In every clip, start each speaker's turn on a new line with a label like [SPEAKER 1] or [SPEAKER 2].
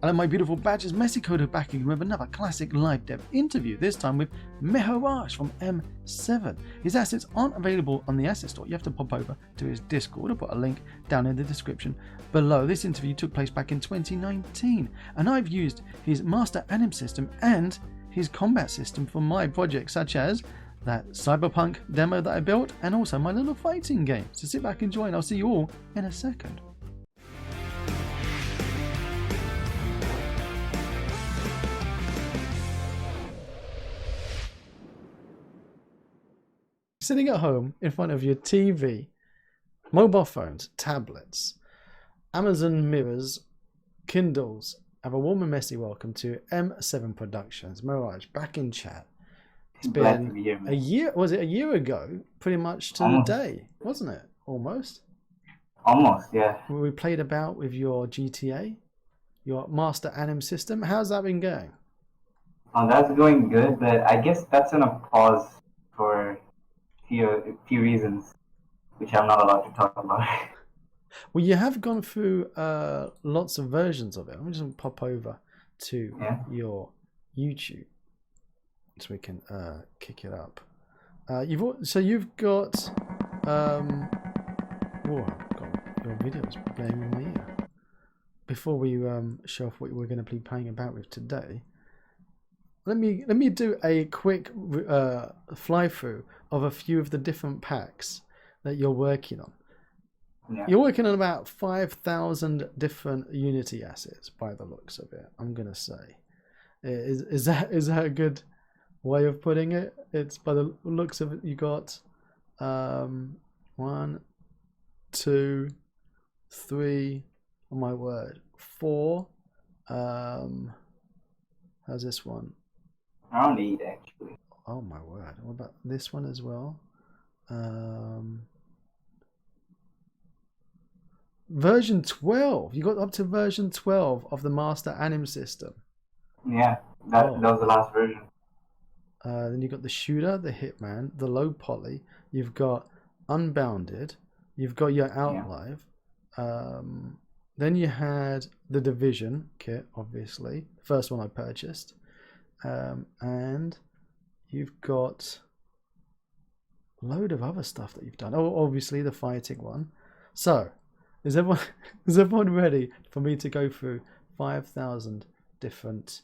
[SPEAKER 1] Hello my beautiful badgers, Messicoda back again with another classic live dev interview, this time with Meheraj from M7. His assets aren't available on the asset store, you have to pop over to his Discord. I'll put a link down in the description below. This interview took place back in 2019 and I've used his master anim system and his combat system for my projects, such as that cyberpunk demo that I built and also my little fighting game. So sit back and join, I'll see you all in a second. Sitting at home in front of your TV, mobile phones, tablets, Amazon mirrors, Kindles, have a warm and messy welcome to M7 Productions. Meheraj, back in chat. It's been a year, was it a year ago? Pretty much to the day, wasn't it? Almost,
[SPEAKER 2] yeah.
[SPEAKER 1] We played about with your GTA, your master anim system. How's that been going?
[SPEAKER 2] That's going good, but I guess that's on a pause for a few reasons, which I'm not allowed to talk about.
[SPEAKER 1] Well, you have gone through lots of versions of it. I'm just going to pop over to your YouTube so we can kick it up. You've got your videos playing in my ear. Before we show off what we're going to be playing about with today, let me do a quick fly through of a few of the different packs that you're working on. Yeah. You're working on about 5,000 different Unity assets by the looks of it, I'm gonna say. Is that a good way of putting it? It's by the looks of it. You got 1, 2, 3, oh my word, 4. How's this one?
[SPEAKER 2] Around 8 actually.
[SPEAKER 1] Oh my word. What about this one as well? Version 12. You got up to version 12 of the master anim system.
[SPEAKER 2] Yeah, that was the last version.
[SPEAKER 1] Then you got the shooter, the hitman, the low poly. You've got Unbounded. You've got your Outlive. Then you had the Division kit, obviously. First one I purchased. And you've got a load of other stuff that you've done. Oh, obviously the fighting one. So, is everyone ready for me to go through 5,000 different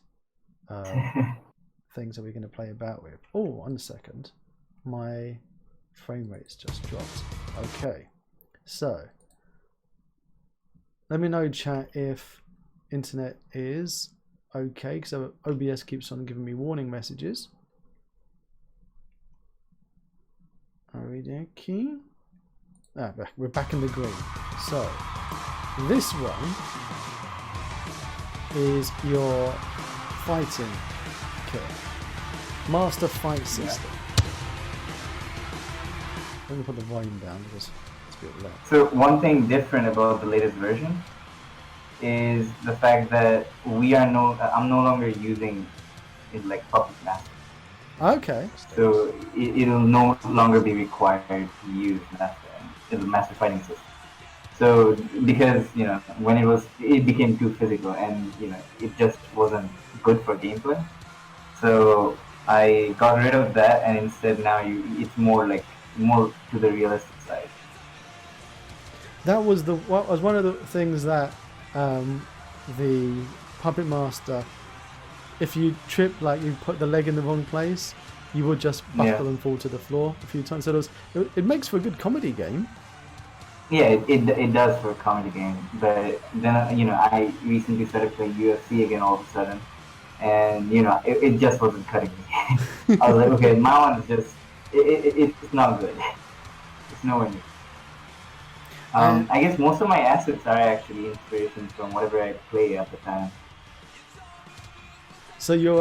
[SPEAKER 1] things that we're going to play about with? Oh, 1 second. My frame rate's just dropped. Okay. So, let me know, chat, if internet is okay, because OBS keeps on giving me warning messages. Okay. We're back in the green. So this one is your fighting kit, master fight system. Let me put the volume down because it's a bit loud.
[SPEAKER 2] So one thing different about the latest version is the fact that I'm no longer using it like Puppet Master.
[SPEAKER 1] Okay.
[SPEAKER 2] So it'll no longer be required to use the master fighting system. So because when it became too physical and it just wasn't good for gameplay. So I got rid of that and instead now it's more to the realistic side.
[SPEAKER 1] That was one of the things that the Puppet Master, if you trip, like you put the leg in the wrong place, you would just buckle and fall to the floor a few times. So it makes for a good comedy game.
[SPEAKER 2] Yeah, it does for a comedy game. But then I recently started playing UFC again all of a sudden, and it just wasn't cutting me. I was like, okay, my one is just it's not good. It's nowhere near. I guess most of my assets are actually inspirations from whatever I play at the time.
[SPEAKER 1] So you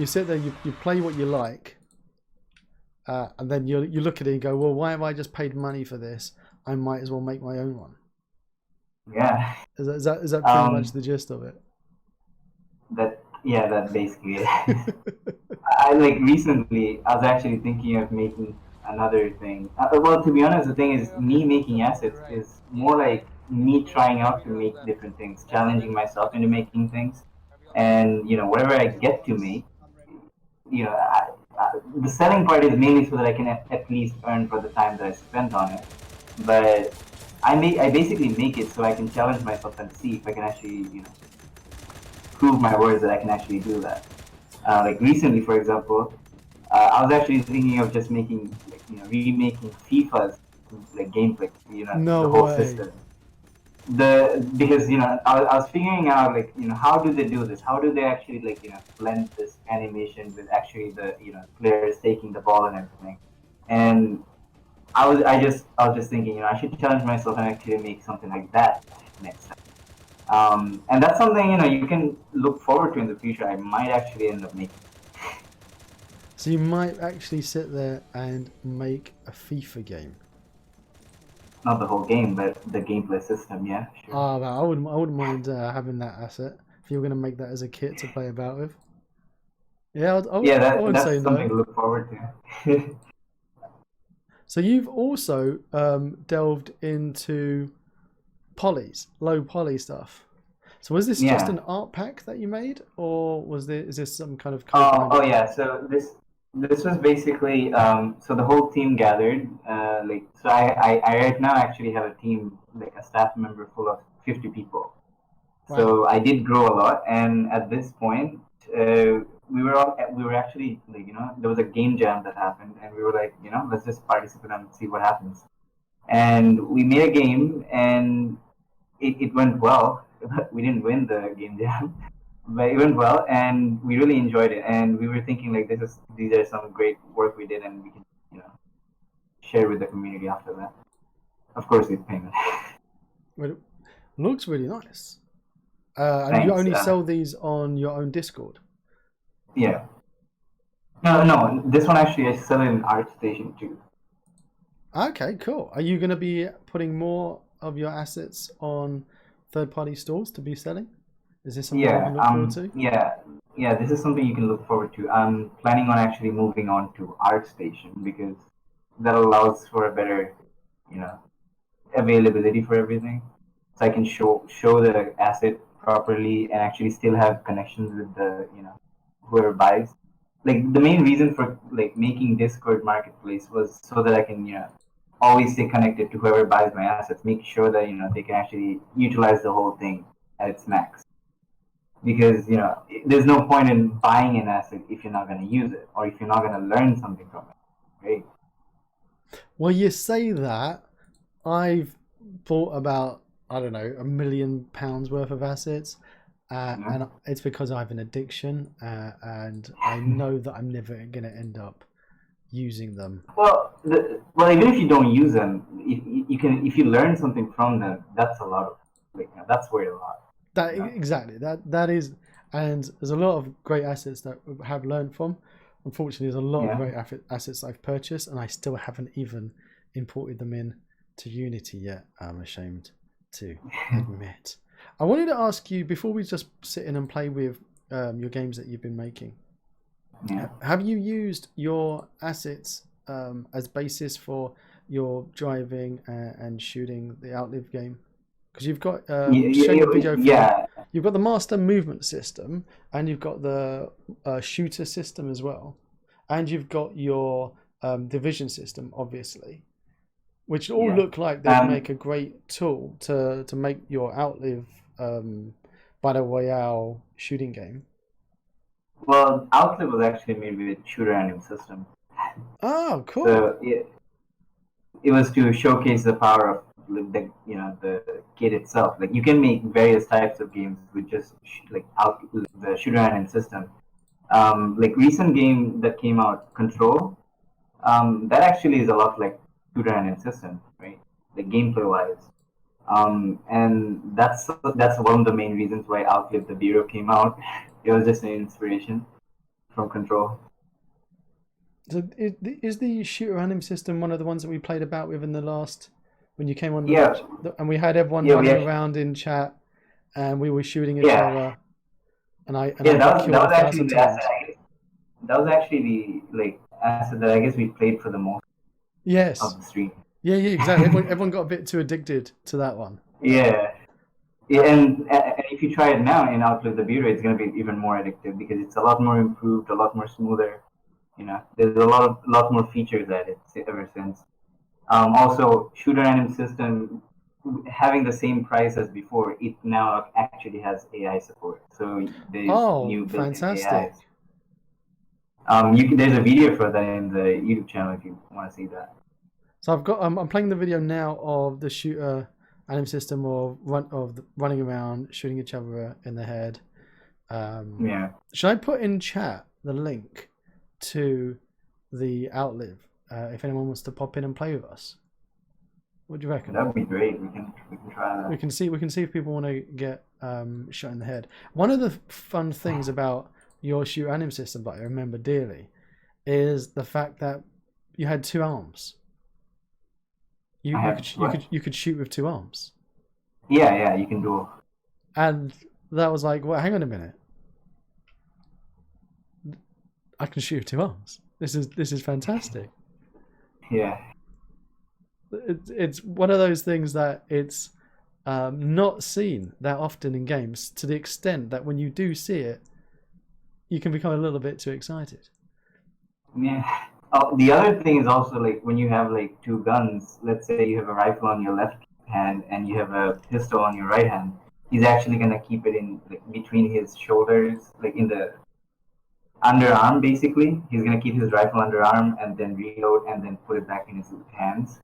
[SPEAKER 1] sit there, you play what you like, and then you look at it and go, well, why have I just paid money for this? I might as well make my own one.
[SPEAKER 2] Yeah.
[SPEAKER 1] Is that pretty much the gist of it?
[SPEAKER 2] That's basically it. Recently, I was actually thinking of making another thing. Well, to be honest, the thing is, me making assets is more like me trying out to make different things, challenging myself into making things, and whatever I get to make, the selling part is mainly so that I can at least earn for the time that I spent on it. But I basically make it so I can challenge myself and see if I can actually prove my words that I can actually do that. Like recently, for example, I was actually thinking of just making remaking FIFA's like gameplay,
[SPEAKER 1] No
[SPEAKER 2] the whole
[SPEAKER 1] way.
[SPEAKER 2] system. Because I was figuring out like how do they do this? How do they actually like blend this animation with actually the players taking the ball and everything? And I was just thinking I should challenge myself and actually make something like that next time. And that's something you can look forward to in the future. I might actually end up making.
[SPEAKER 1] So you might actually sit there and make a FIFA game.
[SPEAKER 2] Not the whole game, but the gameplay system. Yeah, sure.
[SPEAKER 1] Ah, well, I wouldn't mind having that asset if you were going to make that as a kit to play about with. Yeah,
[SPEAKER 2] Yeah,
[SPEAKER 1] I wouldn't say
[SPEAKER 2] that's something
[SPEAKER 1] no.
[SPEAKER 2] to look forward to.
[SPEAKER 1] So you've also delved into polys, low poly stuff. So was this just
[SPEAKER 2] Yeah.
[SPEAKER 1] an art pack that you made, or is this some kind of code behind
[SPEAKER 2] Oh
[SPEAKER 1] it?
[SPEAKER 2] yeah. So this was basically so the whole team gathered. Like so, I right now actually have a team like a staff member full of 50 people.
[SPEAKER 1] Wow.
[SPEAKER 2] So I did grow a lot, and at this point, we were actually like there was a game jam that happened, and we were like let's just participate and see what happens. And we made a game, and it went well. We didn't win the game jam, but it went well, and we really enjoyed it. And we were thinking like these are some great work we did, and we can you know share with the community after that. Of course, with payment.
[SPEAKER 1] Well, it looks really nice. And you
[SPEAKER 2] Thanks.
[SPEAKER 1] only sell these on your own Discord.
[SPEAKER 2] Yeah. No, no. This one actually I sell it in ArtStation too.
[SPEAKER 1] Okay, cool. Are you going to be putting more of your assets on third-party stores to be selling? Is this something we
[SPEAKER 2] Yeah.
[SPEAKER 1] can look forward to?
[SPEAKER 2] Yeah. Yeah. This is something you can look forward to. I'm planning on actually moving on to ArtStation because that allows for a better, you know, availability for everything. So I can show the asset properly and actually still have connections with the whoever buys. Like the main reason for like making Discord Marketplace was so that I can always stay connected to whoever buys my assets, make sure that they can actually utilize the whole thing at its max. Because there's no point in buying an asset if you're not going to use it or if you're not going to learn something from it, right?
[SPEAKER 1] Well, you say that. I've bought about, I don't know, £1 million worth of assets.
[SPEAKER 2] Yeah.
[SPEAKER 1] And it's because I have an addiction, and I know that I'm never going to end up using them.
[SPEAKER 2] Well, even if you don't use them, you can if you learn something from them, that's a lot of like that's worth a lot.
[SPEAKER 1] That
[SPEAKER 2] You know?
[SPEAKER 1] exactly that is, and there's a lot of great assets that I have learned from. Unfortunately, there's a lot of
[SPEAKER 2] Yeah.
[SPEAKER 1] great assets I've purchased, and I still haven't even imported them in to Unity yet. I'm ashamed to admit. I wanted to ask you before we just sit in and play with your games that you've been making.
[SPEAKER 2] Yeah.
[SPEAKER 1] Have you used your assets as basis for your driving and shooting the Outlive game? Because you've got
[SPEAKER 2] Yeah,
[SPEAKER 1] showing
[SPEAKER 2] yeah,
[SPEAKER 1] the video for
[SPEAKER 2] yeah,
[SPEAKER 1] you've got the master movement system and you've got the shooter system as well, and you've got your division system, obviously, which all
[SPEAKER 2] yeah.
[SPEAKER 1] look like they'd
[SPEAKER 2] Um,
[SPEAKER 1] make a great tool to make your Outlive battle royale shooting game.
[SPEAKER 2] well, Outlive was actually made with shooter random system,
[SPEAKER 1] Oh, cool.
[SPEAKER 2] so it was to showcase the power of the the kit itself. Like you can make various types of games with just like out the shooter random system. Like recent game that came out, Control. That actually is a lot like shooter random system, right? Like gameplay wise. And that's one of the main reasons why Outlive the Bureau came out. It was just an inspiration from Control.
[SPEAKER 1] So is the shooter random system one of the ones that we played about with in the last when you came on
[SPEAKER 2] Yeah,
[SPEAKER 1] and we had everyone
[SPEAKER 2] yeah, we
[SPEAKER 1] running
[SPEAKER 2] actually,
[SPEAKER 1] around in chat and we were shooting each
[SPEAKER 2] yeah,
[SPEAKER 1] other and I
[SPEAKER 2] yeah.
[SPEAKER 1] got
[SPEAKER 2] That
[SPEAKER 1] killed a
[SPEAKER 2] was actually
[SPEAKER 1] thousand
[SPEAKER 2] the asset.
[SPEAKER 1] times.
[SPEAKER 2] I guess that was actually the like asset that I guess we played for the most
[SPEAKER 1] Yes.
[SPEAKER 2] of the stream.
[SPEAKER 1] Yeah, exactly. Everyone got a bit too addicted to that one.
[SPEAKER 2] Yeah. Yeah, and if you try it now in Outlive the Beauty, it's going to be even more addictive because it's a lot more improved, a lot more smoother. There's a lot more features added ever since. Also, shooter anim system having the same price as before, it now actually has AI support. So there's
[SPEAKER 1] Oh,
[SPEAKER 2] new built-in
[SPEAKER 1] fantastic.
[SPEAKER 2] AIs. There's a video for that in the YouTube channel if you want to see that.
[SPEAKER 1] So I'm playing the video now of the shooter anim system of running around shooting each other in the head.
[SPEAKER 2] Yeah,
[SPEAKER 1] Should I put in chat the link to the Outlive if anyone wants to pop in and play with us? What do you reckon?
[SPEAKER 2] that would be great. We can try that.
[SPEAKER 1] We can see if people want to get shot in the head. One of the fun things about your shoot anim system that I remember dearly is the fact that you had two arms. You
[SPEAKER 2] I
[SPEAKER 1] you
[SPEAKER 2] have
[SPEAKER 1] could
[SPEAKER 2] what?
[SPEAKER 1] you could shoot with two arms,
[SPEAKER 2] Yeah, you can do.
[SPEAKER 1] and that was like, well, hang on a minute, I can shoot with two arms. This is fantastic.
[SPEAKER 2] Yeah,
[SPEAKER 1] It's one of those things that it's not seen that often in games, to the extent that when you do see it, you can become a little bit too excited.
[SPEAKER 2] yeah. Oh, the other thing is also like when you have like two guns. Let's say you have a rifle on your left hand and you have a pistol on your right hand. He's actually gonna keep it in like between his shoulders, like in the underarm. Basically, he's gonna keep his rifle underarm and then reload and then put it back in his hands.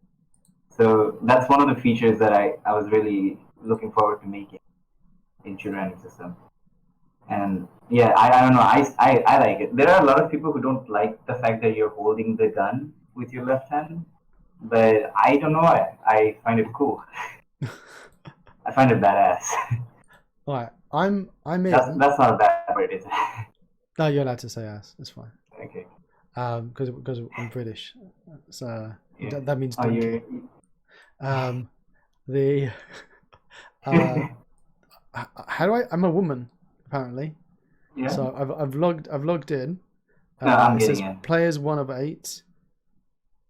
[SPEAKER 2] So that's one of the features that I was really looking forward to making in shooter system. And yeah, I don't know. I like it. There are a lot of people who don't like the fact that you're holding the gun with your left hand, but I don't know. I find it cool. I find it badass.
[SPEAKER 1] All right, I'm
[SPEAKER 2] that's
[SPEAKER 1] in.
[SPEAKER 2] that's not a bad word, is it?
[SPEAKER 1] No, you're allowed to say ass. It's fine.
[SPEAKER 2] Okay.
[SPEAKER 1] Because I'm British, so
[SPEAKER 2] Yeah.
[SPEAKER 1] that means
[SPEAKER 2] Oh,
[SPEAKER 1] donkey. Um, the how do I? I'm a woman apparently.
[SPEAKER 2] yeah.
[SPEAKER 1] So I've logged in.
[SPEAKER 2] No, I'm
[SPEAKER 1] It
[SPEAKER 2] getting
[SPEAKER 1] says
[SPEAKER 2] in.
[SPEAKER 1] players 1 of 8.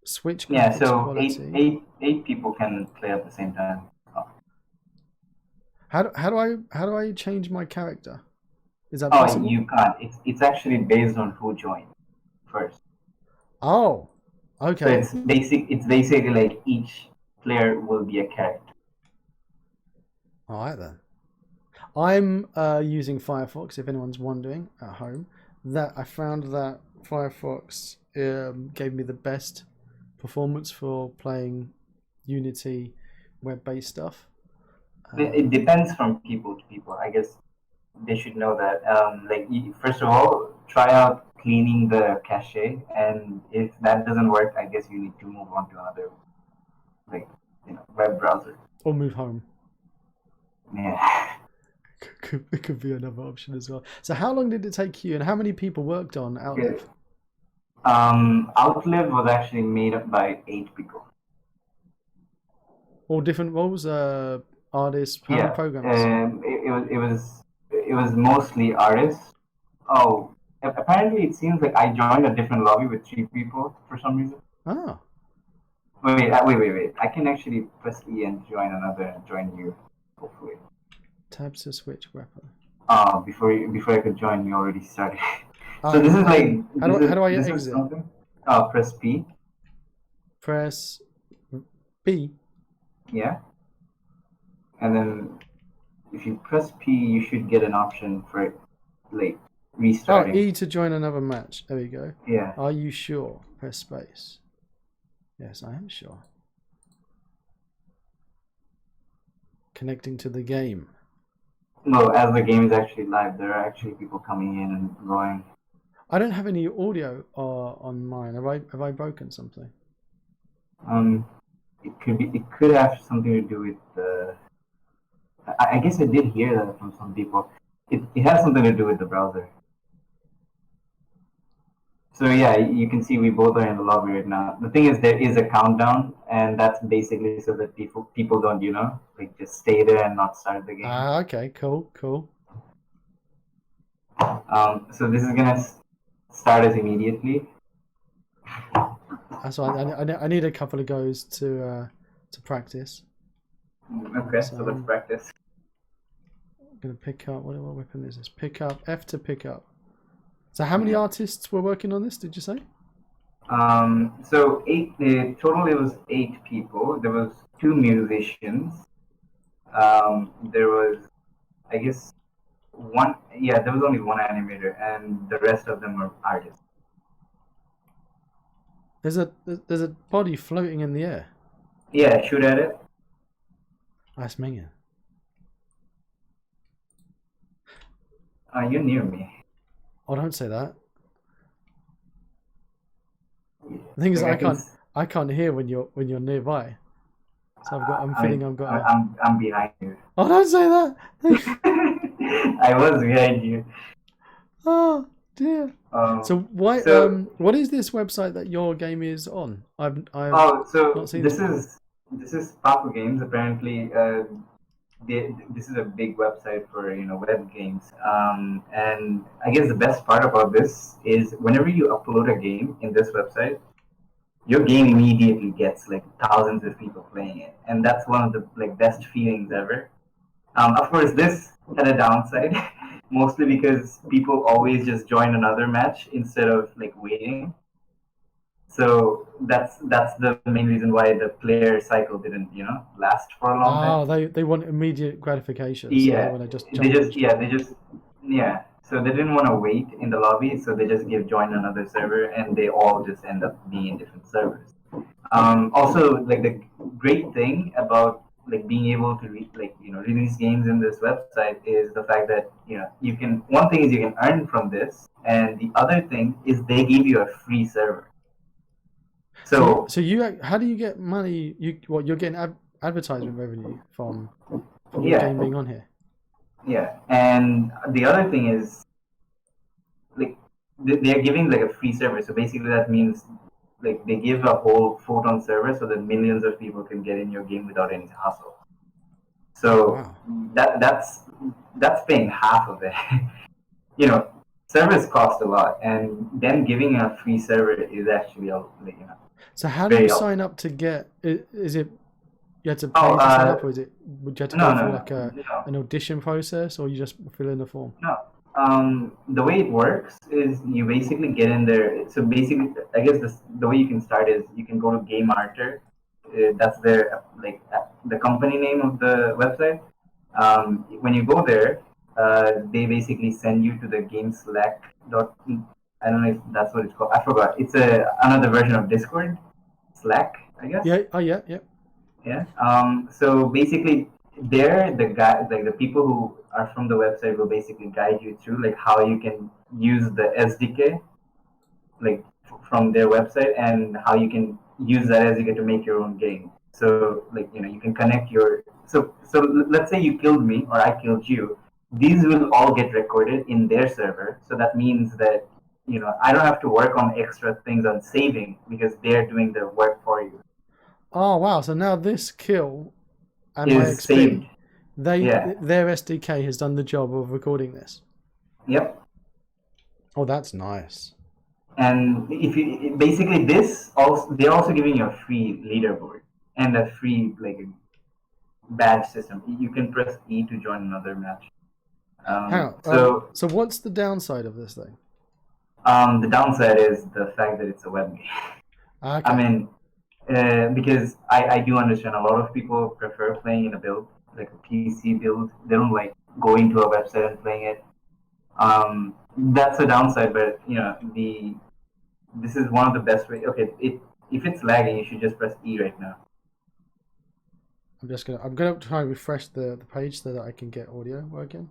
[SPEAKER 1] Switch
[SPEAKER 2] Yeah.
[SPEAKER 1] graphics
[SPEAKER 2] So
[SPEAKER 1] quality.
[SPEAKER 2] eight people can play at the same time. Oh,
[SPEAKER 1] How do I change my character? Is that
[SPEAKER 2] oh,
[SPEAKER 1] possible?
[SPEAKER 2] you can't. It's actually based on who joined first.
[SPEAKER 1] Oh,
[SPEAKER 2] So
[SPEAKER 1] okay.
[SPEAKER 2] It's basically like each player will be a character.
[SPEAKER 1] All right then. I'm using Firefox. If anyone's wondering at home, that I found that Firefox gave me the best performance for playing Unity web-based stuff.
[SPEAKER 2] It depends from people to people. I guess they should know that. First of all, try out cleaning the cache, and if that doesn't work, I guess you need to move on to another, like, web browser.
[SPEAKER 1] Or move home.
[SPEAKER 2] Yeah.
[SPEAKER 1] It could be another option as well. So how long did it take you, and how many people worked on Outlive?
[SPEAKER 2] Outlive was actually made up by 8 people.
[SPEAKER 1] All different roles, artists. How many
[SPEAKER 2] Yeah.
[SPEAKER 1] programmers?
[SPEAKER 2] It was mostly artists. Oh, apparently it seems like I joined a different lobby with 3 people for some reason.
[SPEAKER 1] Ah,
[SPEAKER 2] Wait. I can actually press E and join you, hopefully.
[SPEAKER 1] tabs to switch weapon.
[SPEAKER 2] Before I could join, you already started. So
[SPEAKER 1] Oh,
[SPEAKER 2] this is
[SPEAKER 1] okay.
[SPEAKER 2] like
[SPEAKER 1] How do I
[SPEAKER 2] this is
[SPEAKER 1] exit?
[SPEAKER 2] something. Press P.
[SPEAKER 1] Press B.
[SPEAKER 2] Yeah, and then if you press P, you should get an option for like
[SPEAKER 1] Oh,
[SPEAKER 2] restarting.
[SPEAKER 1] E to join another match. There we go.
[SPEAKER 2] Yeah.
[SPEAKER 1] Are you sure? Press space. Yes, I am sure. Connecting to the game.
[SPEAKER 2] No, as the game is actually live, there are actually people coming in and going.
[SPEAKER 1] I don't have any audio on mine. Have I broken something?
[SPEAKER 2] It could have something to do with the. I guess I did hear that from some people. It has something to do with the browser. So yeah, you can see we both are in the lobby right now. The thing is, there is a countdown, and that's basically so that people don't, like just stay there and not start the game.
[SPEAKER 1] Ah, okay, cool.
[SPEAKER 2] So this is gonna start us immediately.
[SPEAKER 1] That's why I need a couple of goes to practice.
[SPEAKER 2] Okay,
[SPEAKER 1] So
[SPEAKER 2] so let's practice.
[SPEAKER 1] I'm gonna pick up. What weapon is this? Pick up. F to pick up. So how many artists were working on this? Did you say?
[SPEAKER 2] So eight. Total, it was 8 people. There was 2 musicians. There was, I guess, one. Yeah, there was only one animator, and the rest of them were artists.
[SPEAKER 1] There's a body floating in the air.
[SPEAKER 2] Yeah, shoot at it.
[SPEAKER 1] That's minging.
[SPEAKER 2] You're near me.
[SPEAKER 1] Oh, don't say that. The thing is,
[SPEAKER 2] Like,
[SPEAKER 1] I can't hear when you're nearby. So I'm
[SPEAKER 2] I
[SPEAKER 1] feeling
[SPEAKER 2] mean,
[SPEAKER 1] I've got.
[SPEAKER 2] I'm behind you.
[SPEAKER 1] Oh, don't say that.
[SPEAKER 2] I was behind you.
[SPEAKER 1] Oh dear. So
[SPEAKER 2] Um,
[SPEAKER 1] why
[SPEAKER 2] so
[SPEAKER 1] what is this website that your game is on? I've
[SPEAKER 2] Oh, so
[SPEAKER 1] not seen this before.
[SPEAKER 2] this is Papu Games. Apparently, this is a big website for web games. And I guess the best part about this is whenever you upload a game in this website, your game immediately gets like thousands of people playing it, and that's one of the like best feelings ever. Of course, this had a downside, mostly because people always just join another match instead of like waiting. So that's the main reason why the player cycle didn't last for a long
[SPEAKER 1] Oh,
[SPEAKER 2] time.
[SPEAKER 1] they want immediate gratification, so they
[SPEAKER 2] Yeah,
[SPEAKER 1] want to just
[SPEAKER 2] they
[SPEAKER 1] jump in
[SPEAKER 2] just
[SPEAKER 1] straight
[SPEAKER 2] yeah
[SPEAKER 1] away.
[SPEAKER 2] they just yeah. So they didn't want to wait in the lobby, so they just give join another server, and they all just end up being in different servers. Also, like the great thing about like being able to release games in this website is the fact that you can one thing is you can earn from this, and the other thing is they give you a free server. So
[SPEAKER 1] How do you get money? You're getting advertisement revenue from your
[SPEAKER 2] yeah,
[SPEAKER 1] game being on here.
[SPEAKER 2] yeah. And the other thing is like they're giving like a free server. So basically that means like they give a whole photon server so that millions of people can get in your game without any hassle.
[SPEAKER 1] Oh
[SPEAKER 2] So
[SPEAKER 1] wow.
[SPEAKER 2] that's paying half of it. you know, servers cost a lot, and them giving a free server is actually
[SPEAKER 1] So how do you
[SPEAKER 2] very
[SPEAKER 1] sign
[SPEAKER 2] helpful.
[SPEAKER 1] up to get? Is it you had to
[SPEAKER 2] Oh,
[SPEAKER 1] pay to sign up, or is it would you have to
[SPEAKER 2] no,
[SPEAKER 1] go
[SPEAKER 2] no,
[SPEAKER 1] through
[SPEAKER 2] no,
[SPEAKER 1] like
[SPEAKER 2] no.
[SPEAKER 1] an audition process, or you just fill in the form?
[SPEAKER 2] No. The way it works is you basically get in there. So basically, I guess the way you can start is you can go to Game Arter. That's their the company name of the website. When you go there, they basically send you to the game Slack. I don't know if that's what it's called. I forgot. It's another version of Discord, Slack, I guess.
[SPEAKER 1] Yeah. Oh yeah. Yeah.
[SPEAKER 2] Yeah. So basically, there the people who are from the website will basically guide you through like how you can use the SDK like from their website and how you can use that SDK to make your own game. So like you can connect your let's say you killed me or I killed you. These will all get recorded in their server. So that means that I don't have to work on extra things on saving because they're doing the work for you.
[SPEAKER 1] Oh wow. So now this kill and my
[SPEAKER 2] Is saved.
[SPEAKER 1] XP,
[SPEAKER 2] Yeah.
[SPEAKER 1] their SDK has done the job of recording this.
[SPEAKER 2] Yep.
[SPEAKER 1] Oh, that's nice.
[SPEAKER 2] And if you basically this also they're also giving you a free leaderboard and a free like a badge system. You can press E to join another match.
[SPEAKER 1] How?
[SPEAKER 2] So
[SPEAKER 1] So what's the downside of this thing?
[SPEAKER 2] the downside is the fact that it's a web game. I
[SPEAKER 1] Okay.
[SPEAKER 2] mean, because I do understand a lot of people prefer playing in a build like a PC build. They don't like going to a website and playing it. That's a downside, but the this is one of the best ways. Okay, if it's lagging, you should just press E right now.
[SPEAKER 1] I'm gonna try and refresh the page so that I can get audio working.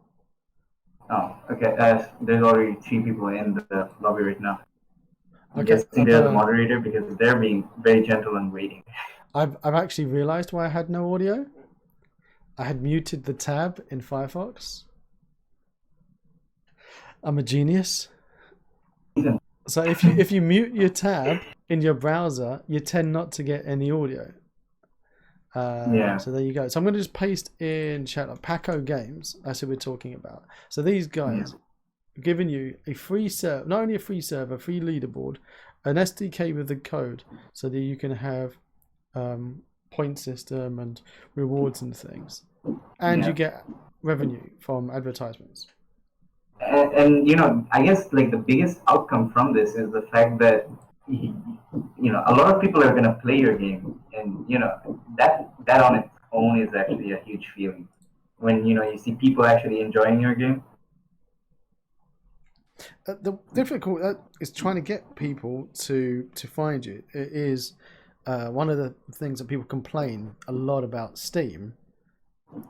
[SPEAKER 2] Oh, okay. There's already 3 people in the lobby right now. I'm
[SPEAKER 1] Okay,
[SPEAKER 2] guessing they're the moderator because they're being very gentle and waiting.
[SPEAKER 1] I've actually realized why I had no audio. I had muted the tab in Firefox. I'm a genius. So if you mute your tab in your browser, you tend not to get any audio.
[SPEAKER 2] Yeah.
[SPEAKER 1] So there you go. So I'm going to just paste in chat like Paco Games. That's who we're talking about. So these guys are giving you a free server, not only a free server, free leaderboard, an SDK with the code, so that you can have point system and rewards and things, and you
[SPEAKER 2] Yeah.
[SPEAKER 1] get revenue from advertisements.
[SPEAKER 2] And I guess like the biggest outcome from this is the fact that a lot of people are gonna play your game, and that on its own is actually a huge feeling when you see people actually enjoying your game.
[SPEAKER 1] The difficult is trying to get people to find you. It is one of the things that people complain a lot about Steam.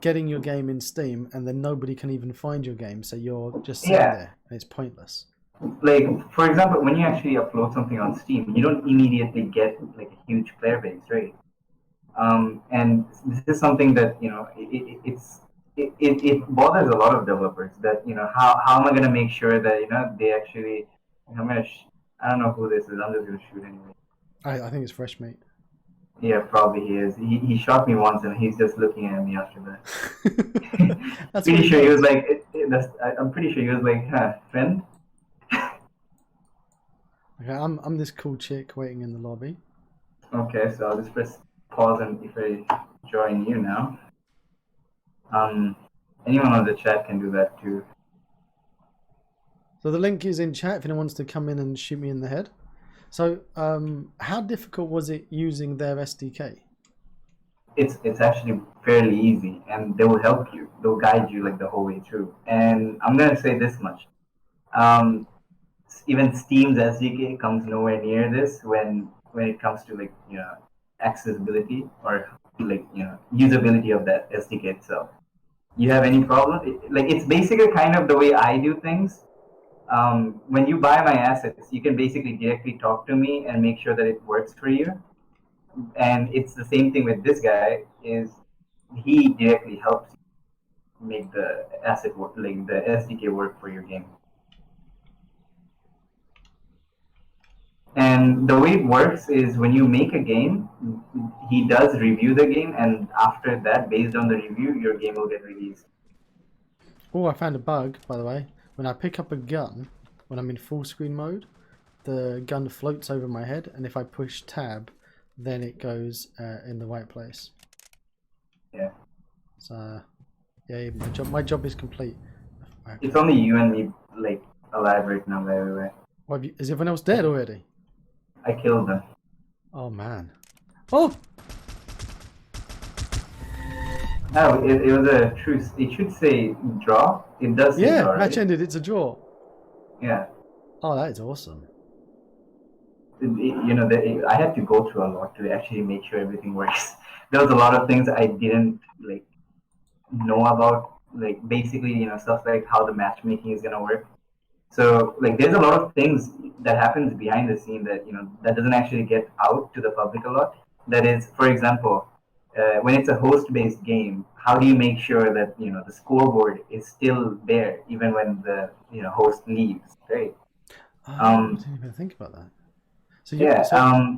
[SPEAKER 1] Getting your game in Steam and then nobody can even find your game, so you're just sitting
[SPEAKER 2] Yeah,
[SPEAKER 1] there and it's pointless.
[SPEAKER 2] like for example, when you actually upload something on Steam, you don't immediately get like a huge player base, right? And this is something that it bothers a lot of developers that how am I going to make sure that they actually I'm gonna I don't know who this is. I'm just going to shoot anyway.
[SPEAKER 1] I think it's fresh meat.
[SPEAKER 2] Yeah, probably he is. He shot me once and he's just looking at me after that.
[SPEAKER 1] That's what
[SPEAKER 2] Pretty
[SPEAKER 1] he
[SPEAKER 2] sure he was
[SPEAKER 1] does.
[SPEAKER 2] like I'm pretty sure he was like, huh, friend.
[SPEAKER 1] Okay, I'm this cool chick waiting in the lobby.
[SPEAKER 2] Okay, so I'll just press pause and if I join you now. Um, anyone on the chat can do that too.
[SPEAKER 1] So the link is in chat if anyone wants to come in and shoot me in the head. So how difficult was it using their SDK?
[SPEAKER 2] It's actually fairly easy, and they will help you. They'll guide you like the whole way through. And I'm gonna say this much: um, even Steam's SDK comes nowhere near this when it comes to like accessibility or like usability of that SDK itself. You have any problem? Like it's basically kind of the way I do things. When you buy my assets, you can basically directly talk to me and make sure that it works for you. And it's the same thing with this guy. Is he directly helps you make the asset work, like the SDK work for your game. And the way it works is when you make a game, he does review the game, and after that, based on the review, your game will get released.
[SPEAKER 1] Oh, I found a bug, by the way. When I pick up a gun, when I'm in full screen mode, the gun floats over my head, and if I push tab, then it goes in the right place.
[SPEAKER 2] Yeah.
[SPEAKER 1] So, yeah, my job is complete. Okay.
[SPEAKER 2] It's only you and me like alive right now, by the way.
[SPEAKER 1] Is everyone else dead already?
[SPEAKER 2] I killed them.
[SPEAKER 1] Oh man. Oh!
[SPEAKER 2] No, it was a truce. It should say draw. It does say
[SPEAKER 1] Yeah,
[SPEAKER 2] draw,
[SPEAKER 1] match
[SPEAKER 2] right?
[SPEAKER 1] ended. It's a draw.
[SPEAKER 2] Yeah.
[SPEAKER 1] Oh, that is awesome.
[SPEAKER 2] I had to go through a lot to actually make sure everything works. There was a lot of things I didn't like know about, like basically, stuff like how the matchmaking is gonna work. So like there's a lot of things that happens behind the scene that that doesn't actually get out to the public a lot. That is, for example, when it's a host-based game, how do you make sure that the scoreboard is still there even when the host leaves, right?
[SPEAKER 1] Oh, I
[SPEAKER 2] Um,
[SPEAKER 1] didn't even think about that. So you
[SPEAKER 2] yeah.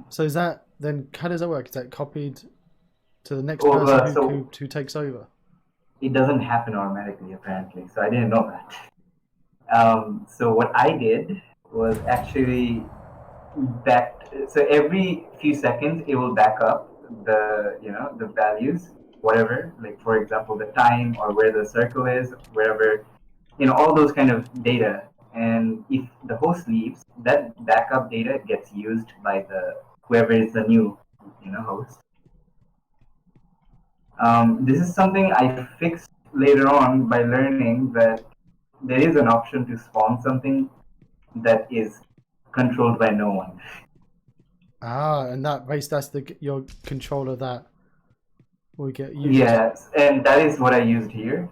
[SPEAKER 1] so is that then? How does that work? Is that copied to the next
[SPEAKER 2] Well,
[SPEAKER 1] person who
[SPEAKER 2] so
[SPEAKER 1] who takes over?
[SPEAKER 2] it doesn't happen automatically, apparently. So I didn't know that. So what I did was actually back. So every few seconds, it will back up the values, whatever. Like for example, the time or where the circle is, wherever, all those kind of data. And if the host leaves, that backup data gets used by the whoever is the new host. This is something I fixed later on by learning that there is an option to spawn something that is controlled by no one.
[SPEAKER 1] Ah, and that's your controller that will get used.
[SPEAKER 2] Yes, and that is what I used here.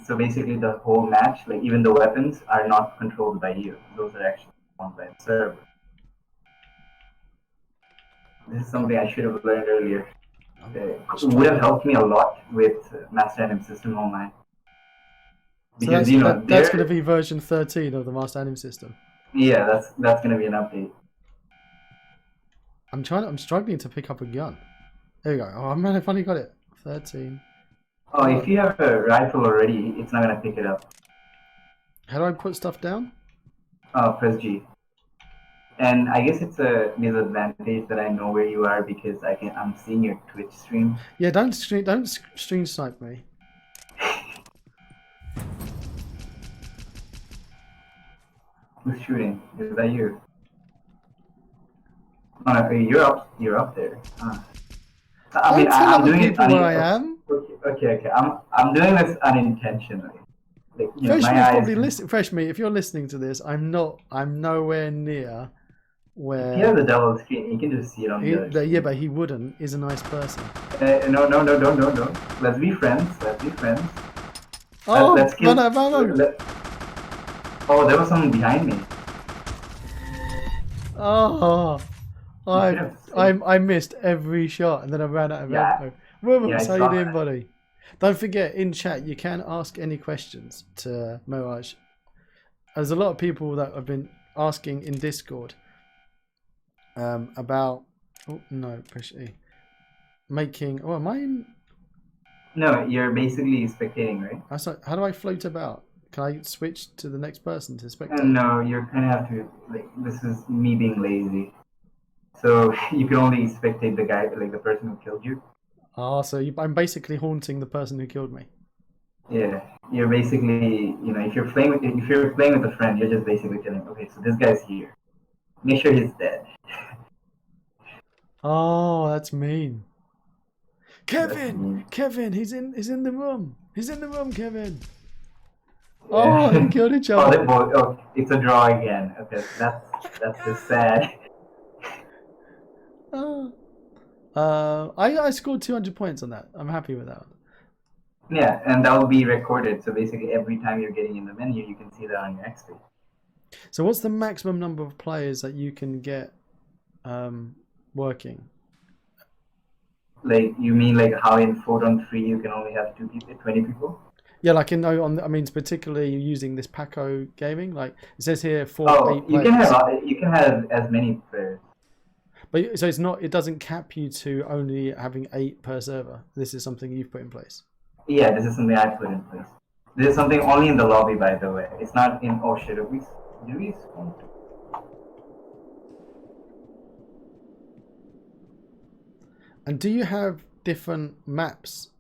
[SPEAKER 2] So basically, the whole match, like even the weapons, are not controlled by you. Those are actually spawned by the server. This is something I should have learned earlier. It
[SPEAKER 1] I'm
[SPEAKER 2] would have
[SPEAKER 1] struggling.
[SPEAKER 2] helped me a lot with Master Anim System Online
[SPEAKER 1] So
[SPEAKER 2] because
[SPEAKER 1] that's going to
[SPEAKER 2] there,
[SPEAKER 1] be version 13 of the Master Anim system.
[SPEAKER 2] yeah, that's gonna be an update.
[SPEAKER 1] I'm struggling to pick up a gun. There we go. Oh man, I finally got it. 13.
[SPEAKER 2] Oh, if
[SPEAKER 1] Oh,
[SPEAKER 2] you have a rifle already, it's not gonna pick it up.
[SPEAKER 1] how do I put stuff down?
[SPEAKER 2] Press G. And I guess it's a disadvantage that I know where you are because I'm seeing your Twitch stream.
[SPEAKER 1] Yeah, don't stream snipe me.
[SPEAKER 2] Who's shooting? Is that you? Oh, no, you're up there. I mean,
[SPEAKER 1] Don't tell
[SPEAKER 2] I'm
[SPEAKER 1] other
[SPEAKER 2] doing it.
[SPEAKER 1] people where I am.
[SPEAKER 2] Okay. I'm doing this unintentionally. Like,
[SPEAKER 1] Fresh
[SPEAKER 2] my
[SPEAKER 1] me's
[SPEAKER 2] eyes.
[SPEAKER 1] probably listening. Fresh me, if you're listening to this, I'm nowhere near
[SPEAKER 2] If you have
[SPEAKER 1] where.
[SPEAKER 2] the double screen, you can just see it on the other screen.
[SPEAKER 1] Yeah, but he wouldn't. He's a nice person.
[SPEAKER 2] No. Let's be friends. Let's be friends.
[SPEAKER 1] Oh,
[SPEAKER 2] Let's kill.
[SPEAKER 1] no.
[SPEAKER 2] Oh, there was someone behind me.
[SPEAKER 1] Oh, I missed every shot, and then I ran out of ammo. Rumus, how you doing, buddy? Don't forget, in chat, you can ask any questions to Meheraj. There's a lot of people that have been asking in Discord about... Oh, no, push E. Making... Oh, am I in...
[SPEAKER 2] No, you're basically spectating, right?
[SPEAKER 1] How do I float about? Can I switch to the next person to spectate?
[SPEAKER 2] No, you're kind of have to... Like, this is me being lazy. So you can only spectate the guy, like the person who killed you.
[SPEAKER 1] Ah, so I'm basically haunting the person who killed me.
[SPEAKER 2] Yeah, you're basically, if you're playing with a friend, you're just basically telling, okay, so this guy's here. Make sure he's dead.
[SPEAKER 1] Oh, that's mean. Kevin, he's in the room. He's in the room, Kevin. Yeah. Oh, they killed each other.
[SPEAKER 2] It's a draw again. Okay, that's just sad.
[SPEAKER 1] I scored 200 points on that. I'm happy with that.
[SPEAKER 2] Yeah, and that will be recorded. So basically, every time you're getting in the menu, you can see that on your XP.
[SPEAKER 1] So what's the maximum number of players that you can get working?
[SPEAKER 2] Like, you mean like how in Photon 3 you can only have 20 people?
[SPEAKER 1] Yeah, like I mean, particularly using this Paco gaming. Like it says here, 8 players.
[SPEAKER 2] You can have as many players.
[SPEAKER 1] But so it's not. It doesn't cap you to only having 8 per server. This is something you've put in place.
[SPEAKER 2] Yeah, this is something I put in place. This is something only in the lobby, by the way. It's not in. Oh shit! Do we?
[SPEAKER 1] And do you have different maps?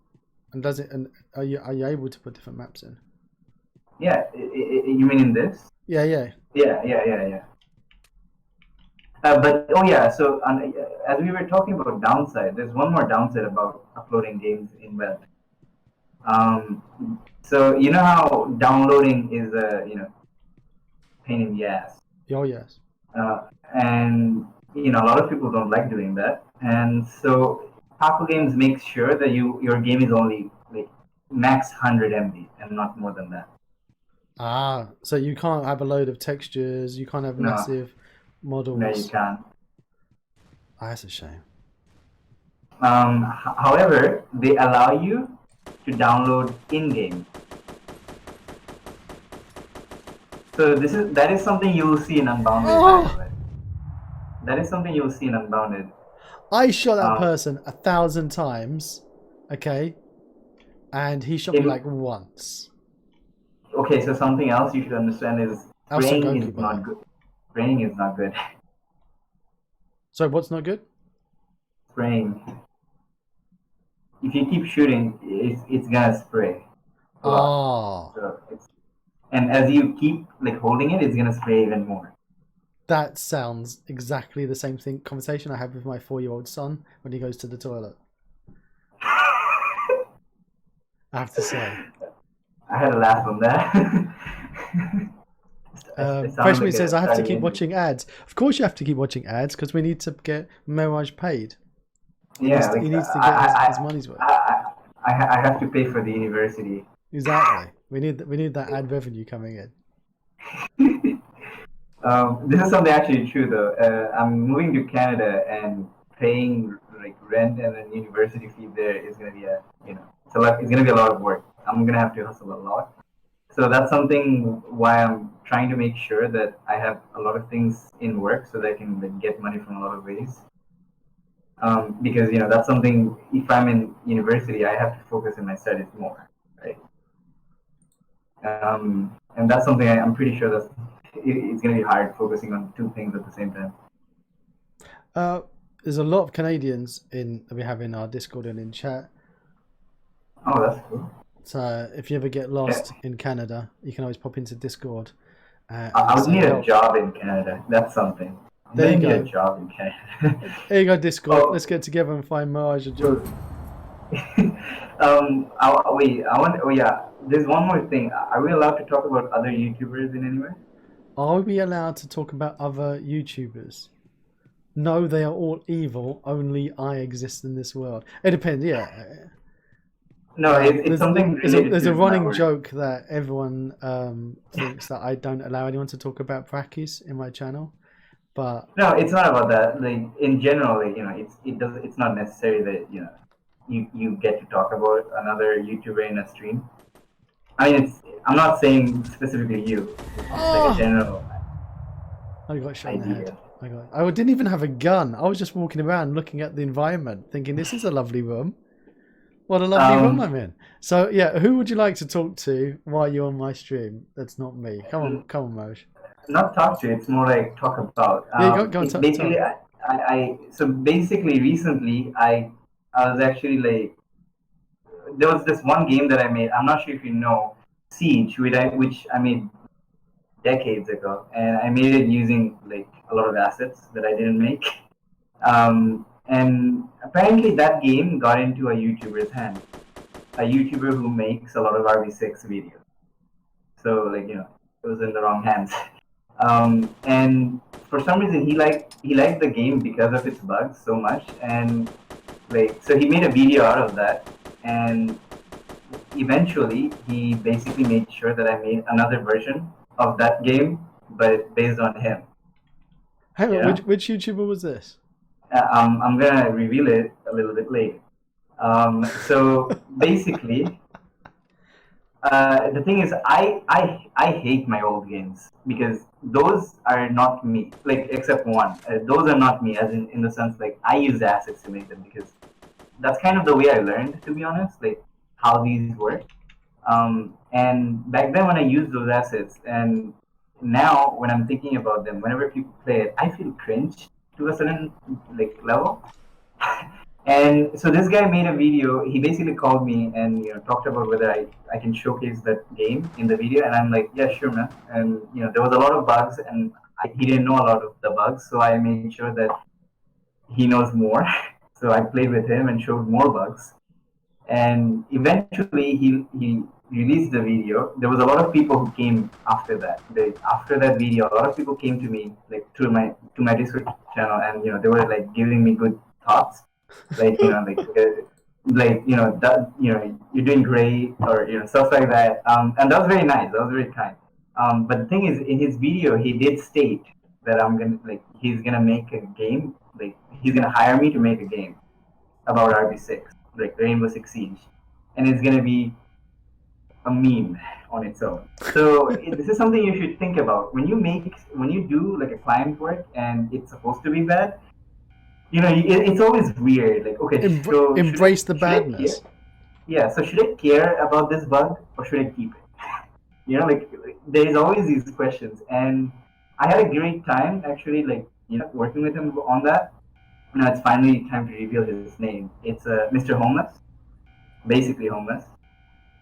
[SPEAKER 1] And does it? And are you able to put different maps in?
[SPEAKER 2] Yeah, you mean in this?
[SPEAKER 1] Yeah.
[SPEAKER 2] But so as we were talking about downside, there's one more downside about uploading games in web. So you know how downloading is a pain in the ass.
[SPEAKER 1] Oh yes.
[SPEAKER 2] And a lot of people don't like doing that, and so Paco Games makes sure that your game is only like max 100 MB and not more than that.
[SPEAKER 1] Ah, so you can't have a load of textures. You can't have massive models.
[SPEAKER 2] No, you can't.
[SPEAKER 1] Ah, that's a shame.
[SPEAKER 2] However, they allow you to download in-game. So that is something you will see in Unbounded.
[SPEAKER 1] Oh!
[SPEAKER 2] By the way. That is something you will see in Unbounded.
[SPEAKER 1] I shot that person 1,000 times, okay, and he shot me like once.
[SPEAKER 2] Okay, so something else you should understand is spraying is not good. Spraying is not good.
[SPEAKER 1] So what's not good?
[SPEAKER 2] Spraying. If you keep shooting, it's gonna spray.
[SPEAKER 1] Oh.
[SPEAKER 2] And as you keep like holding it, it's gonna spray even more.
[SPEAKER 1] That sounds exactly the same conversation I have with my 4-year-old son when he goes to the toilet. I have to say.
[SPEAKER 2] I had a laugh on that.
[SPEAKER 1] Freshman says I have to keep watching ads. Of course you have to keep watching ads because we need to get Meheraj paid. He needs to get his money's worth.
[SPEAKER 2] I have to pay for the university.
[SPEAKER 1] Exactly. We need that ad revenue coming in.
[SPEAKER 2] This is something actually true though. I'm moving to Canada and paying like rent and then university fee there is gonna be it's gonna be a lot of work. I'm gonna have to hustle a lot. So that's something why I'm trying to make sure that I have a lot of things in work so that I can like, get money from a lot of ways. Because that's something. If I'm in university, I have to focus on my studies more, right? And that's something I'm pretty sure it's gonna be hard focusing on two things at the same time.
[SPEAKER 1] There's a lot of Canadians in that we have in our Discord and in chat.
[SPEAKER 2] Oh, that's cool.
[SPEAKER 1] So if you ever get
[SPEAKER 2] Yeah.
[SPEAKER 1] lost in Canada, you can always pop into Discord.
[SPEAKER 2] I would
[SPEAKER 1] say
[SPEAKER 2] need a
[SPEAKER 1] help.
[SPEAKER 2] job in Canada. That's something. I'm
[SPEAKER 1] There you
[SPEAKER 2] gonna need
[SPEAKER 1] go.
[SPEAKER 2] a job in Canada.
[SPEAKER 1] There you go, Discord.
[SPEAKER 2] Oh.
[SPEAKER 1] Let's get together and find Meheraj a job.
[SPEAKER 2] Wait. I want. Oh yeah. There's one more thing. Are we allowed to talk about other YouTubers in any way?
[SPEAKER 1] Are we allowed to talk about other YouTubers? No, they are all evil. Only I exist in this world. It depends. Yeah.
[SPEAKER 2] No, it's something related
[SPEAKER 1] there's
[SPEAKER 2] to
[SPEAKER 1] a running
[SPEAKER 2] my work.
[SPEAKER 1] joke that everyone thinks that I don't allow anyone to talk about Prakis in my channel, but
[SPEAKER 2] No, it's not about that. Like in general, like, it's not necessary that you get to talk about another YouTuber in a stream. I mean, I'm not saying specifically you. It's like a general
[SPEAKER 1] I got shot in the head.
[SPEAKER 2] idea.
[SPEAKER 1] I didn't even have a gun. I was just walking around looking at the environment, thinking this is a lovely room. What a lovely room I'm in. So yeah, who would you like to talk to while you're on my stream? That's not me. Come on, Moj.
[SPEAKER 2] Not talk to. It's more like talk about.
[SPEAKER 1] Yeah, go and talk.
[SPEAKER 2] Basically, so basically recently I was actually like, there was this one game that I made. I'm not sure if you know Siege, which I made decades ago, and I made it using like a lot of assets that I didn't make. And apparently that game got into a YouTuber's hand, a YouTuber who makes a lot of RV6 videos. So like it was in the wrong hands. And for some reason he liked the game because of its bugs so much, and like so he made a video out of that, and eventually he basically made sure that I made another version of that game, but based on him.
[SPEAKER 1] Hang on, which YouTuber was this?
[SPEAKER 2] I'm gonna reveal it a little bit later. So basically, the thing is, I hate my old games because those are not me. Like except one, those are not me. As in the sense, like I use assets to make them because that's kind of the way I learned, to be honest. Like how these work. And back then when I used those assets, and now when I'm thinking about them, whenever people play it, I feel cringe to a certain like level. And so this guy made a video. He basically called me and talked about whether I can showcase that game in the video, and I'm like, yeah, sure, man. And there was a lot of bugs, and he didn't know a lot of the bugs, so I made sure that he knows more. So I played with him and showed more bugs, and eventually he released the video. There was a lot of people who came after that. After that video, a lot of people came to me like to my Discord channel, and they were like giving me good thoughts, like that you're doing great, or stuff like that. And that was very nice. That was very kind. But the thing is, in his video, he did state that he's gonna make a game. Like he's gonna hire me to make a game about RB6, like Rainbow Six Siege, and it's gonna be a meme on its own. So this is something you should think about when you do like a client work and it's supposed to be bad. It's always weird. Like, okay, so
[SPEAKER 1] embrace the badness.
[SPEAKER 2] Yeah. So should I care about this bug or should I keep it? Like there's always these questions, and I had a great time actually, like working with him on that. Now it's finally time to reveal his name. It's Mr. Homeless, basically homeless,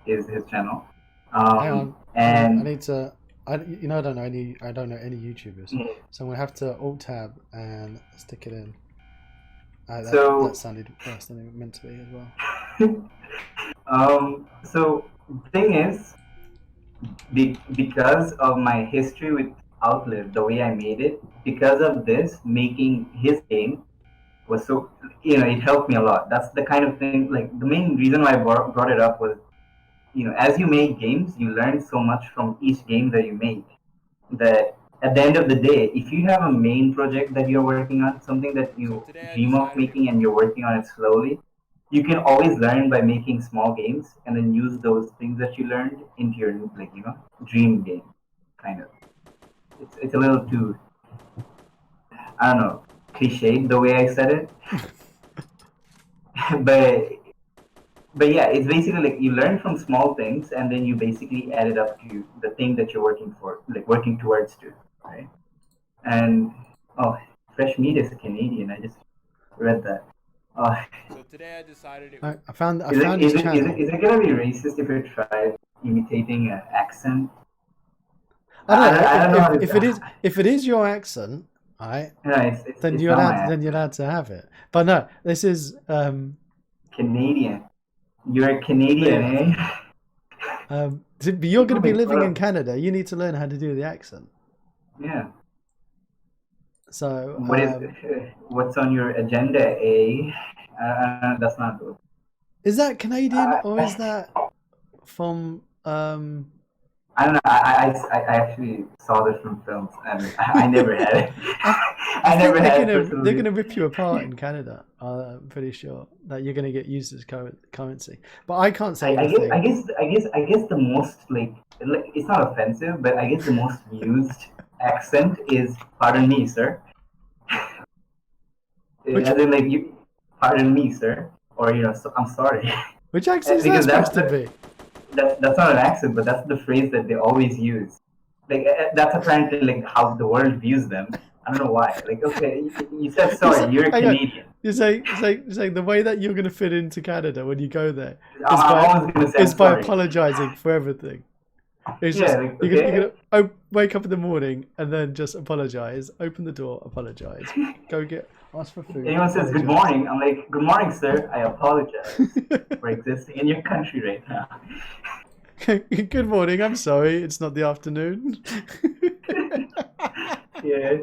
[SPEAKER 2] is his channel.
[SPEAKER 1] Hang on,
[SPEAKER 2] and
[SPEAKER 1] I need to. I don't know any YouTubers, so I'm gonna have to alt tab and stick it in. That sounded meant to be as
[SPEAKER 2] well. So the thing is, because of my history with Outlive, the way I made it, because of this, making his game was so, it helped me a lot. That's the kind of thing, like the main reason why I brought it up was, as you make games, you learn so much from each game that you make, that at the end of the day, if you have a main project that you're working on, something that you dream of making and you're working on it slowly, you can always learn by making small games and then use those things that you learned into your dream game, kind of. It's a little too, I don't know, cliched the way I said it. but yeah, it's basically like you learn from small things and then you basically add it up to the thing that you're working towards to. And oh, fresh meat is Canadian. I just read that. Uh,
[SPEAKER 3] So today I decided it.
[SPEAKER 1] I found
[SPEAKER 2] is it
[SPEAKER 1] his
[SPEAKER 2] is it is
[SPEAKER 1] channel.
[SPEAKER 2] it is it gonna be racist if we try imitating an accent?
[SPEAKER 1] I don't know
[SPEAKER 2] I don't know how to.
[SPEAKER 1] if it is your accent, right?
[SPEAKER 2] No,
[SPEAKER 1] Then
[SPEAKER 2] it's
[SPEAKER 1] you're
[SPEAKER 2] not my
[SPEAKER 1] allowed to have it. But no, this is
[SPEAKER 2] Canadian. You're Canadian, eh?
[SPEAKER 1] but you're going to be living in Canada. You need to learn how to do the accent.
[SPEAKER 2] Yeah.
[SPEAKER 1] So
[SPEAKER 2] What's on your agenda, eh? That's not good.
[SPEAKER 1] Is that Canadian or is that from?
[SPEAKER 2] I don't know. I actually saw this from films, and I never had it. I
[SPEAKER 1] think
[SPEAKER 2] never had it.
[SPEAKER 1] they're gonna rip you apart in Canada. I'm pretty sure that you're gonna get used as currency. But I can't say anything.
[SPEAKER 2] I guess the most like it's not offensive, but I guess the most used accent is "Pardon me, sir." As in, like you, pardon me, sir, or so, I'm sorry.
[SPEAKER 1] Which accent is that supposed to be?
[SPEAKER 2] That's not an accent, but that's the phrase that they always use. Like that's apparently like how the world views them. I don't know why. Like, okay, you said sorry. You're Canadian.
[SPEAKER 1] It's like the way that you're going to fit into Canada when you go there
[SPEAKER 2] is
[SPEAKER 1] by apologizing for everything. It's just you're gonna wake up in the morning and then just apologize. Open the door, apologize. Go ask for food.
[SPEAKER 2] Anyone says good morning, I'm like, good morning, sir. I apologize for existing in your country right now.
[SPEAKER 1] Good morning. I'm sorry, it's not the afternoon.
[SPEAKER 2] Yeah.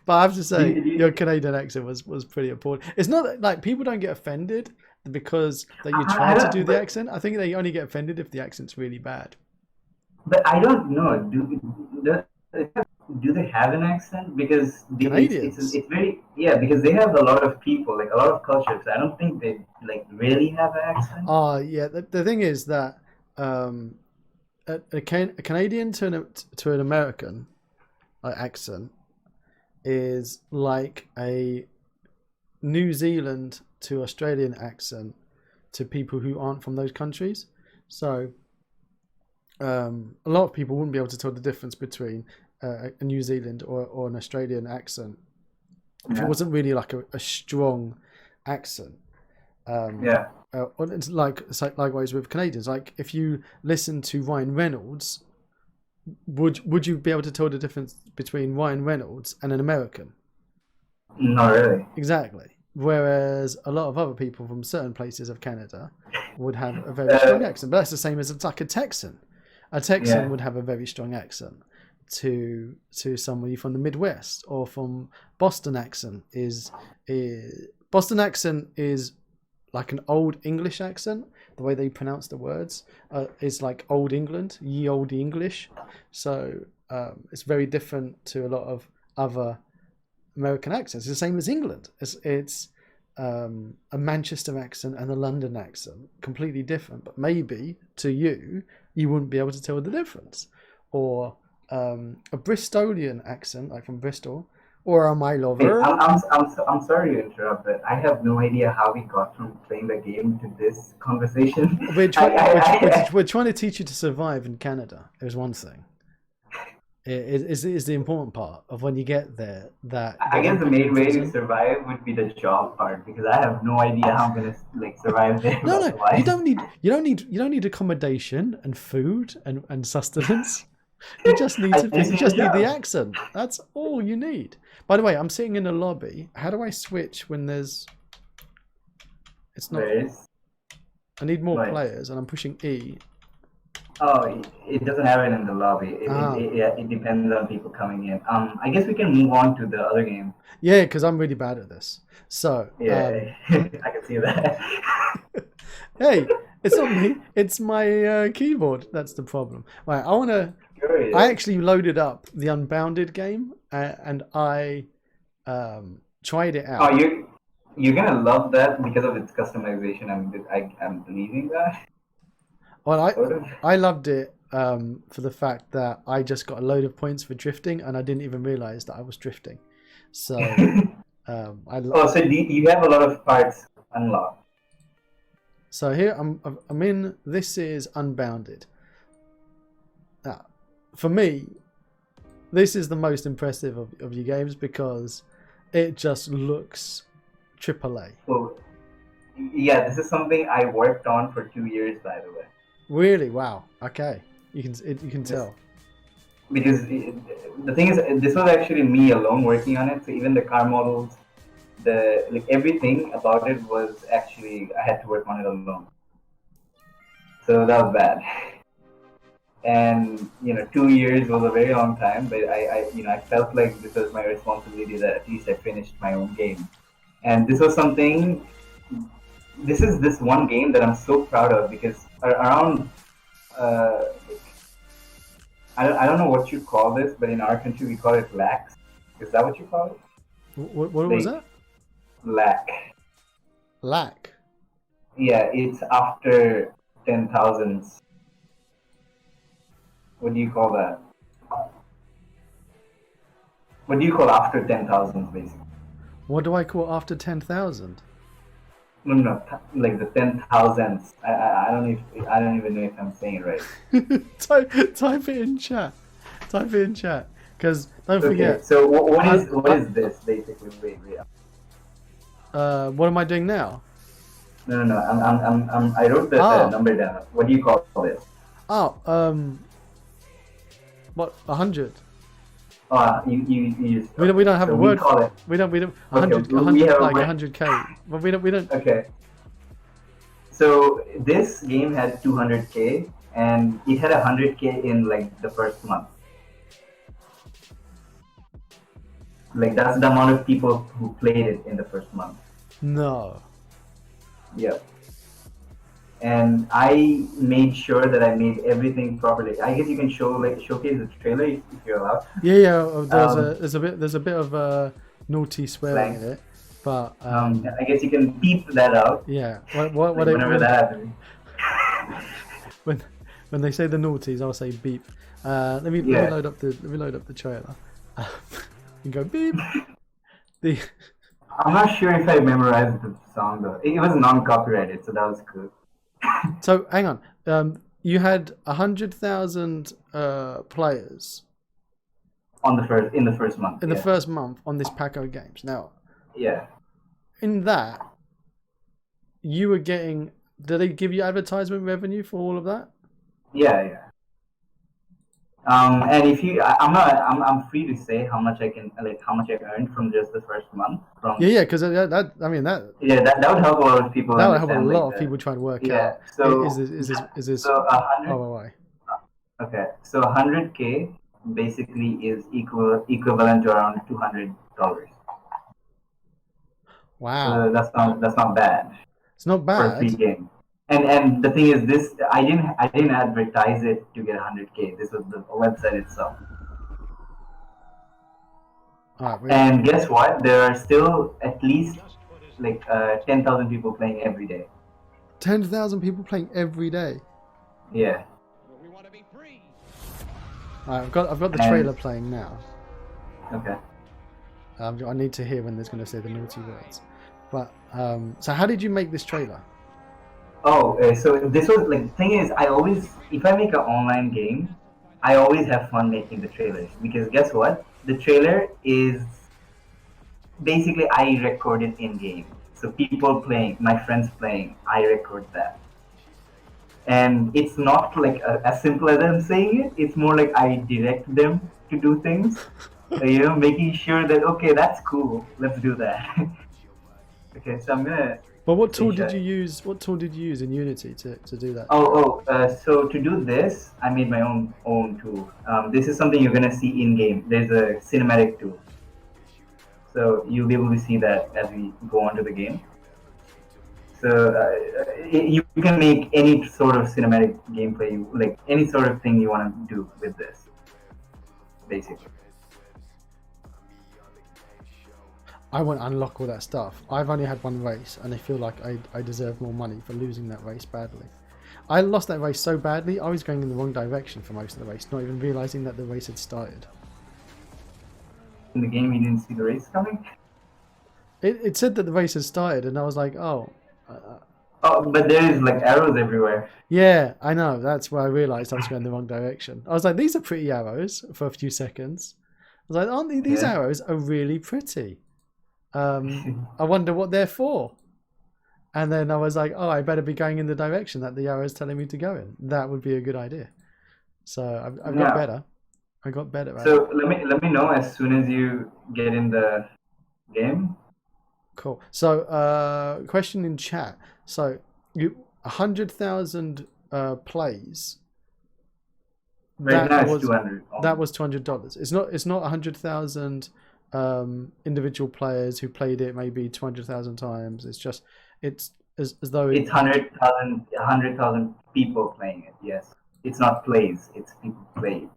[SPEAKER 1] But I have to say, your Canadian accent was pretty important. It's not like people don't get offended because that you try to do the accent. I think they only get offended if the accent's really bad.
[SPEAKER 2] But I don't know. Do they have an accent? Because
[SPEAKER 1] Canadians.
[SPEAKER 2] It's very because they have a lot of people, like a lot of cultures. I don't think they like really have an accent.
[SPEAKER 1] Oh yeah, the thing is that a Canadian to an American accent is like a New Zealand to Australian accent to people who aren't from those countries. So a lot of people wouldn't be able to tell the difference between a New Zealand or an Australian accent if it wasn't really like a strong accent. It's likewise with Canadians. Like if you listen to Ryan Reynolds, would you be able to tell the difference between Ryan Reynolds and an American?
[SPEAKER 2] Not really.
[SPEAKER 1] Exactly. Whereas a lot of other people from certain places of Canada would have a very strong accent. But that's the same as it's like a Texan. A Texan would have a very strong accent to somebody from the Midwest or from Boston accent Boston accent is like an old English accent. The way they pronounce the words is like Old England, ye olde English. So it's very different to a lot of other American accents. It's the same as England. It's a Manchester accent and a London accent, completely different. But maybe to you wouldn't be able to tell the difference. Or a Bristolian accent, like from Bristol, or a my lover.
[SPEAKER 2] I'm sorry to interrupt, but I have no idea how we got from playing the game to this conversation.
[SPEAKER 1] We're trying to teach you to survive in Canada. There's one thing. It is the important part of when you get there.
[SPEAKER 2] I guess the main way to survive would be the job part, because I have no idea how I'm gonna survive there.
[SPEAKER 1] No, you don't need accommodation and food and sustenance. You just need the accent. That's all you need. By the way, I'm sitting in a lobby. How do I switch when there's? It's not. I need more players, and I'm pushing E.
[SPEAKER 2] Oh, it doesn't have it in the lobby. It depends on people coming in. I guess we can move on to the other game.
[SPEAKER 1] Yeah, because I'm really bad at this. So
[SPEAKER 2] I can see that.
[SPEAKER 1] Hey, it's not me. It's my keyboard. That's the problem. Right, I actually loaded up the Unbounded game and I tried it out.
[SPEAKER 2] Oh, you're gonna love that because of its customization. I'm believing that.
[SPEAKER 1] Well, I loved it for the fact that I just got a load of points for drifting and I didn't even realize that I was drifting. So
[SPEAKER 2] so you have a lot of parts unlocked.
[SPEAKER 1] So here I'm in. This is Unbounded. For me, this is the most impressive of your games because it just looks AAA.
[SPEAKER 2] Well, yeah, this is something I worked on for 2 years, by the way.
[SPEAKER 1] Really? Wow. Okay. You can tell.
[SPEAKER 2] Because the thing is, this was actually me alone working on it. So even the car models, everything about it was actually I had to work on it alone. So that was bad. And 2 years was a very long time, but I felt like this was my responsibility that at least I finished my own game. And this was something. This is this one game that I'm so proud of because around. I don't know what you call this, but in our country we call it lax. Is that what you call it?
[SPEAKER 1] What was that?
[SPEAKER 2] Lack.
[SPEAKER 1] Lack.
[SPEAKER 2] Yeah, it's after 10,000s. What do you call that? What do you call after 10,000s, basically?
[SPEAKER 1] What do I call after 10,000?
[SPEAKER 2] No, like the 10,000s. I don't even know if I'm saying it right.
[SPEAKER 1] type it in chat. Type it in chat. Because don't forget.
[SPEAKER 2] So what is this basically? Wait.
[SPEAKER 1] What am I doing now?
[SPEAKER 2] No. I wrote the number down. What do you call this?
[SPEAKER 1] What 100?
[SPEAKER 2] You just.
[SPEAKER 1] We don't have
[SPEAKER 2] so
[SPEAKER 1] a word.
[SPEAKER 2] Call it.
[SPEAKER 1] We don't 100 like 100k. But we don't.
[SPEAKER 2] Okay. So this game had 200k, and it had 100k in like the first month. Like that's the amount of people who played it in the first month.
[SPEAKER 1] No.
[SPEAKER 2] Yeah. And I made sure that I made everything properly. I guess you can showcase the trailer if you're allowed.
[SPEAKER 1] Yeah. There's a bit of naughty swearing in it, but
[SPEAKER 2] I guess you can beep that out.
[SPEAKER 1] Yeah.
[SPEAKER 2] Whenever that happens.
[SPEAKER 1] when they say the naughties, I'll say beep. Let me load up the trailer. And go beep.
[SPEAKER 2] I'm not sure if I memorized the song though. It was non-copyrighted, so that was cool.
[SPEAKER 1] So hang on. You had 100,000 players
[SPEAKER 2] in the first month.
[SPEAKER 1] In the first month on this Paco Games. Now.
[SPEAKER 2] Yeah.
[SPEAKER 1] In that, you were getting. Did they give you advertisement revenue for all of that?
[SPEAKER 2] Yeah. And if you, I'm free to say how much I earned from just the first month.
[SPEAKER 1] Because that
[SPEAKER 2] would help a lot of people.
[SPEAKER 1] That would help a lot of people try and work out.
[SPEAKER 2] So
[SPEAKER 1] is this?
[SPEAKER 2] So 100.
[SPEAKER 1] Oh, why?
[SPEAKER 2] Okay, so 100k basically is equivalent to around $200.
[SPEAKER 1] Wow.
[SPEAKER 2] So that's not bad.
[SPEAKER 1] It's not bad.
[SPEAKER 2] For a free game. And the thing is, this I didn't advertise it to get 100k. This was the website itself. And guess what? There are still at least 10,000 people playing every day.
[SPEAKER 1] 10,000 people playing every day.
[SPEAKER 2] Yeah.
[SPEAKER 1] I've got the trailer playing now.
[SPEAKER 2] Okay.
[SPEAKER 1] I need to hear when there's going to say the naughty words. But so how did you make this trailer?
[SPEAKER 2] So this was the thing is, if I make an online game, I always have fun making the trailers because guess what? The trailer is basically I record it in game. So people playing, my friends playing, I record that. And it's not as simple as I'm saying it. It's more like I direct them to do things. Making sure that okay, that's cool. Let's do that. Okay, so I'm gonna.
[SPEAKER 1] But what tool did you use? What tool did you use in Unity to do that?
[SPEAKER 2] So to do this, I made my own tool. This is something you're gonna see in game. There's a cinematic tool, so you'll be able to see that as we go on to the game. So you can make any sort of cinematic gameplay, any sort of thing you want to do with this, basically.
[SPEAKER 1] I won't unlock all that stuff. I've only had one race, and I feel like I deserve more money for losing that race badly. I lost that race so badly, I was going in the wrong direction for most of the race, not even realising that the race had started.
[SPEAKER 2] In the game, you didn't see the race coming?
[SPEAKER 1] It said that the race had started, and I was like, oh.
[SPEAKER 2] Oh, but there is like arrows everywhere.
[SPEAKER 1] Yeah, I know. That's where I realised I was going the wrong direction. I was like, these are pretty arrows for a few seconds. I was like, aren't these
[SPEAKER 2] Yeah.
[SPEAKER 1] arrows are really pretty? I wonder what they're for. And then I was like, oh, I better be going in the direction that the arrow is telling me to go in. That would be a good idea. So I've got
[SPEAKER 2] Yeah.
[SPEAKER 1] better. I got better at it.
[SPEAKER 2] So let me know as soon as you get in the game.
[SPEAKER 1] Cool. So, question in chat. So, 100,000 plays.
[SPEAKER 2] Right now it's 200.
[SPEAKER 1] That was $200. It's not 100,000 individual players who played it maybe 200,000 times. It's as though
[SPEAKER 2] It's 100,000 people playing it. Yes, it's not plays. It's people played.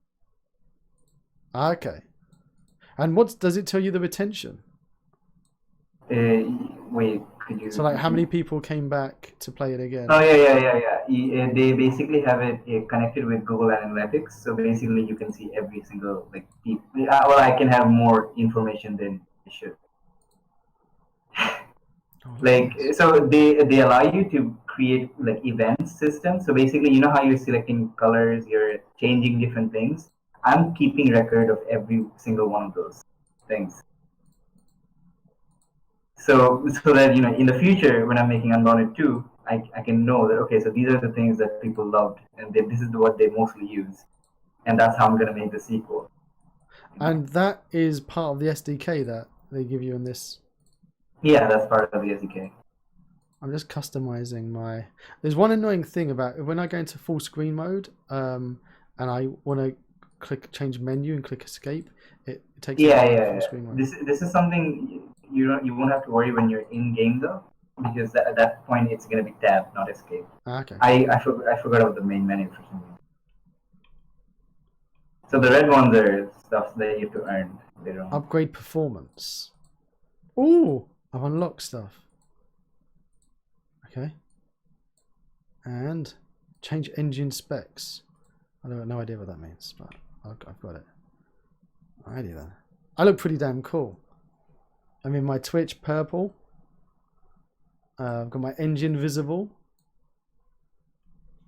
[SPEAKER 1] Okay. And what does it tell you the retention?
[SPEAKER 2] Wait, could you?
[SPEAKER 1] So, like, how many people came back to play it again?
[SPEAKER 2] Oh yeah. They basically have it connected with Google Analytics. So basically, you can see every single like. Well, I can have more information than I should.
[SPEAKER 1] Oh,
[SPEAKER 2] Like
[SPEAKER 1] nice.
[SPEAKER 2] so, they allow you to create like event systems. So basically, you know how you're selecting colors, you're changing different things. I'm keeping record of every single one of those things. So that in the future when I'm making Unbounded 2, I can know that okay, so these are the things that people loved and this is what they mostly use, and that's how I'm gonna make the sequel.
[SPEAKER 1] And that is part of the SDK that they give you in this.
[SPEAKER 2] Yeah, that's part of the SDK.
[SPEAKER 1] I'm just customizing my. There's one annoying thing about when I go into full screen mode, and I want to change menu and click escape. It takes me out of full screen mode.
[SPEAKER 2] This is something you won't have to worry when you're in game though, because at that point it's gonna be tab, not escape.
[SPEAKER 1] Okay.
[SPEAKER 2] I forgot about the main menu for some reason. So the red ones are stuff that you have to earn later on.
[SPEAKER 1] Upgrade performance. Ooh, I've unlocked stuff. Okay. And change engine specs. I have no idea what that means, but I've got it. Alrighty then. I look pretty damn cool. I'm in my Twitch purple. I've got my engine visible.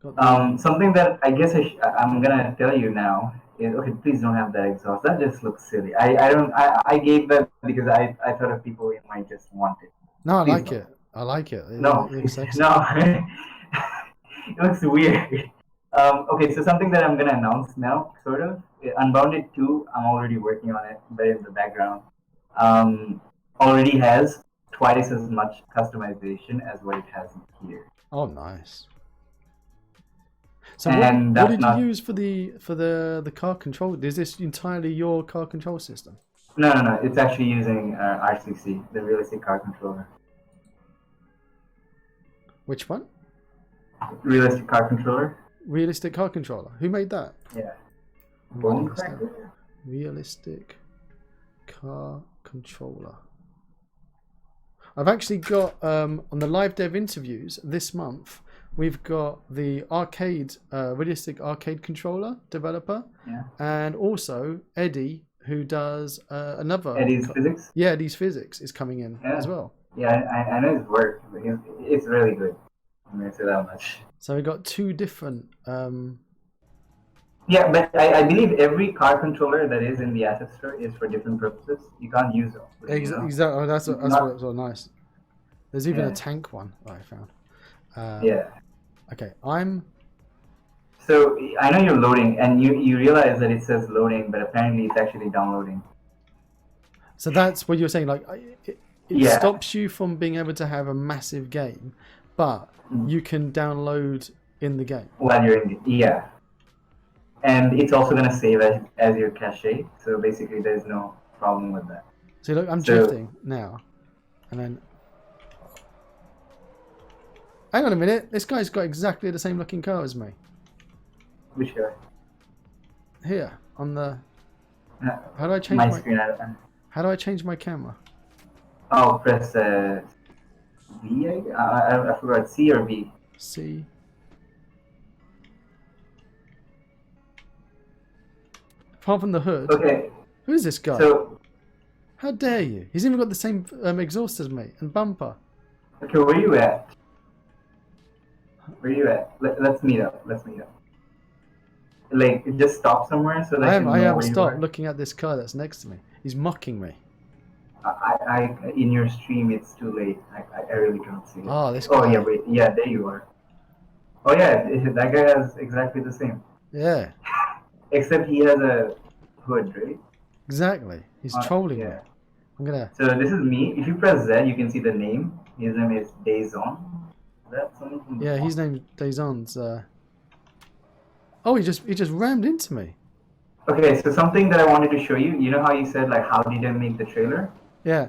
[SPEAKER 2] Something that I guess I'm gonna tell you now is okay. Please don't have that exhaust. That just looks silly. I gave that because I thought of people who might just want it.
[SPEAKER 1] No, I
[SPEAKER 2] Please
[SPEAKER 1] like
[SPEAKER 2] don't.
[SPEAKER 1] it. I like it.
[SPEAKER 2] No,
[SPEAKER 1] It looks sexy.
[SPEAKER 2] no. It looks weird. Okay, so something that I'm gonna announce now, sort of. Unbounded 2, I'm already working on it, but in the background. Already has twice as much customization as what it has here.
[SPEAKER 1] Oh, nice. So
[SPEAKER 2] And
[SPEAKER 1] what did
[SPEAKER 2] that's
[SPEAKER 1] you use for the car control? Is this entirely your car control system?
[SPEAKER 2] No. It's actually using R6C, the realistic car controller.
[SPEAKER 1] Which one?
[SPEAKER 2] Realistic car controller.
[SPEAKER 1] Realistic car controller. Who made that?
[SPEAKER 2] Yeah.
[SPEAKER 1] Bone Realistic car controller. I've actually got on the live dev interviews this month. We've got the realistic arcade controller developer, and also Eddie, who does another.
[SPEAKER 2] Eddie's Physics.
[SPEAKER 1] Yeah, Eddie's Physics is coming in as well.
[SPEAKER 2] Yeah, I know his work. It's really good. I'm gonna say that much.
[SPEAKER 1] So we got two different.
[SPEAKER 2] Yeah, but I believe every car controller that is in the asset store is for different purposes. You can't use them.
[SPEAKER 1] Exactly. Oh, that's what's nice. There's even a tank one that I found.
[SPEAKER 2] Yeah.
[SPEAKER 1] Okay,
[SPEAKER 2] So I know you're loading, and you realize that it says loading, but apparently it's actually downloading.
[SPEAKER 1] So that's what you're saying. Like it stops you from being able to have a massive game, but you can download in the game.
[SPEAKER 2] While you're in the and it's also going to save as your cache. So basically, there's no problem with that.
[SPEAKER 1] So look, I'm drifting now, and then. Hang on a minute. This guy's got exactly the same looking car as me.
[SPEAKER 2] Which guy?
[SPEAKER 1] Here on the. How do I change
[SPEAKER 2] my screen?
[SPEAKER 1] How do I change my camera?
[SPEAKER 2] Oh, press V. I forgot, C or V.
[SPEAKER 1] C. Apart from the hood.
[SPEAKER 2] Okay.
[SPEAKER 1] Who is this guy?
[SPEAKER 2] So.
[SPEAKER 1] How dare you? He's even got the same exhaust as me and bumper.
[SPEAKER 2] Okay, where are you at? Where you at? Let's meet up. Let's meet up. Like, just stop somewhere so that I can
[SPEAKER 1] I
[SPEAKER 2] know
[SPEAKER 1] haven't
[SPEAKER 2] where you
[SPEAKER 1] stopped
[SPEAKER 2] are.
[SPEAKER 1] looking at this car that's next to me. He's mocking me.
[SPEAKER 2] In your stream, it's too late. I really can't see it.
[SPEAKER 1] Oh, this
[SPEAKER 2] Oh
[SPEAKER 1] guy.
[SPEAKER 2] yeah, wait. Yeah, there you are. Oh yeah, that guy has exactly the same.
[SPEAKER 1] Yeah,
[SPEAKER 2] Except he has a hood, right?
[SPEAKER 1] exactly. He's trolling me.
[SPEAKER 2] Yeah.
[SPEAKER 1] I'm gonna.
[SPEAKER 2] So this is me. If you press Z, you can see the name. His name is Dazon. Is that someone from the
[SPEAKER 1] Yeah, his name's Dazon's. Oh, he just rammed into me.
[SPEAKER 2] Okay, so something that I wanted to show you. You know how you said like, how did I make the trailer?
[SPEAKER 1] Yeah.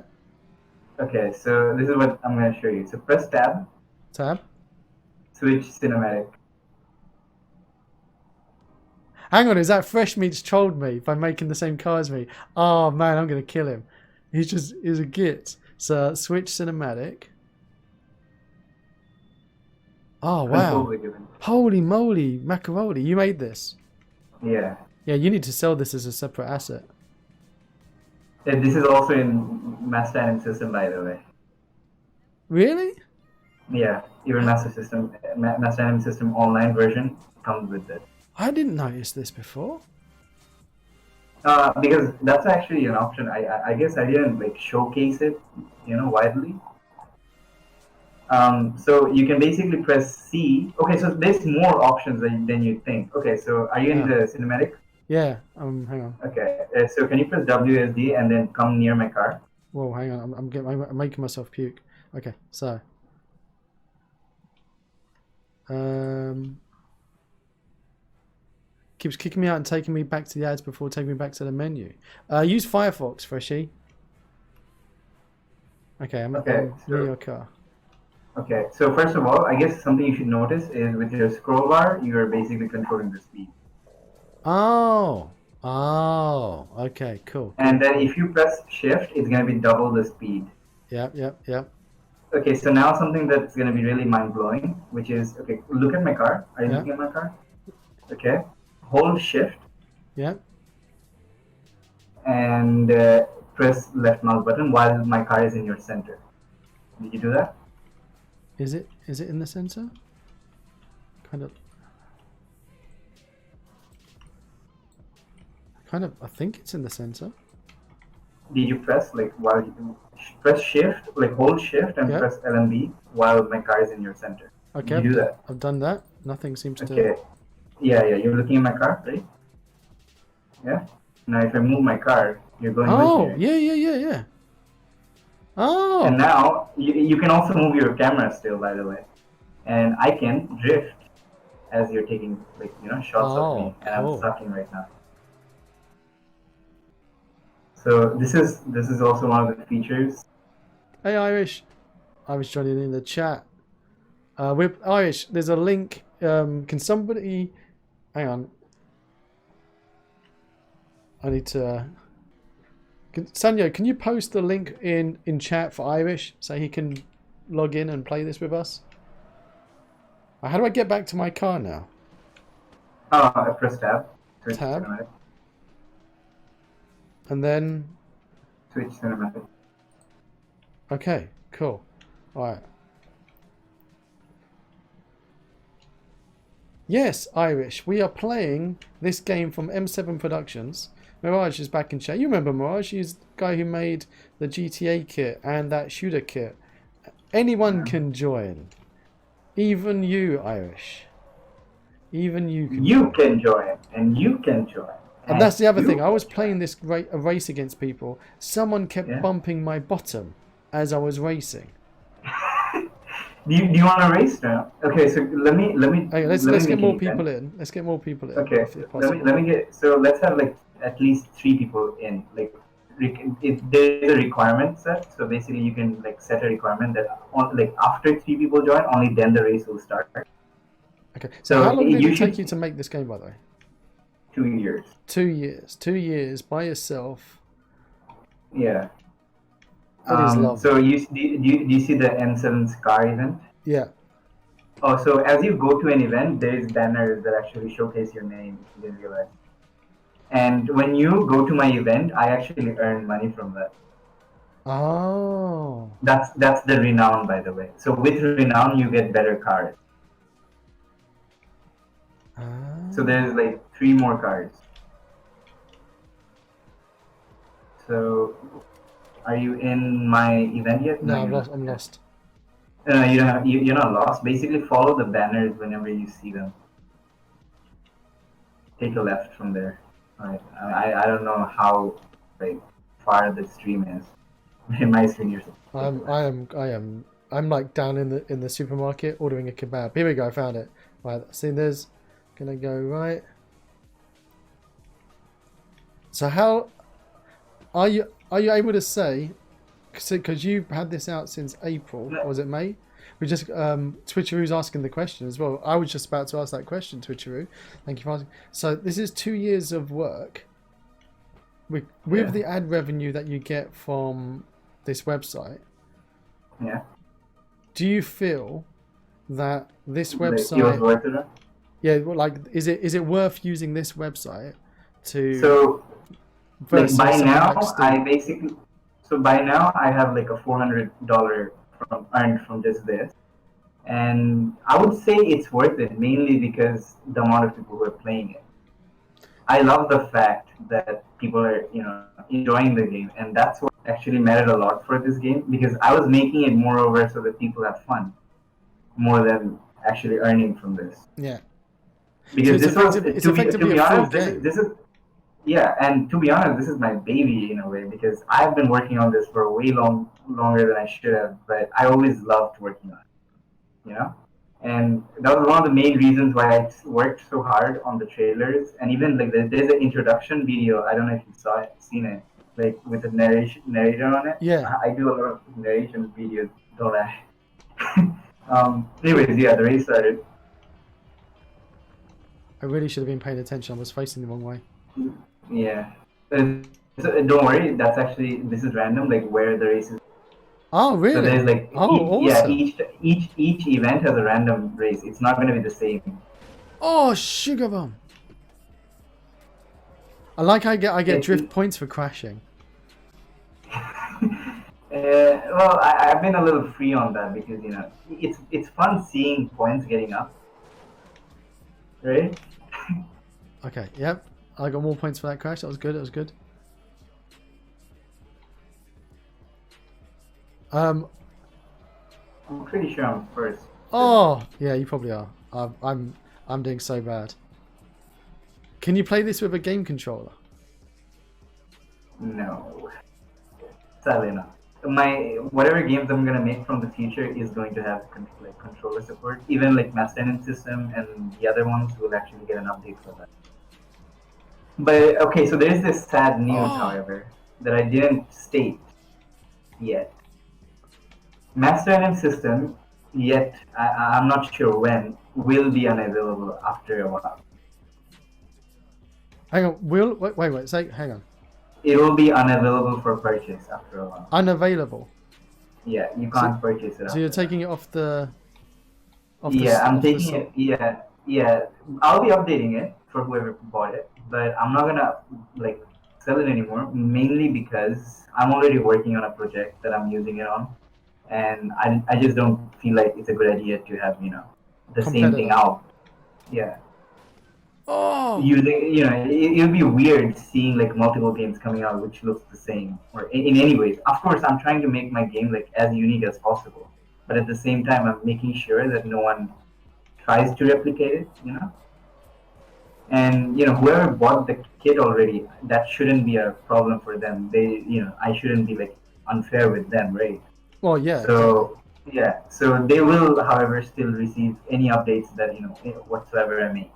[SPEAKER 2] Okay, so this is what I'm gonna show you. So press tab,
[SPEAKER 1] Tab.
[SPEAKER 2] switch cinematic.
[SPEAKER 1] Hang on, is that Fresh Meats trolled me by making the same car as me? Oh man, I'm gonna kill him. He's a git. So switch cinematic. Oh wow.
[SPEAKER 2] Controls are given.
[SPEAKER 1] Holy moly, macaroni, you made this.
[SPEAKER 2] Yeah.
[SPEAKER 1] Yeah, you need to sell this as a separate asset.
[SPEAKER 2] This is also in Master Anim System, by the way.
[SPEAKER 1] Really?
[SPEAKER 2] Yeah, even Master Anim System online version comes with it.
[SPEAKER 1] I didn't notice this before.
[SPEAKER 2] Because that's actually an option. I guess I didn't like showcase it, widely. So you can basically press C. Okay, so there's more options than you think. Okay, so are you in the cinematic?
[SPEAKER 1] Yeah. Hang on.
[SPEAKER 2] Okay. So can you press WSD and then come near my car?
[SPEAKER 1] Whoa, hang on. I'm making myself puke. Okay, so. Keeps kicking me out and taking me back to the ads before taking me back to the menu. Use Firefox, Freshy. Okay, I'm near your car.
[SPEAKER 2] Okay, so first of all, I guess something you should notice is with your scroll bar, you're basically controlling the speed.
[SPEAKER 1] Oh, okay, cool.
[SPEAKER 2] And then if you press shift, it's going to be double the speed.
[SPEAKER 1] Yep.
[SPEAKER 2] Okay, so now something that's going to be really mind-blowing, which is, okay, look at my car. Are you looking at my car? Okay, hold shift.
[SPEAKER 1] Yep.
[SPEAKER 2] And press left mouse button while my car is in your center. Did you do that?
[SPEAKER 1] Is it in the center? I think it's in the center.
[SPEAKER 2] Did you press while you press shift, hold shift and press L and B while my car is in your center?
[SPEAKER 1] Okay,
[SPEAKER 2] Did you do that?
[SPEAKER 1] I've done that. Nothing seems to.
[SPEAKER 2] Okay. Yeah. You're looking at my car, right? Yeah. Now if I move my car, you're going.
[SPEAKER 1] Oh, yeah. Oh.
[SPEAKER 2] And now you can also move your camera still, by the way, and I can drift as you're taking shots of me, and I'm sucking right now. So this is also one of the features.
[SPEAKER 1] Hey Irish joining in the chat. With Irish, there's a link. Can somebody? Hang on. I need to. Sanyo, can you post the link in chat for Irish so he can log in and play this with us? How do I get back to my car now?
[SPEAKER 2] I press tab.
[SPEAKER 1] Tab. Cinematic. And then
[SPEAKER 2] switch cinematic.
[SPEAKER 1] Okay, cool. All right. Yes, Irish. We are playing this game from M7 Productions. Meheraj is back in chat. You remember Meheraj? He's the guy who made the GTA kit and that shooter kit. Anyone can join. Even you, Irish. Even you can.
[SPEAKER 2] You can join, and you can join.
[SPEAKER 1] And that's the other thing. I was playing this a race against people. Someone kept bumping my bottom as I was racing.
[SPEAKER 2] Do you want to race now? Okay, so let me.
[SPEAKER 1] Okay, let's get more people in. Let's get more people in.
[SPEAKER 2] Okay, let me get. So let's have at least 3 people in. There's a requirement set. So basically, you can set a requirement that after 3 people join, only then the race will start.
[SPEAKER 1] Okay. So how long did it take you to make this game, by the way?
[SPEAKER 2] 2 years.
[SPEAKER 1] 2 years. 2 years by yourself.
[SPEAKER 2] Yeah.
[SPEAKER 1] That is lovely.
[SPEAKER 2] So do you see the N7 Scar event?
[SPEAKER 1] Yeah.
[SPEAKER 2] Oh, so as you go to an event, there's banners that actually showcase your name, if you didn't realize. And when you go to my event, I actually earn money from that.
[SPEAKER 1] Oh.
[SPEAKER 2] That's the renown, by the way. So with renown, you get better cars. So there's like 3 more cards. So, are you in my event yet?
[SPEAKER 1] No,
[SPEAKER 2] you're not.
[SPEAKER 1] I'm lost.
[SPEAKER 2] No, you don't have, you're not lost. Basically, follow the banners whenever you see them. Take a left from there. Alright. I don't know how like far the stream is. In my screen, you're
[SPEAKER 1] I'm like down in the supermarket ordering a kebab. Here we go, I found it. Right, see, there's gonna go right. So how are you able to say? Because you had this out since April, or was it May? We just Twitcheroo's asking the question as well. I was just about to ask that question, Twitcheroo. Thank you for asking. So this is 2 years of work with the ad revenue that you get from this website.
[SPEAKER 2] Yeah.
[SPEAKER 1] Do you feel that this website?
[SPEAKER 2] It was worth it?
[SPEAKER 1] Yeah, well, like, is it worth using this website to?
[SPEAKER 2] So, like by now,
[SPEAKER 1] like
[SPEAKER 2] by now I have like a $400 earned from just this, and I would say it's worth it mainly because the amount of people who are playing it. I love the fact that people are enjoying the game, and that's what actually mattered a lot for this game, because I was making it moreover so that people have fun more than actually earning from this.
[SPEAKER 1] Yeah.
[SPEAKER 2] Because
[SPEAKER 1] so
[SPEAKER 2] this
[SPEAKER 1] was to be honest,
[SPEAKER 2] this is yeah, and to be honest, this is my baby in a way, because I've been working on this for way longer than I should have, but I always loved working on it, And that was one of the main reasons why I worked so hard on the trailers, and even like there's an introduction video. I don't know if you seen it, like with the narrator on it.
[SPEAKER 1] Yeah.
[SPEAKER 2] I do a lot of narration videos, don't I? Anyways, yeah, the race started.
[SPEAKER 1] I really should have been paying attention. I was facing the wrong way.
[SPEAKER 2] Yeah. So don't worry, this is random, like where the race is.
[SPEAKER 1] Oh, really?
[SPEAKER 2] So there's like
[SPEAKER 1] awesome.
[SPEAKER 2] each event has a random race. It's not going to be the same.
[SPEAKER 1] Oh, sugar bomb! I get drift points for crashing.
[SPEAKER 2] Well, I've been a little free on that because it's fun seeing points getting up, right?
[SPEAKER 1] Okay. Yep. I got more points for that crash. That was good.
[SPEAKER 2] I'm pretty sure I'm first.
[SPEAKER 1] Oh, yeah, you probably are. I'm doing so bad. Can you play this with a game controller?
[SPEAKER 2] No, sadly not. Whatever games I'm gonna make from the future is going to have controller support. Even like Master Engine System and the other ones will actually get an update for that. But okay, so there's this sad news, however, that I didn't state yet. Master Engine System, yet I'm not sure when, will be unavailable after a while.
[SPEAKER 1] Hang on, wait, hang on.
[SPEAKER 2] It will be unavailable for purchase after a while.
[SPEAKER 1] Unavailable?
[SPEAKER 2] Yeah, you can't purchase it.
[SPEAKER 1] So you're taking it off the...
[SPEAKER 2] I'm taking it, yeah. I'll be updating it for whoever bought it, but I'm not gonna sell it anymore, mainly because I'm already working on a project that I'm using it on. And I just don't feel like it's a good idea to have the same thing out. Yeah.
[SPEAKER 1] Oh.
[SPEAKER 2] It'll be weird seeing like multiple games coming out which looks the same, or in any ways. Of course, I'm trying to make my game like as unique as possible, but at the same time, I'm making sure that no one tries to replicate it. And whoever bought the kit already, that shouldn't be a problem for them. I shouldn't be like unfair with them, right?
[SPEAKER 1] Well, yeah.
[SPEAKER 2] So yeah, so they will, however, still receive any updates that whatsoever I make.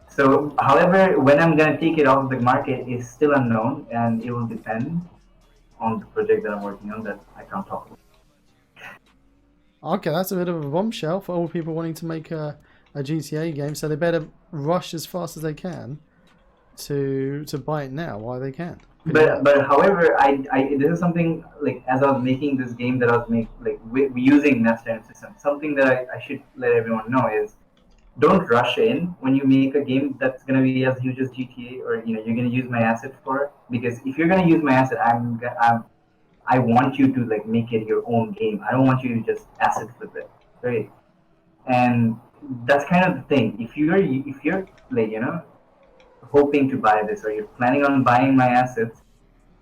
[SPEAKER 2] So, however, when I'm gonna take it off the market is still unknown, and it will depend on the project that I'm working on that I can't talk about.
[SPEAKER 1] Okay, that's a bit of a bombshell for all people wanting to make a GTA game. So they better rush as fast as they can to buy it now while they can.
[SPEAKER 2] But however, this is something like as I was making this game that I was using Master Engine System. Something that I should let everyone know is don't rush in when you make a game that's gonna be as huge as GTA, or you're gonna use my asset for. Because if you're gonna use my asset, I want you to make it your own game. I don't want you to just asset flip it, right? And that's kind of the thing. If you're like hoping to buy this or you're planning on buying my assets,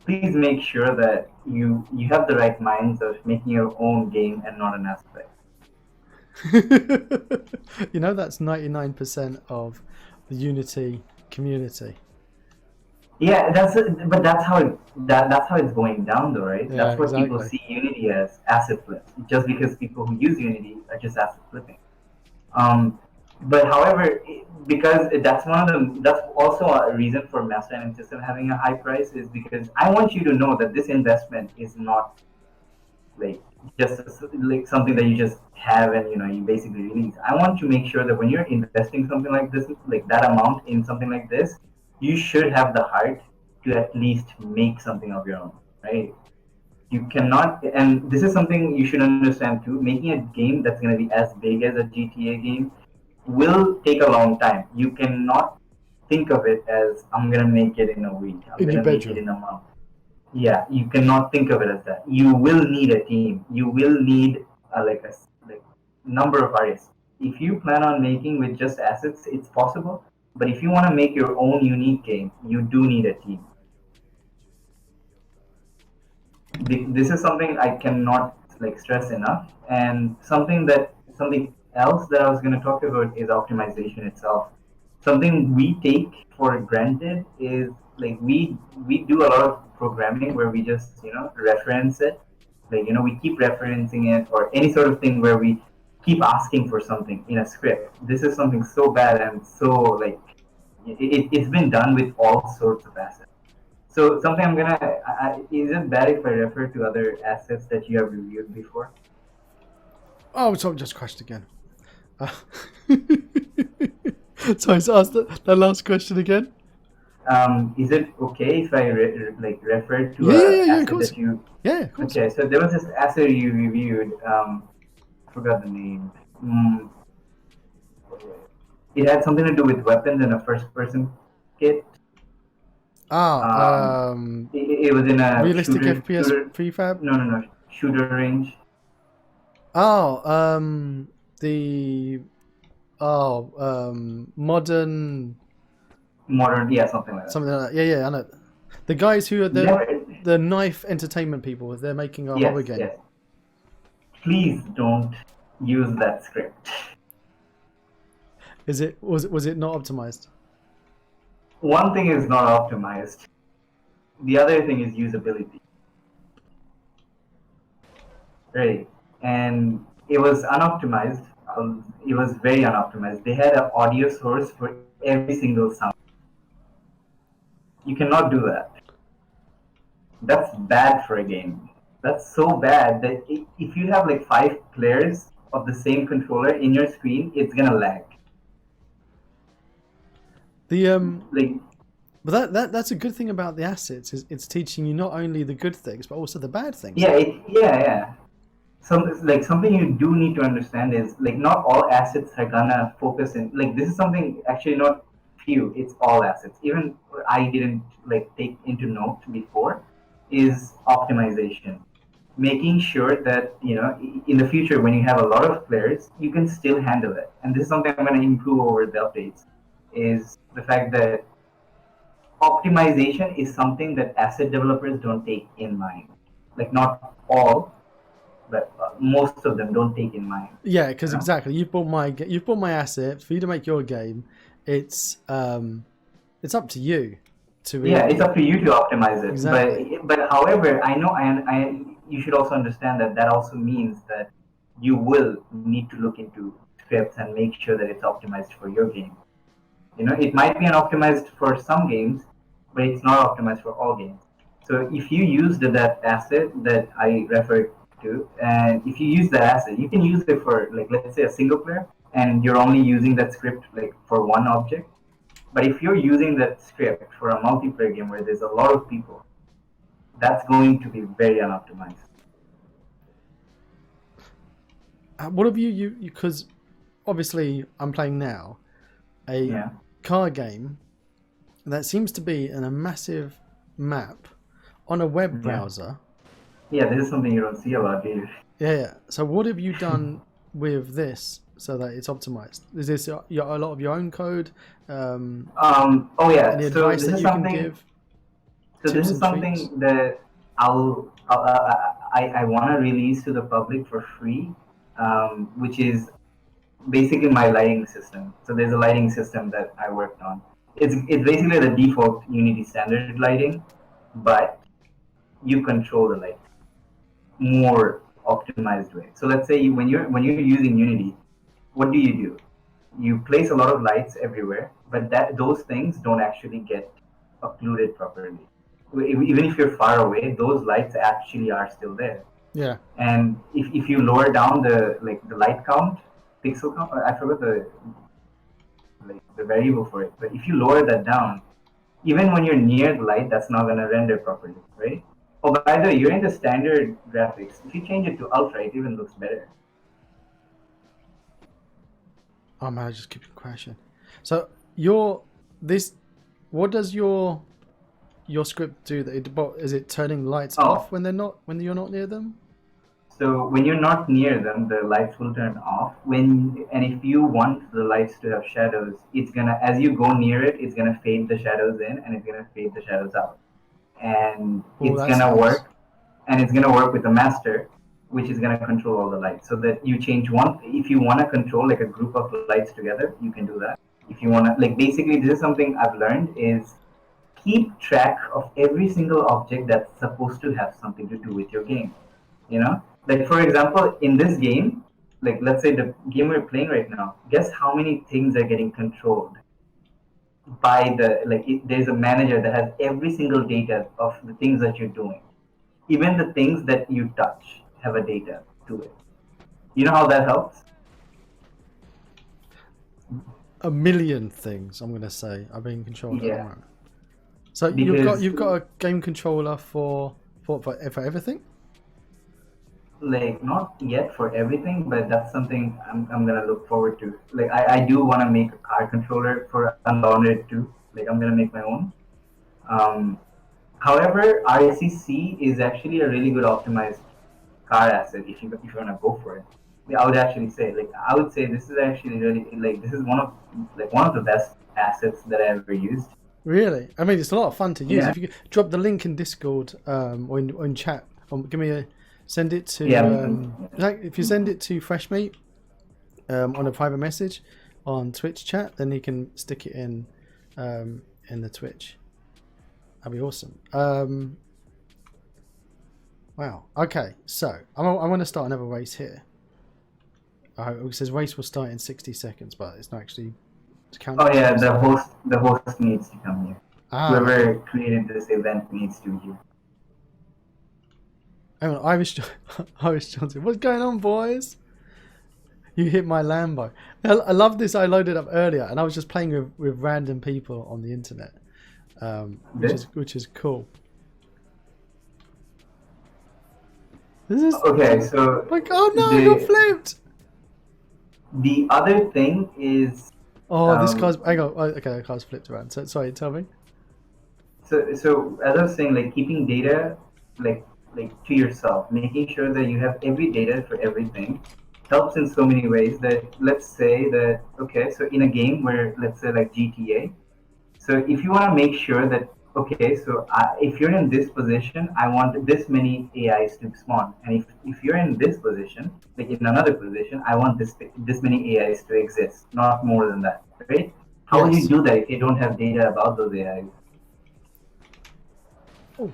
[SPEAKER 2] please make sure that you have the right minds of making your own game and not an asset.
[SPEAKER 1] That's 99% of the Unity community.
[SPEAKER 2] Yeah, but that's how it's going down, though, right?
[SPEAKER 1] Yeah,
[SPEAKER 2] That's what people
[SPEAKER 1] exactly.
[SPEAKER 2] see Unity as, asset flips, just because people who use Unity are just asset flipping. But however, because that's also a reason for Master Dynamic System having a high price, is because I want you to know that this investment is not like just like something that you just have and you basically release. I want to make sure that when you're investing something like this, like that amount in something like this, you should have the heart to at least make something of your own, right? You cannot, and this is something you should understand too. Making a game that's going to be as big as a GTA game will take a long time. You cannot think of it as I'm going to make it in a week. I'm
[SPEAKER 1] In
[SPEAKER 2] going
[SPEAKER 1] your
[SPEAKER 2] to make it
[SPEAKER 1] bedroom.
[SPEAKER 2] in a month. Yeah, you cannot think of it as that. You will need a team. You will need like number of artists. If you plan on making with just assets, it's possible. But if you want to make your own unique game, you do need a team. This is something I cannot like stress enough. And something else that I was going to talk about is optimization itself. Something we take for granted is like we do a lot of programming where we just reference it, like we keep referencing it, or any sort of thing where we keep asking for something in a script. This is something so bad and so like it's been done with all sorts of assets. So something is it bad if I refer to other assets that you have reviewed before?
[SPEAKER 1] Oh, so it just crashed again. Sorry, so ask the last question again.
[SPEAKER 2] Is it okay if I refer to
[SPEAKER 1] Yeah,
[SPEAKER 2] a
[SPEAKER 1] of
[SPEAKER 2] asset
[SPEAKER 1] course.
[SPEAKER 2] that you?
[SPEAKER 1] Yeah, of course.
[SPEAKER 2] Okay, so there was this asset you reviewed. I forgot the name. It had something to do with weapons and a first-person kit. Um,
[SPEAKER 1] Ah,
[SPEAKER 2] it was in a
[SPEAKER 1] realistic FPS prefab.
[SPEAKER 2] no, shooter range.
[SPEAKER 1] Oh, the modern
[SPEAKER 2] Modern, yeah, something like that.
[SPEAKER 1] something like that. Yeah, I know. The guys who are
[SPEAKER 2] Never,
[SPEAKER 1] the knife entertainment people. They're making a horror
[SPEAKER 2] yes,
[SPEAKER 1] game.
[SPEAKER 2] yes. Please don't use that script.
[SPEAKER 1] Was it not optimized?
[SPEAKER 2] One thing is not optimized. The other thing is usability. Right. And it was unoptimized. It was very unoptimized. They had an audio source for every single sound. You cannot do that. That's bad for a game. That's so bad that if you have like 5 players of the same controller in your screen, it's gonna lag.
[SPEAKER 1] The
[SPEAKER 2] Like,
[SPEAKER 1] But that's a good thing about the assets is it's teaching you not only the good things but also the bad things.
[SPEAKER 2] yeah. Something you do need to understand is like not all assets are gonna focus in, like this is something actually not few, it's all assets. Even I didn't like take into note before is optimization. Making sure that in the future when you have a lot of players, you can still handle it. And this is something I'm going to improve over the updates, is the fact that optimization is something that asset developers don't take in mind. Like not all, but most of them don't take in mind.
[SPEAKER 1] Yeah, because exactly, you've bought my asset for you to make your game. It's up to you to.
[SPEAKER 2] Yeah, it's up to you to optimize it.
[SPEAKER 1] Exactly.
[SPEAKER 2] But however, I know I you should also understand that that also means that you will need to look into scripts and make sure that it's optimized for your game. It might be optimized for some games, but it's not optimized for all games. So if you use that asset that I referred to, and if you use that asset, you can use it for like let's say a single player, and you're only using that script like for one object. But if you're using that script for a multiplayer game where there's a lot of people, that's going to be very unoptimized.
[SPEAKER 1] What have you? Because obviously I'm playing now a car game that seems to be in a massive map on a web browser.
[SPEAKER 2] Yeah, this is something you don't see a lot, do you?
[SPEAKER 1] Yeah. So what have you done with this so that it's optimized? Is this a lot of your own code?
[SPEAKER 2] Oh yeah.
[SPEAKER 1] Any
[SPEAKER 2] So
[SPEAKER 1] advice
[SPEAKER 2] this
[SPEAKER 1] that
[SPEAKER 2] is
[SPEAKER 1] you can
[SPEAKER 2] something.
[SPEAKER 1] give?
[SPEAKER 2] So this
[SPEAKER 1] Tips
[SPEAKER 2] is
[SPEAKER 1] and treats?
[SPEAKER 2] something that I want to release to the public for free, which is basically my lighting system. So there's a lighting system that I worked on. It's basically the default Unity standard lighting, but you control the light more optimized way. So let's say when you're using Unity, what do? You place a lot of lights everywhere, but those things don't actually get occluded properly. Even if you're far away, those lights actually are still there.
[SPEAKER 1] Yeah.
[SPEAKER 2] And if you lower down the light count, pixel count, I forgot the variable for it. But if you lower that down, even when you're near the light, that's not gonna render properly, right? Oh, by the way, you're in the standard graphics. If you change it to ultra, it even looks better.
[SPEAKER 1] Oh man, I just keep crashing. So what does your script do? Is it turning lights off when you're not near them?
[SPEAKER 2] So when you're not near them, the lights will turn off. And if you want the lights to have shadows, it's gonna, as you go near it, it's gonna fade the shadows in and it's gonna fade the shadows out. And
[SPEAKER 1] Oh, that's nice.
[SPEAKER 2] it's gonna work with the master, which is gonna control all the lights. So that you change one. If you wanna control like a group of lights together, you can do that. If you wanna, like, basically, this is something I've learned is keep track of every single object that's supposed to have something to do with your game. You know, like for example, in this game, like let's say the game we're playing right now, guess how many things are getting controlled by there's a manager that has every single data of the things that you're doing. Even the things that you touch have a data to it. You know how that helps?
[SPEAKER 1] A million things, I'm gonna say, are being controlled at the
[SPEAKER 2] Yeah.
[SPEAKER 1] moment. So
[SPEAKER 2] Because
[SPEAKER 1] you've got a game controller for everything?
[SPEAKER 2] like not yet for everything, but that's something I'm gonna look forward to. Like I do want to make a car controller for Unbounded too. Like I'm gonna make my own. Um, However, RACC is actually a really good optimized car asset if you wanna go for it. Yeah, I would actually say I would say this is actually really this is one of the best assets that I ever used.
[SPEAKER 1] Really? I mean, it's a lot of fun to use.
[SPEAKER 2] Yeah.
[SPEAKER 1] If you could drop the link in Discord or in chat, send it to.
[SPEAKER 2] Yeah.
[SPEAKER 1] If you send it to Freshmeat on a private message on Twitch chat, then he can stick it in the Twitch. That'd be awesome. Wow. Okay, so I want to start another race here. It says race will start in 60 seconds, but it's not actually.
[SPEAKER 2] Oh yeah, the host needs to come here. Whoever
[SPEAKER 1] okay.
[SPEAKER 2] created this event needs to be here.
[SPEAKER 1] Hang on, Irish Johnson. What's going on, boys? You hit my Lambo. I love this. I loaded up earlier, and I was just playing with random people on the internet, which is cool. This is
[SPEAKER 2] okay. So
[SPEAKER 1] like, oh no, you're flipped.
[SPEAKER 2] The other thing is.
[SPEAKER 1] Oh, this car's. Hang on. Oh, okay, the car's flipped around. So sorry, tell me.
[SPEAKER 2] So as I was saying, like keeping data, like to yourself, making sure that you have every data for everything, helps in so many ways. That let's say that okay, so in a game where let's say like GTA, so if you want to make sure that okay, so if you're in this position, I want this many AIs to spawn, and if you're in this position, like in another position, I want this many AIs to exist, not more than that, right? How will you do that if you don't have data about those AIs?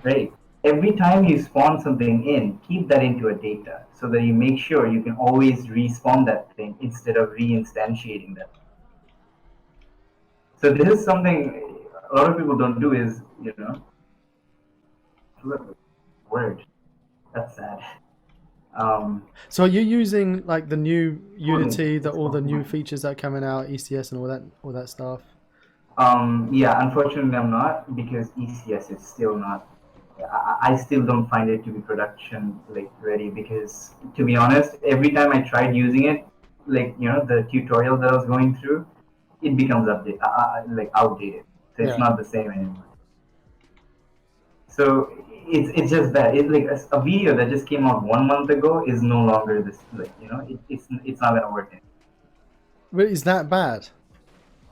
[SPEAKER 2] Right. Every time you spawn something in, keep that into a data so that you make sure you can always respawn that thing instead of reinstantiating that. So this is something a lot of people don't do is, word. That's sad.
[SPEAKER 1] So are you using like the new Unity, all the new features that are coming out, ECS and all that stuff?
[SPEAKER 2] Yeah, unfortunately I'm not because ECS is still not. I still don't find it to be production ready because to be honest, every time I tried using it, the tutorial that I was going through, it becomes outdated. So it's not the same anymore. So it's just bad. It's like a video that just came out 1 month ago is no longer this. Like it's not gonna work anymore.
[SPEAKER 1] But is that bad?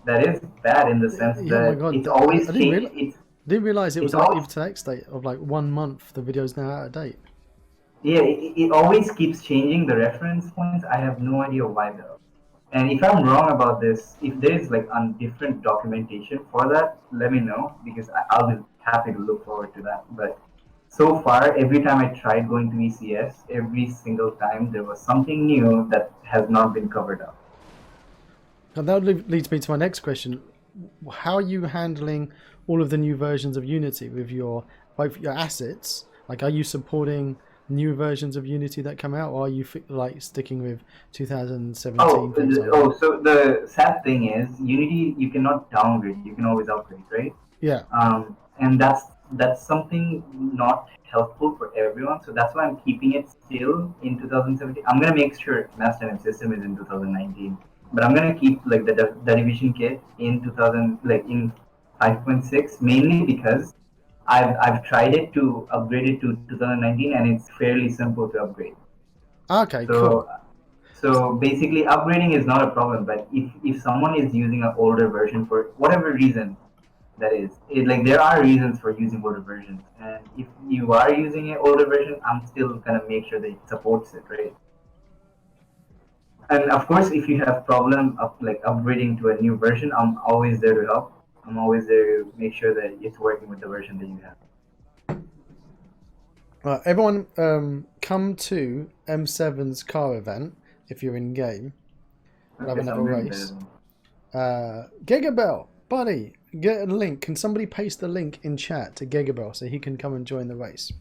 [SPEAKER 2] That is bad in the sense
[SPEAKER 1] Yeah, my
[SPEAKER 2] that
[SPEAKER 1] God,
[SPEAKER 2] it's always
[SPEAKER 1] I didn't,
[SPEAKER 2] changed.
[SPEAKER 1] didn't realize it was
[SPEAKER 2] It's
[SPEAKER 1] like
[SPEAKER 2] always,
[SPEAKER 1] even to that state of like 1 month. The video's now out of date.
[SPEAKER 2] yeah, it always keeps changing the reference points. I have no idea why though. And if I'm wrong about this, if there's like on different documentation for that, let me know because I'll be happy to look forward to that. But so far, every time I tried going to ECS, every single time there was something new that has not been covered up.
[SPEAKER 1] And that leads me to my next question. How are you handling all of the new versions of Unity with both your assets? Like, are you supporting new versions of Unity that come out, or are you like sticking with 2017? For example?
[SPEAKER 2] So the sad thing is, Unity you cannot downgrade. You can always upgrade, right?
[SPEAKER 1] Yeah.
[SPEAKER 2] And that's something not helpful for everyone. So that's why I'm keeping it still in 2017. I'm gonna make sure Master and System is in 2019, but I'm gonna keep like the Division kit in 2000, like in 5.6, mainly because I've tried it to upgrade it to 2019, and it's fairly simple to upgrade.
[SPEAKER 1] Okay.
[SPEAKER 2] So
[SPEAKER 1] Cool.
[SPEAKER 2] so basically, upgrading is not a problem. But if someone is using an older version for whatever reason, that is like there are reasons for using older versions, and if you are using an older version, I'm still gonna make sure that it supports it, right? And of course, if you have problem of like upgrading to a new version, I'm always there to help. I'm always there to make sure that it's working with the version that you have.
[SPEAKER 1] Right, everyone, come to M7's car event if you're in game. We'll have another race. Gigabell, buddy, get a link. Can somebody paste the link in chat to Gigabell so he can come and join the race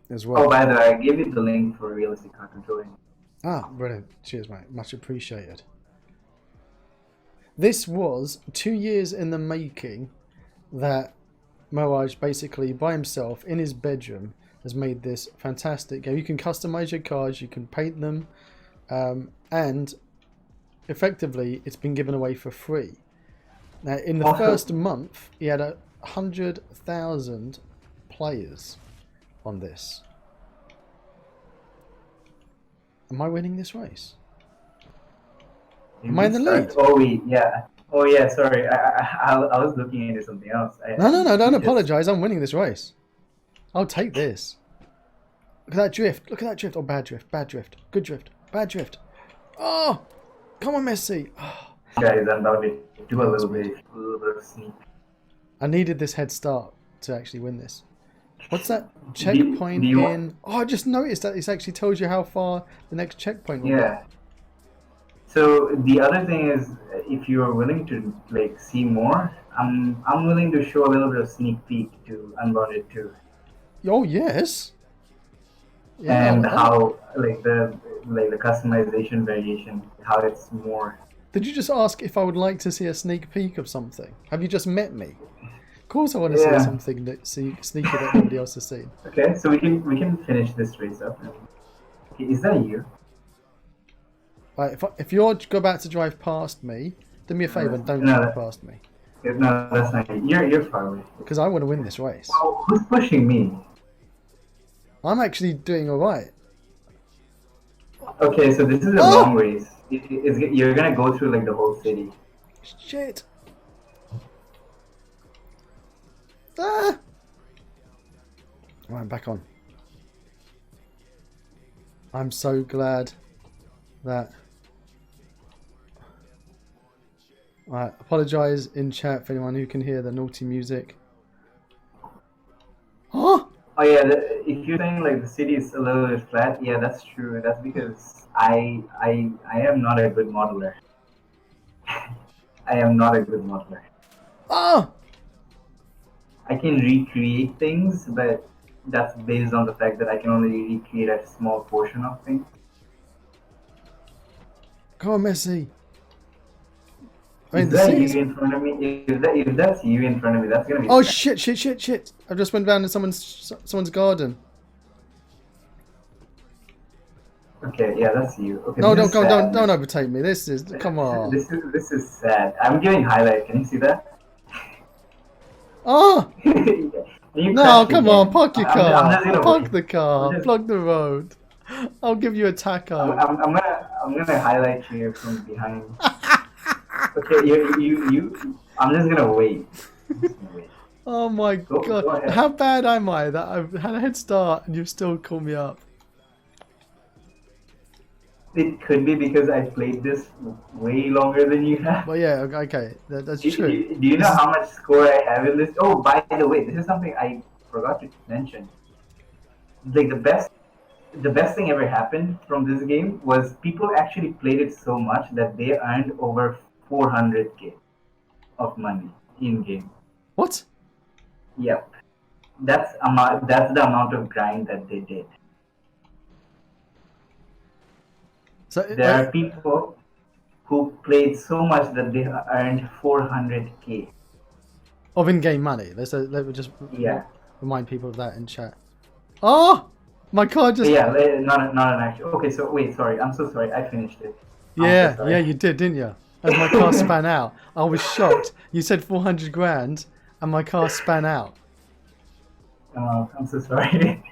[SPEAKER 1] as well?
[SPEAKER 2] Oh, by the way, I gave you the link for realistic car controlling.
[SPEAKER 1] Ah, brilliant. Cheers, mate. Much appreciated. This was 2 years in the making that Meheraj basically by himself in his bedroom has made this fantastic game. You can customize your cars, you can paint them, and effectively it's been given away for free. Now, in the first month, he had 100,000 players on this. Am I winning this race? Am I in the lead?
[SPEAKER 2] Yeah. Oh yeah. Sorry, I was looking into something else.
[SPEAKER 1] No, don't apologize. I'm winning this race. I'll take this. Look at that drift. Look at that drift. Oh, bad drift. Bad drift. Good drift. Bad drift. Oh, come on, Messi. Oh.
[SPEAKER 2] Guys, Unbounded. Do a little bit of sneak.
[SPEAKER 1] I needed this head start to actually win this. What's that checkpoint in? Oh, I just noticed that it actually tells you how far the next checkpoint will be.
[SPEAKER 2] So the other thing is, if you are willing to like see more, I'm willing to show a little bit of sneak peek to Unbounded too.
[SPEAKER 1] Oh yes. Yeah,
[SPEAKER 2] and how like the customization variation, how it's more.
[SPEAKER 1] Did you just ask if I would like to see a sneak peek of something? Have you just met me? Of course I want to see something that sneaky that nobody else has seen.
[SPEAKER 2] Okay, so we can finish this race up. Okay, is that you?
[SPEAKER 1] Right, if you go about to drive past me, do me a favour and don't drive past me.
[SPEAKER 2] No, that's not you. You're far away.
[SPEAKER 1] Because I want to win this race.
[SPEAKER 2] Well, who's pushing me?
[SPEAKER 1] I'm actually doing alright.
[SPEAKER 2] Okay, so this is a long race. You're gonna go through like the whole city.
[SPEAKER 1] Shit. Ah! Right, I'm back on. I'm so glad that... Right, apologise in chat for anyone who can hear the naughty music. Huh?
[SPEAKER 2] Oh yeah, if you're saying like the city is a little bit flat, yeah, that's true. That's because I am not a good modeler. I am not a good modeler.
[SPEAKER 1] Oh!
[SPEAKER 2] I can recreate things, but that's based on the fact that I can only recreate a small portion of things.
[SPEAKER 1] Come on, Messi.
[SPEAKER 2] Is that you in front of me? If that's you in front of me, that's gonna be.
[SPEAKER 1] Oh shit! I just went down to someone's garden.
[SPEAKER 2] Okay, yeah, that's you. Okay,
[SPEAKER 1] no, don't overtake me. This is come on.
[SPEAKER 2] This is sad. I'm giving highlight. Can you see that?
[SPEAKER 1] Oh!
[SPEAKER 2] You
[SPEAKER 1] No,
[SPEAKER 2] crashed
[SPEAKER 1] come
[SPEAKER 2] again.
[SPEAKER 1] on, park your
[SPEAKER 2] I'm
[SPEAKER 1] car.
[SPEAKER 2] just gonna
[SPEAKER 1] Park
[SPEAKER 2] wait.
[SPEAKER 1] the car.
[SPEAKER 2] I'm just,
[SPEAKER 1] Plug the road. I'll give you a taco.
[SPEAKER 2] I'm gonna highlight you from behind. Okay, I'm just gonna wait. I'm just gonna wait.
[SPEAKER 1] Oh my god.
[SPEAKER 2] Go ahead.
[SPEAKER 1] How bad am I that I've had a head start and you've still called me up?
[SPEAKER 2] It could be because I played this way longer than you have.
[SPEAKER 1] Well, yeah, okay, that's
[SPEAKER 2] Do,
[SPEAKER 1] true.
[SPEAKER 2] do, do you
[SPEAKER 1] This
[SPEAKER 2] know
[SPEAKER 1] is,
[SPEAKER 2] how much score I have in this? Oh, by the way, this is something I forgot to mention. Like the best thing ever happened from this game was people actually played it so much that they earned over 400k of money in game.
[SPEAKER 1] what?
[SPEAKER 2] Yep, that's the amount of grind that they did.
[SPEAKER 1] So,
[SPEAKER 2] There are people who played so much that they earned 400k.
[SPEAKER 1] of in-game money. Let me just
[SPEAKER 2] Yeah.
[SPEAKER 1] remind people of that in chat. Oh, my car just.
[SPEAKER 2] Yeah, not an actual. Okay, so wait, sorry. I'm so sorry. I finished it. I'm so
[SPEAKER 1] Yeah,
[SPEAKER 2] sorry.
[SPEAKER 1] you did, didn't you? As my car span out, I was shocked. You said 400 grand, and my car span out.
[SPEAKER 2] I'm so sorry.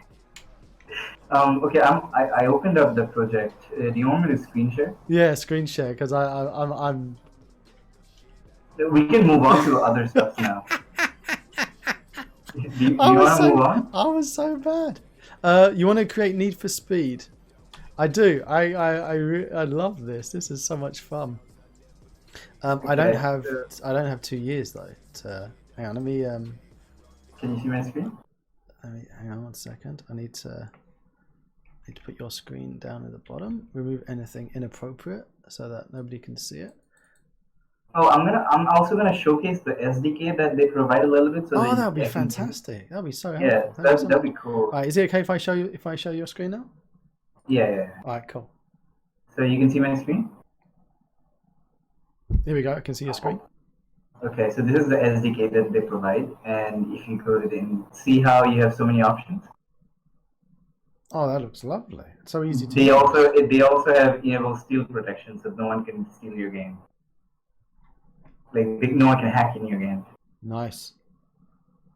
[SPEAKER 2] Okay, I opened up the project. Do you want me to screen share?
[SPEAKER 1] Yeah, screen share because I'm.
[SPEAKER 2] We can move on to other stuff now. Do you
[SPEAKER 1] I was
[SPEAKER 2] want to move
[SPEAKER 1] so
[SPEAKER 2] on?
[SPEAKER 1] I was so bad. You want to create Need for Speed? I do. I love this. This is so much fun. I don't
[SPEAKER 2] Okay,
[SPEAKER 1] have
[SPEAKER 2] so
[SPEAKER 1] I don't have 2 years though. Hang on.
[SPEAKER 2] can you see my screen?
[SPEAKER 1] Let me hang on 1 second. I need to put your screen down at the bottom. Remove anything inappropriate so that nobody can see it.
[SPEAKER 2] Oh, I'm also gonna showcase the SDK that they provide a little bit, so
[SPEAKER 1] Oh,
[SPEAKER 2] that
[SPEAKER 1] that would be
[SPEAKER 2] I can use.
[SPEAKER 1] fantastic. That would be so
[SPEAKER 2] Yeah,
[SPEAKER 1] helpful. Thank you so
[SPEAKER 2] that'd
[SPEAKER 1] much.
[SPEAKER 2] be cool.
[SPEAKER 1] All right, is it okay if I show your screen now?
[SPEAKER 2] Yeah.
[SPEAKER 1] All right, cool.
[SPEAKER 2] So you can see my screen.
[SPEAKER 1] Here we go. I can see your screen.
[SPEAKER 2] Okay, so this is the SDK that they provide, and if you go to the see how you have so many options.
[SPEAKER 1] Oh, that looks lovely. It's so easy to
[SPEAKER 2] They
[SPEAKER 1] use.
[SPEAKER 2] they also have enable steal protection, so no one can steal your game. Like no one can hack in your game.
[SPEAKER 1] Nice.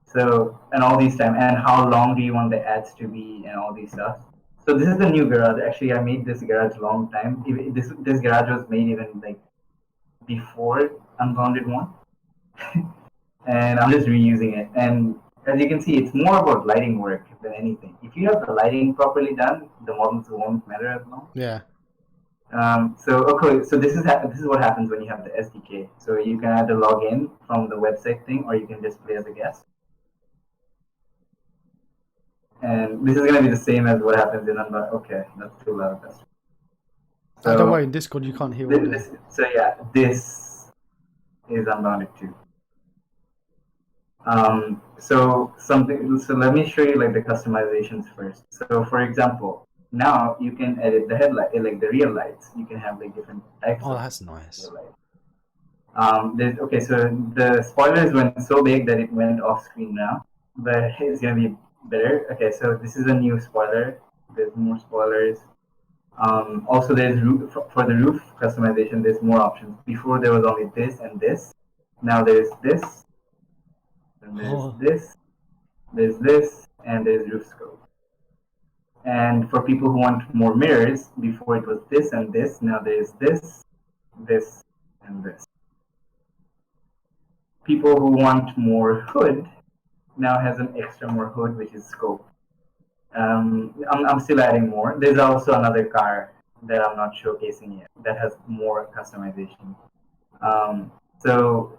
[SPEAKER 2] So and all these time, and how long do you want the ads to be, and all these stuff. So this is the new garage. Actually, I made this garage long time. This garage was made even like before Unbounded one, and I'm just reusing it. And as you can see, it's more about lighting work than anything. If you have the lighting properly done, the models won't matter as long.
[SPEAKER 1] Yeah.
[SPEAKER 2] So this is what happens when you have the SDK. So you can either log in from the website thing, or you can just play as a guest. And this is going to be the same as what happens in Unbounded. Okay, that's too loud.
[SPEAKER 1] So, don't worry, in Discord you can't hear all
[SPEAKER 2] this. So yeah, this is Unbounded too. So let me show you like the customizations first. So for example, now you can edit the headlight, like the rear lights. You can have like different types.
[SPEAKER 1] Oh, that's nice.
[SPEAKER 2] Okay, so the spoilers went so big that it went off screen now, but it's gonna be better. Okay, so this is a new spoiler. There's more spoilers. Also, there's for the roof customization. There's more options. Before there was only this and this. Now there's this. And there's this, and there's roof scope. And for people who want more mirrors, before it was this and this, now there's this, this, and this. People who want more hood now has an extra more hood, which is scope. I'm still adding more. There's also another car that I'm not showcasing yet that has more customization. So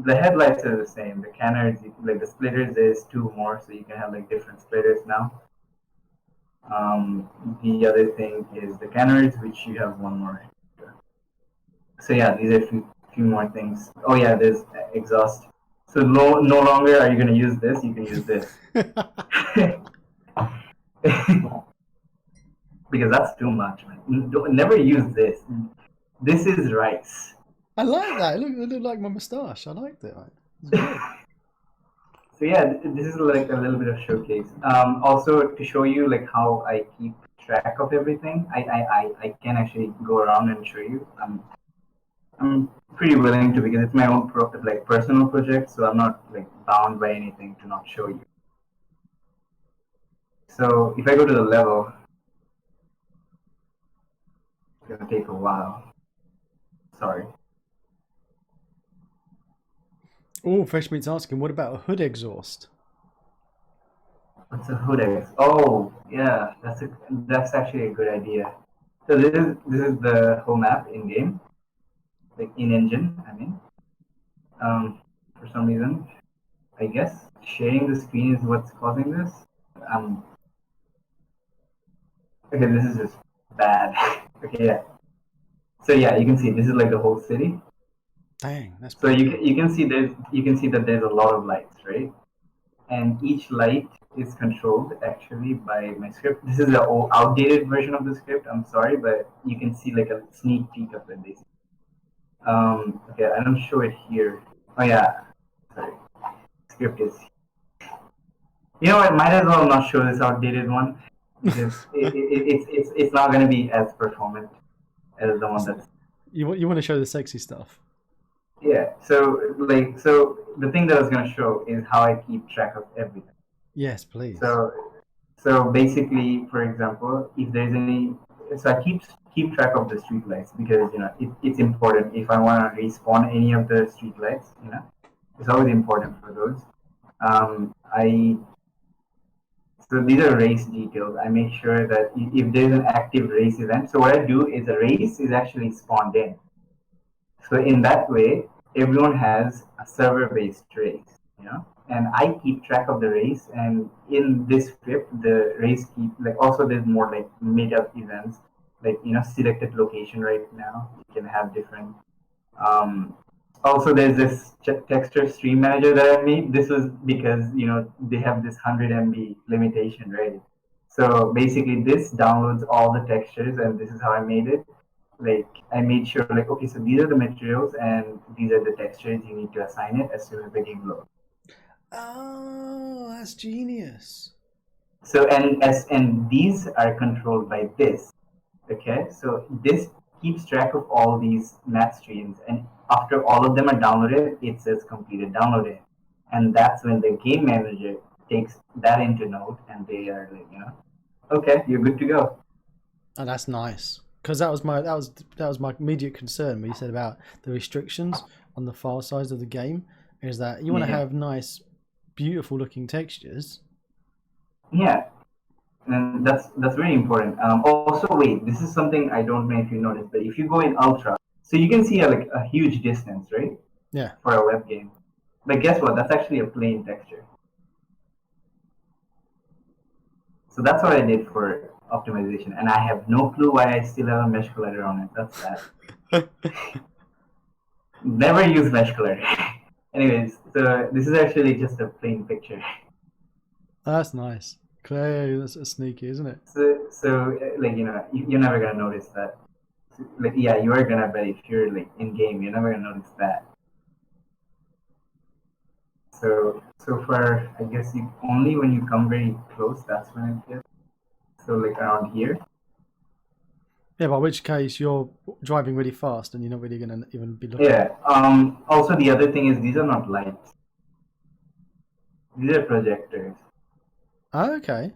[SPEAKER 2] the headlights are the same. The canners, like the splitters, there's 2 more, so you can have like different splitters now. The other thing is the canners, which you have 1 more. So yeah, these are a few more things. Oh yeah, there's exhaust. So no longer are you going to use this. You can use this. Because that's too much, man. Never use this. This is rice.
[SPEAKER 1] I like that. It looked like my moustache. I liked it.
[SPEAKER 2] So yeah, this is like a little bit of showcase. Also to show you like how I keep track of everything, I can actually go around and show you. I'm pretty willing to because it's my own personal project, so I'm not like bound by anything to not show you. So if I go to the level, it's gonna take a while. Sorry.
[SPEAKER 1] Oh, Fresh Meat's asking, what about a hood exhaust?
[SPEAKER 2] What's a hood X? Oh, yeah, that's actually a good idea. So this is the whole map in game, like in engine. I mean, for some reason, I guess sharing the screen is what's causing this. Okay, this is just bad. Okay, yeah. So yeah, you can see this is like the whole city.
[SPEAKER 1] Dang, that's
[SPEAKER 2] So
[SPEAKER 1] pretty
[SPEAKER 2] you
[SPEAKER 1] cool.
[SPEAKER 2] you can see that there's a lot of lights, right? And each light is controlled actually by my script. This is an old, outdated version of the script. I'm sorry, but you can see like a sneak peek of it. Basically. Okay, I don't show it here. Oh yeah, sorry. Script is. You know what? Might as well not show this outdated one because it's not going to be as performant as the one that's.
[SPEAKER 1] You want to show the sexy stuff?
[SPEAKER 2] Yeah. So the thing that I was going to show is how I keep track of everything.
[SPEAKER 1] Yes, please.
[SPEAKER 2] So basically, for example, if there's any, so I keep track of the street lights because it's important. If I want to respawn any of the street lights, it's always important for those. I So these are race details. I make sure that if there's an active race event, so what I do is a race is actually spawned in. So in that way, everyone has a server-based race, and I keep track of the race. And in this script, the race keep like also there's more like made-up events, like selected location right now. You can have different. Also, there's this texture stream manager that I made. This was because they have this 100 MB limitation, right? So basically, this downloads all the textures, and this is how I made it. Like I made sure, like, okay, so these are the materials and these are the textures. You need to assign it as soon as the game loads.
[SPEAKER 1] Oh, that's genius.
[SPEAKER 2] So and these are controlled by this. Okay, so this keeps track of all these math streams, and after all of them are downloaded, it says completed downloaded, and that's when the game manager takes that into note, and they are like, okay, you're good to go.
[SPEAKER 1] Oh, that's nice. Because that was my immediate concern when you said about the restrictions on the file size of the game. Is that you want to have nice, beautiful looking textures?
[SPEAKER 2] Yeah, and that's very important. Also, wait, this is something I don't know if you noticed, but if you go in ultra, so you can see like a huge distance, right?
[SPEAKER 1] Yeah.
[SPEAKER 2] For a web game, but guess what? That's actually a plain texture. So that's what I did for optimization, and I have no clue why I still have a mesh collider on it. That's sad. Never use mesh collider. Anyways, so this is actually just a plain picture.
[SPEAKER 1] That's nice. Clay, that's sneaky, isn't it?
[SPEAKER 2] So like you're never gonna notice that. Like yeah, you are gonna, but if you're like in game, you're never gonna notice that. So far, I guess only when you come very close, that's when it gets. So like around here.
[SPEAKER 1] Yeah, by which case you're driving really fast and you're not really going to even be looking.
[SPEAKER 2] Yeah. Also, the other thing is these are not lights. These are projectors.
[SPEAKER 1] Oh, okay.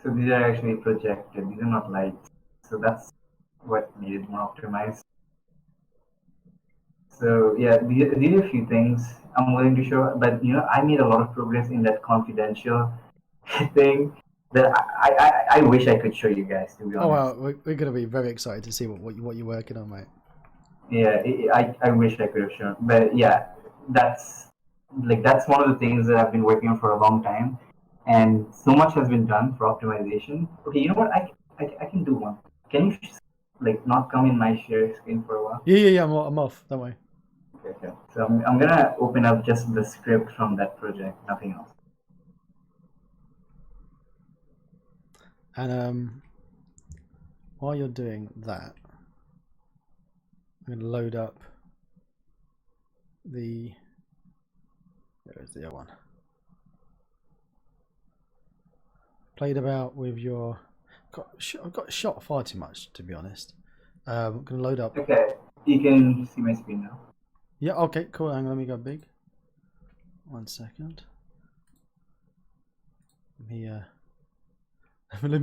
[SPEAKER 2] So these are actually projected. These are not lights. So that's what made it more optimized. So yeah, these are a few things I'm willing to show. But I made a lot of progress in that confidential thing that I wish I could show you guys, to be honest.
[SPEAKER 1] Oh well, we're going to be very excited to see what you're working on, mate.
[SPEAKER 2] Yeah, I wish I could have shown, but yeah, that's one of the things that I've been working on for a long time, and so much has been done for optimization. Okay, you know what? I can do one. Can you not come in my share screen for a while?
[SPEAKER 1] Yeah. I'm off. Don't worry.
[SPEAKER 2] Okay. So I'm gonna open up just the script from that project, nothing else.
[SPEAKER 1] And while you're doing that, I'm going to load up there's the other one. Played about with your. I've got shot far too much, to be honest. I'm going to load up.
[SPEAKER 2] Okay, you can see my screen now.
[SPEAKER 1] Yeah, okay, cool. Hang on, let me go big. 1 second. Let me let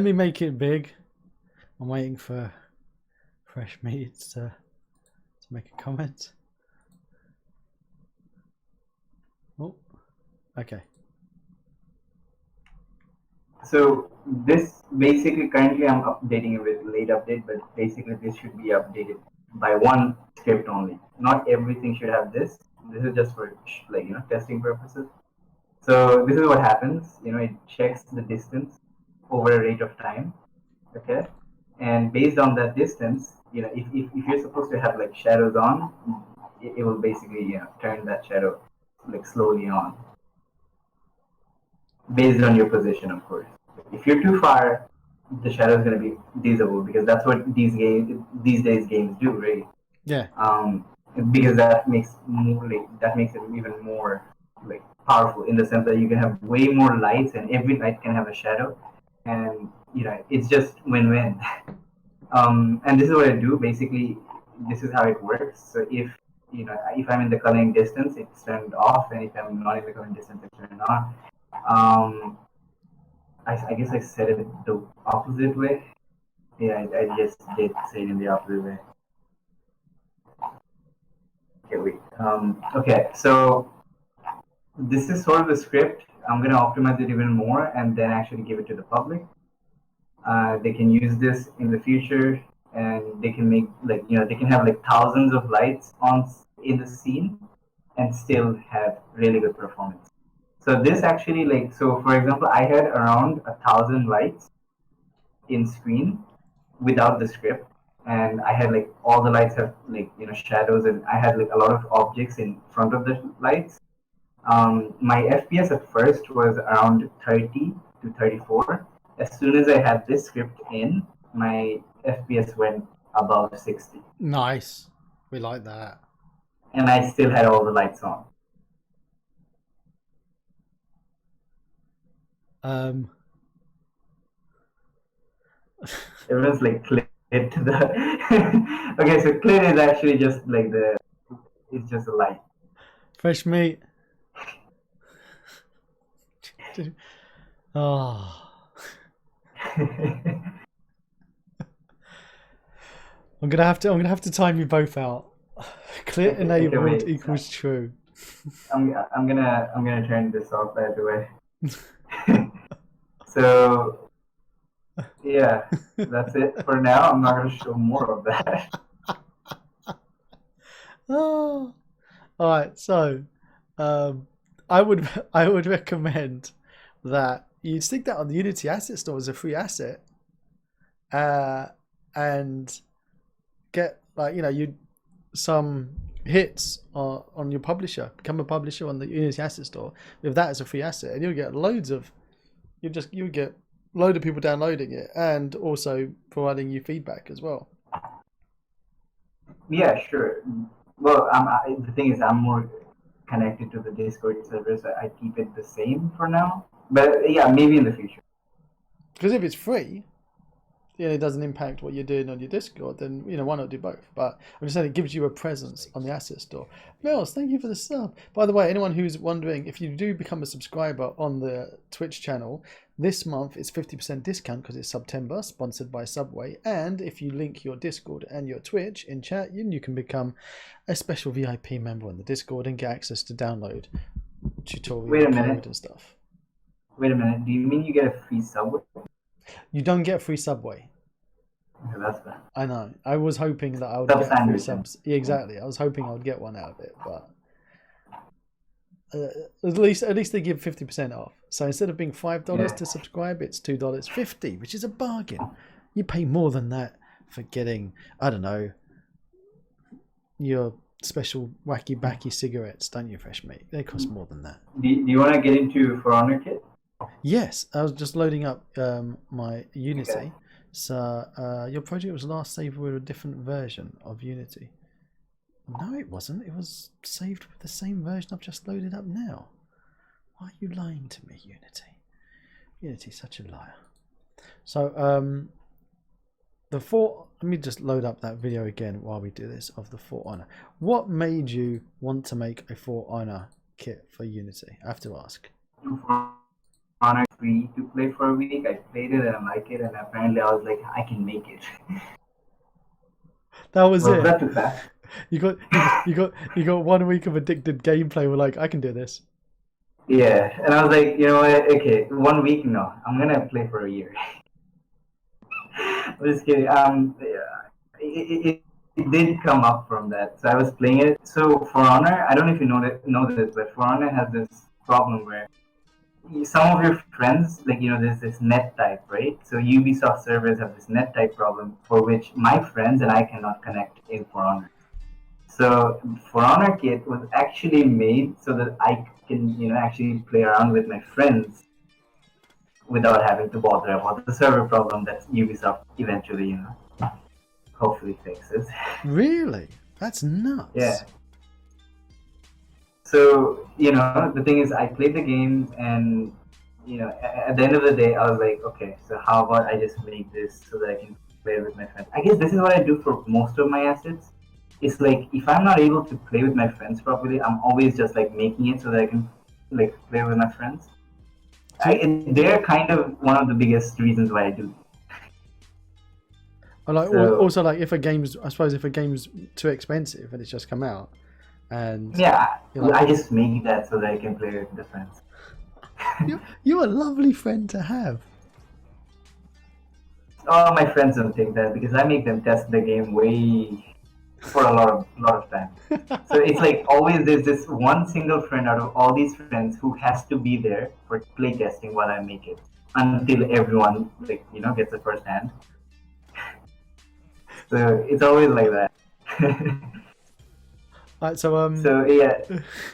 [SPEAKER 1] me make it big. I'm waiting for Fresh Meat to make a comment. Oh, okay.
[SPEAKER 2] So this basically currently I'm updating it with late update, but basically this should be updated by one script only. Not everything should have this. This is just for testing purposes. So this is what happens. It checks the distance over a rate of time. Okay, and based on that distance, if you're supposed to have like shadows on, it will basically turn that shadow like slowly on based on your position, of course. If you're too far, the shadow is going to be visible because that's what these days games do, right?
[SPEAKER 1] Yeah.
[SPEAKER 2] Because that makes it even more like powerful in the sense that you can have way more lights and every light can have a shadow, and it's just win-win. And this is what I do basically. This is how it works. So if I'm in the coloring distance, it's turned off, and if I'm not in the coloring distance, it's turned on. I guess I said it the opposite way. Yeah, I just did say it in the opposite way. Okay, wait. Okay, so this is sort of the script. I'm going to optimize it even more and then actually give it to the public. They can use this in the future, and they can make they can have like thousands of lights on in the scene and still have really good performance. So this actually for example, I had around 1,000 lights in screen without the script, and I had like all the lights have shadows, and I had like a lot of objects in front of the lights. My FPS at first was around 30 to 34. As soon as I had this script in, my FPS went above 60.
[SPEAKER 1] Nice. We like that.
[SPEAKER 2] And I still had all the lights on. Everyone's like clit to the. Okay, so clit is actually just like it's just a light.
[SPEAKER 1] Fresh Meat. Oh. I'm gonna have to time you both out. Clit enabled equals true.
[SPEAKER 2] I'm gonna turn this off by the way. So yeah, that's it for now. I'm not gonna show more of that.
[SPEAKER 1] Oh. All right, so I would recommend that you stick that on the Unity Asset Store as a free asset, and get you some hits on your publisher. Become a publisher on the Unity Asset Store with that as a free asset, and you'll get you'll get a load of people downloading it and also providing you feedback as well.
[SPEAKER 2] Yeah, sure. Well, the thing is, I'm more connected to the Discord server, so I keep it the same for now. But yeah, maybe in the future.
[SPEAKER 1] Because if it's free, it doesn't impact what you're doing on your Discord, then why not do both? But I'm just saying it gives you a presence on the asset store. Mills, thank you for the sub. By the way, anyone who's wondering, if you do become a subscriber on the Twitch channel, this month it's 50% discount because it's September, sponsored by Subway. And if you link your Discord and your Twitch in chat, you can become a special VIP member on the Discord and get access to download tutorial code and stuff.
[SPEAKER 2] Wait a minute. Do you mean you get a free Subway?
[SPEAKER 1] You don't get free Subway.
[SPEAKER 2] Okay, that's bad.
[SPEAKER 1] I know. I was hoping that I would get free subs. Yeah, exactly. I was hoping I would get one out of it, but at least they give 50% off. So instead of being $5 to subscribe, it's $2.50, which is a bargain. You pay more than that for getting, I don't know, your special wacky backy cigarettes, don't you, Fresh Meat? They cost more than that.
[SPEAKER 2] Do you want to get into For Honor Kit?
[SPEAKER 1] Yes, I was just loading up my Unity. Okay. So your project was last saved with a different version of Unity. No, it wasn't. It was saved with the same version I've just loaded up now. Why are you lying to me, Unity? Unity's such a liar. So let me just load up that video again while we do this of the For Honor. What made you want to make a For Honor kit for Unity? I have to ask.
[SPEAKER 2] Honor free to play for a week. I played it and I like it, and apparently I was like, I can make it.
[SPEAKER 1] That was
[SPEAKER 2] Was
[SPEAKER 1] it.
[SPEAKER 2] that too fast?
[SPEAKER 1] You got 1 week of addicted gameplay. We're like, I can do this.
[SPEAKER 2] Yeah, and I was like, you know what? Okay, 1 week, no, I'm gonna play for a year. I'm just kidding. It did come up from that. So I was playing it. So For Honor, I don't know if you know this, but For Honor has this problem where some of your friends, like there's this net type, right? So Ubisoft servers have this net type problem for which my friends and I cannot connect in For Honor. So For Honor Kit was actually made so that I can, actually play around with my friends without having to bother about the server problem that Ubisoft eventually, hopefully fixes.
[SPEAKER 1] Really? That's nuts.
[SPEAKER 2] Yeah. So, the thing is, I played the game, and, at the end of the day, I was like, okay, so how about I just make this so that I can play with my friends? I guess this is what I do for most of my assets. It's like, if I'm not able to play with my friends properly, I'm always just like making it so that I can like play with my friends. They're kind of one of the biggest reasons why I do.
[SPEAKER 1] I like
[SPEAKER 2] So-
[SPEAKER 1] also like if a game's too expensive and it's just come out, and
[SPEAKER 2] Yeah,
[SPEAKER 1] You're like-
[SPEAKER 2] I just make that so that I can play with the friends.
[SPEAKER 1] you're a lovely friend to have.
[SPEAKER 2] Oh, my friends don't think that because I make them test the game way for a lot of time. So it's like always there's this one single friend out of all these friends who has to be there for play testing while I make it until everyone gets a first hand. So it's always like that.
[SPEAKER 1] Right, so
[SPEAKER 2] So yeah,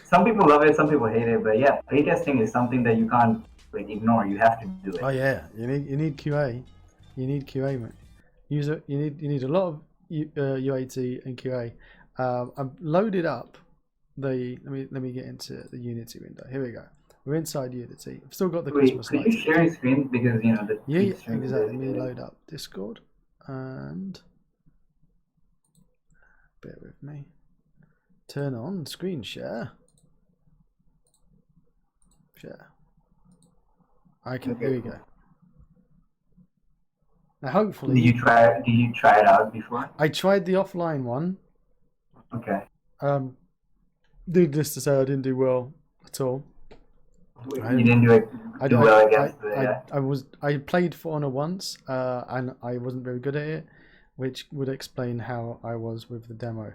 [SPEAKER 2] some people love it, some people hate it, but yeah, playtesting is something that you can't ignore. You have to do it.
[SPEAKER 1] oh yeah, you need QA, mate. You need a lot of UAT and QA. I've loaded up the let me get into the Unity window. Here we go. We're inside Unity. I've still got the
[SPEAKER 2] Wait,
[SPEAKER 1] Christmas
[SPEAKER 2] could you
[SPEAKER 1] lights.
[SPEAKER 2] share your screen because the
[SPEAKER 1] Yeah,
[SPEAKER 2] stream is
[SPEAKER 1] exactly. Let me
[SPEAKER 2] edited.
[SPEAKER 1] load up Discord and bear with me. Turn on screen share. Share. Okay, here we go. Now, hopefully,
[SPEAKER 2] Did you try it out before?
[SPEAKER 1] I tried the offline one.
[SPEAKER 2] Okay.
[SPEAKER 1] Needless to say, I didn't do well at all.
[SPEAKER 2] You didn't do well against the.
[SPEAKER 1] I played For Honor once, and I wasn't very good at it, which would explain how I was with the demo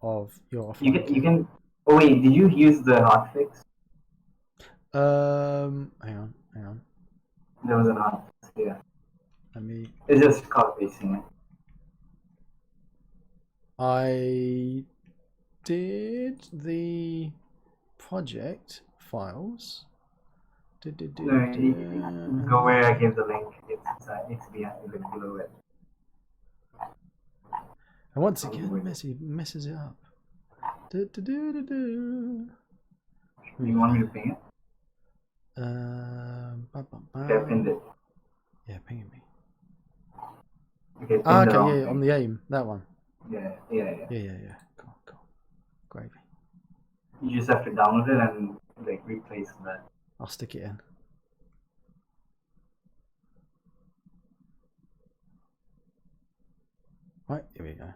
[SPEAKER 1] of your offline.
[SPEAKER 2] You can. Oh wait, did you use the hotfix?
[SPEAKER 1] Hang on.
[SPEAKER 2] There was an hotfix. Yeah.
[SPEAKER 1] Let me.
[SPEAKER 2] It's just copy pasting it.
[SPEAKER 1] I did the project files.
[SPEAKER 2] No, go where I gave the link. It's below it.
[SPEAKER 1] And once again, messes it up.
[SPEAKER 2] You want me to ping it? Okay, I pinned it.
[SPEAKER 1] Yeah, pinging me.
[SPEAKER 2] Okay,
[SPEAKER 1] Okay, on the aim, that one.
[SPEAKER 2] Yeah.
[SPEAKER 1] Cool. Gravy.
[SPEAKER 2] You just have to download it and replace that.
[SPEAKER 1] I'll stick it in. Right, here we go.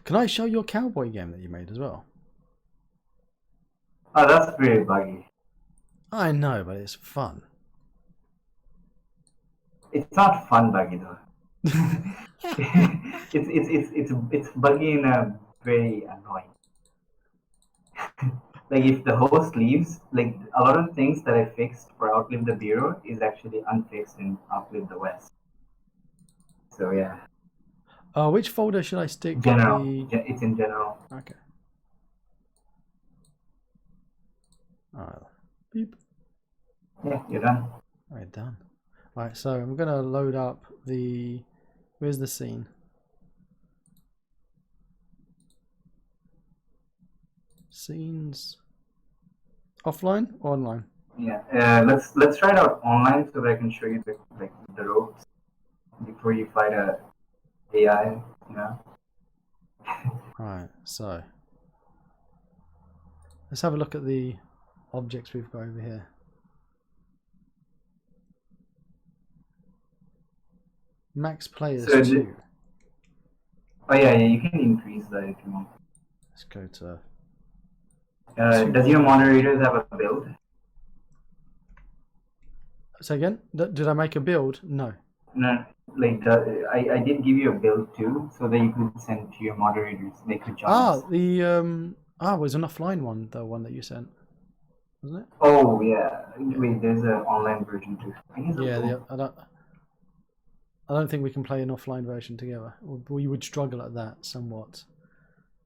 [SPEAKER 1] Can I show your cowboy game that you made as well?
[SPEAKER 2] Oh, that's pretty buggy.
[SPEAKER 1] I know, but it's fun.
[SPEAKER 2] It's not fun buggy though. it's buggy in a very annoying. If the host leaves, a lot of things that I fixed for Outlive the Bureau is actually unfixed in Outlive the West. So yeah.
[SPEAKER 1] Which folder should I stick?
[SPEAKER 2] General. It's in general.
[SPEAKER 1] Okay. Beep.
[SPEAKER 2] Yeah, you're done.
[SPEAKER 1] Alright, done. Right, so I'm gonna load up the. Where's the scene? Scenes. Offline or online?
[SPEAKER 2] Yeah. Let's try it out online so that I can show you the ropes before you fight a AI.
[SPEAKER 1] Alright, so Let's have a look at the objects we've got over here. Max players
[SPEAKER 2] So
[SPEAKER 1] 2.
[SPEAKER 2] Oh yeah, you can increase that if you want.
[SPEAKER 1] Let's go to.
[SPEAKER 2] Does your moderators have a build?
[SPEAKER 1] Say again? Did I make a build? No.
[SPEAKER 2] No, like I did give you a build too, so that you could send to your moderators. They could join us.
[SPEAKER 1] It was an offline one, the one that you sent, wasn't it?
[SPEAKER 2] Oh yeah. Wait, there's an online version too. I guess
[SPEAKER 1] Yeah, I don't think we can play an offline version together. We would struggle at that somewhat,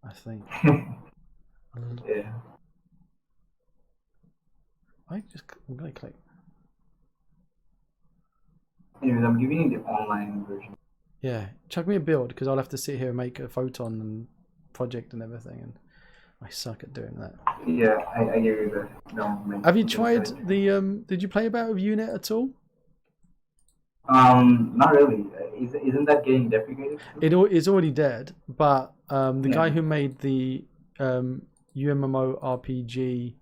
[SPEAKER 1] I think.
[SPEAKER 2] yeah.
[SPEAKER 1] I'm gonna click.
[SPEAKER 2] Anyways, I'm giving you the online version.
[SPEAKER 1] Yeah, chuck me a build because I'll have to sit here and make a photon and project and everything, and I suck at doing that.
[SPEAKER 2] Yeah, I gave you the
[SPEAKER 1] Have you tried the Did you play about with Unit at all?
[SPEAKER 2] Not really. Isn't that getting deprecated?
[SPEAKER 1] It's already dead, but the guy who made the UMMO RPG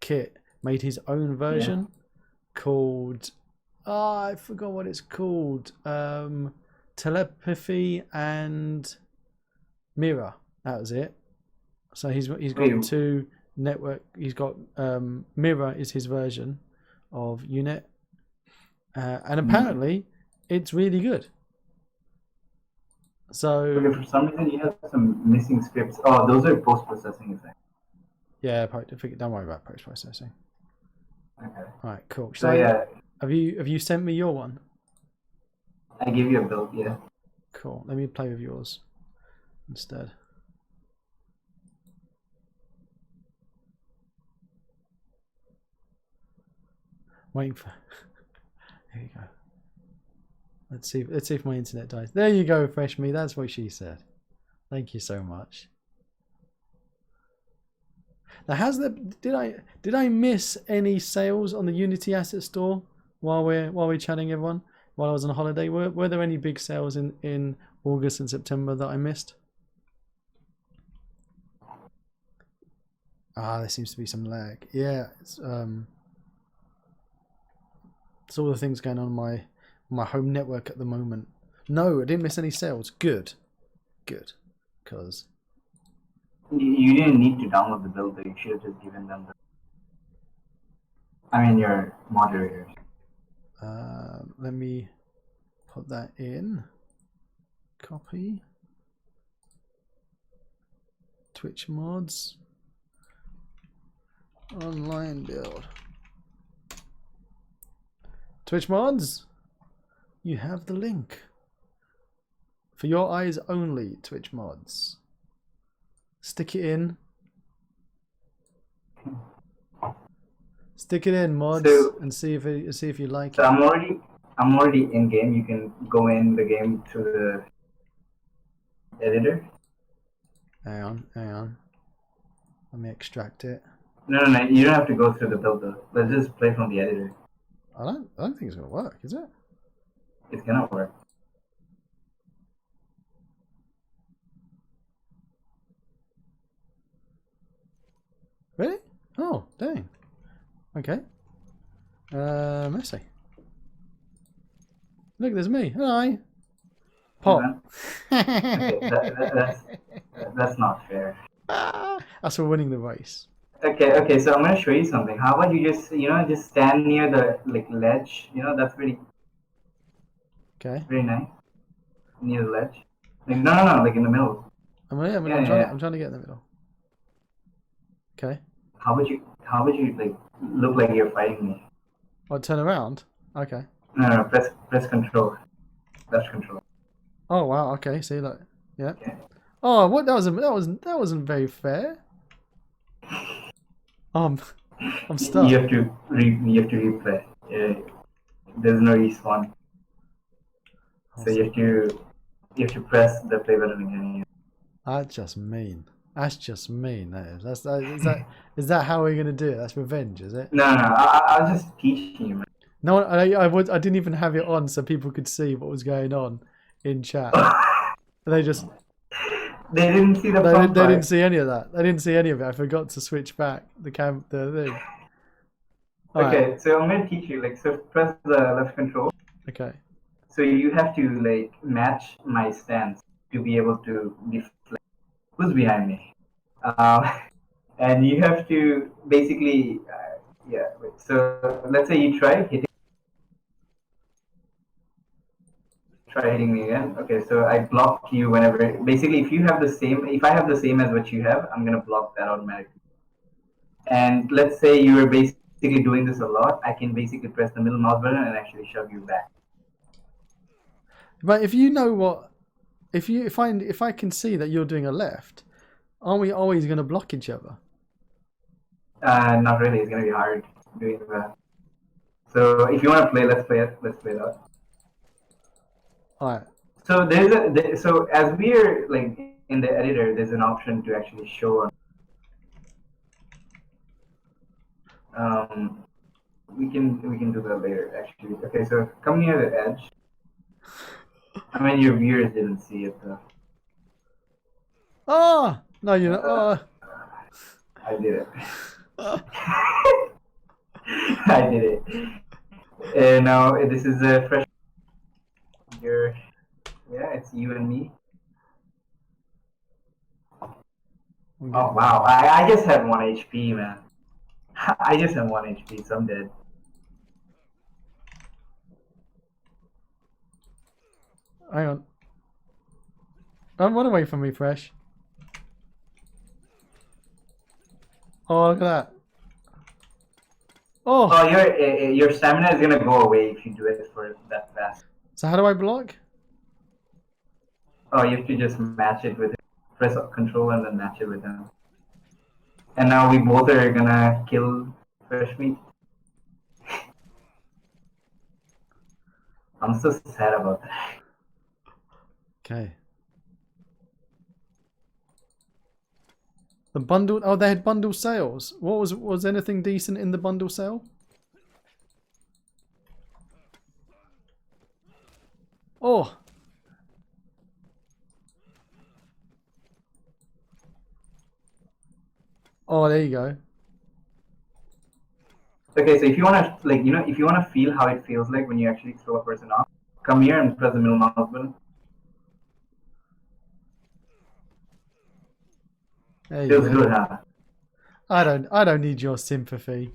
[SPEAKER 1] kit made his own version called I forgot what it's called. Telepathy and Mirror. That was it. So he's got two network. He's got Mirror is his version of Unit. And apparently, it's really good. So
[SPEAKER 2] okay, for some reason, you have some missing scripts. Oh, those are post-processing, is that?
[SPEAKER 1] yeah, don't worry about post-processing.
[SPEAKER 2] Okay.
[SPEAKER 1] All right, cool.
[SPEAKER 2] So yeah,
[SPEAKER 1] have you sent me your one?
[SPEAKER 2] I gave you a build. Yeah.
[SPEAKER 1] Cool. Let me play with yours instead. Waiting for. There you go. Let's see if my internet dies. There you go, Fresh Me. That's what she said. Thank you so much. Now, did I miss any sales on the Unity Asset Store while we're chatting, everyone? While I was on holiday, were there any big sales in August and September that I missed? There seems to be some lag. Yeah, it's all the things going on my home network at the moment. No, I didn't miss any sales. Good, because
[SPEAKER 2] you didn't need to download the build. You should have just given them your moderators.
[SPEAKER 1] let me put that in. Copy. Twitch mods. Online build. Twitch mods, you have the link. For your eyes only, Twitch mods. Stick it in. Stick it in, mods, and see if you like it.
[SPEAKER 2] I'm already in game. You can go in the game through the editor.
[SPEAKER 1] Hang on. Let me extract it.
[SPEAKER 2] No. You don't have to go through the builder. Let's just play from the editor.
[SPEAKER 1] I don't think it's gonna work, is it?
[SPEAKER 2] It's gonna work.
[SPEAKER 1] Really? Oh, dang. Okay. Let's see. Look, there's me. Hi. Pop.
[SPEAKER 2] Okay, that's not fair.
[SPEAKER 1] That's for winning the race.
[SPEAKER 2] Okay. So I'm gonna show you something. How about you just stand near the ledge? That's very very nice. Near the ledge. No, like in the middle.
[SPEAKER 1] I'm trying to get in the middle. Okay.
[SPEAKER 2] How would you look like you're fighting me?
[SPEAKER 1] I'll turn around. Okay.
[SPEAKER 2] No. Press control. Press control.
[SPEAKER 1] Oh wow. Okay. See that? Yeah.
[SPEAKER 2] Okay.
[SPEAKER 1] Oh, what? That wasn't very fair. I'm stuck.
[SPEAKER 2] You have to replay. There's no respawn. So you have to press the play button again.
[SPEAKER 1] That's just mean. That is. Is that how we're gonna do it? That's revenge, is it?
[SPEAKER 2] No. I was just teaching you, man.
[SPEAKER 1] No, I didn't even have it on so people could see what was going on in chat. They just.
[SPEAKER 2] They didn't see the
[SPEAKER 1] They
[SPEAKER 2] front
[SPEAKER 1] didn't
[SPEAKER 2] part.
[SPEAKER 1] see any of that. They didn't see any of it. I forgot to switch back the thing.
[SPEAKER 2] Okay,
[SPEAKER 1] Alright,
[SPEAKER 2] so I'm gonna teach you. Like, so press the left control.
[SPEAKER 1] okay.
[SPEAKER 2] So you have to like match my stance to be able to deflect. Who's behind me? And you have to basically, yeah. Wait, so let's say you try hitting me again. Okay, so I block you whenever. Basically, if I have the same as what you have, I'm gonna block that automatically. And let's say you are basically doing this a lot, I can basically press the middle mouse button and actually shove you back.
[SPEAKER 1] But if you know what, if I can see that you're doing a left, aren't we always going to block each other?
[SPEAKER 2] Not really. It's gonna be hard doing that. So if you want to play, let's play it. Let's play that.
[SPEAKER 1] Alright.
[SPEAKER 2] So so as we're like in the editor, there's an option to actually show. We can do that later actually. Okay, so come near the edge. I mean, your viewers didn't see it though.
[SPEAKER 1] Oh! No, you're not. Oh.
[SPEAKER 2] I did it. I did it. And now this is a fresh. Yeah, it's you and me. Oh wow! I just have 1 HP, man. I just have 1 HP, so I'm dead.
[SPEAKER 1] Hang on. Don't run away from me, Fresh. Oh, look at that. Oh!
[SPEAKER 2] Oh, your stamina is gonna go away if you do it for that fast.
[SPEAKER 1] So how do I block?
[SPEAKER 2] Oh, you have to just match it with him. Press control and then match it with him. And now we both are gonna kill fresh meat. I'm so sad about that.
[SPEAKER 1] Okay. The bundle. Oh, they had bundle sales. What was anything decent in the bundle sale? Oh. Oh, there you go.
[SPEAKER 2] Okay, so if you wanna if you wanna feel how it feels like when you actually throw a person off, come here and press the middle mouse button.
[SPEAKER 1] There you
[SPEAKER 2] Feels
[SPEAKER 1] go.
[SPEAKER 2] good, huh?
[SPEAKER 1] I don't need your sympathy.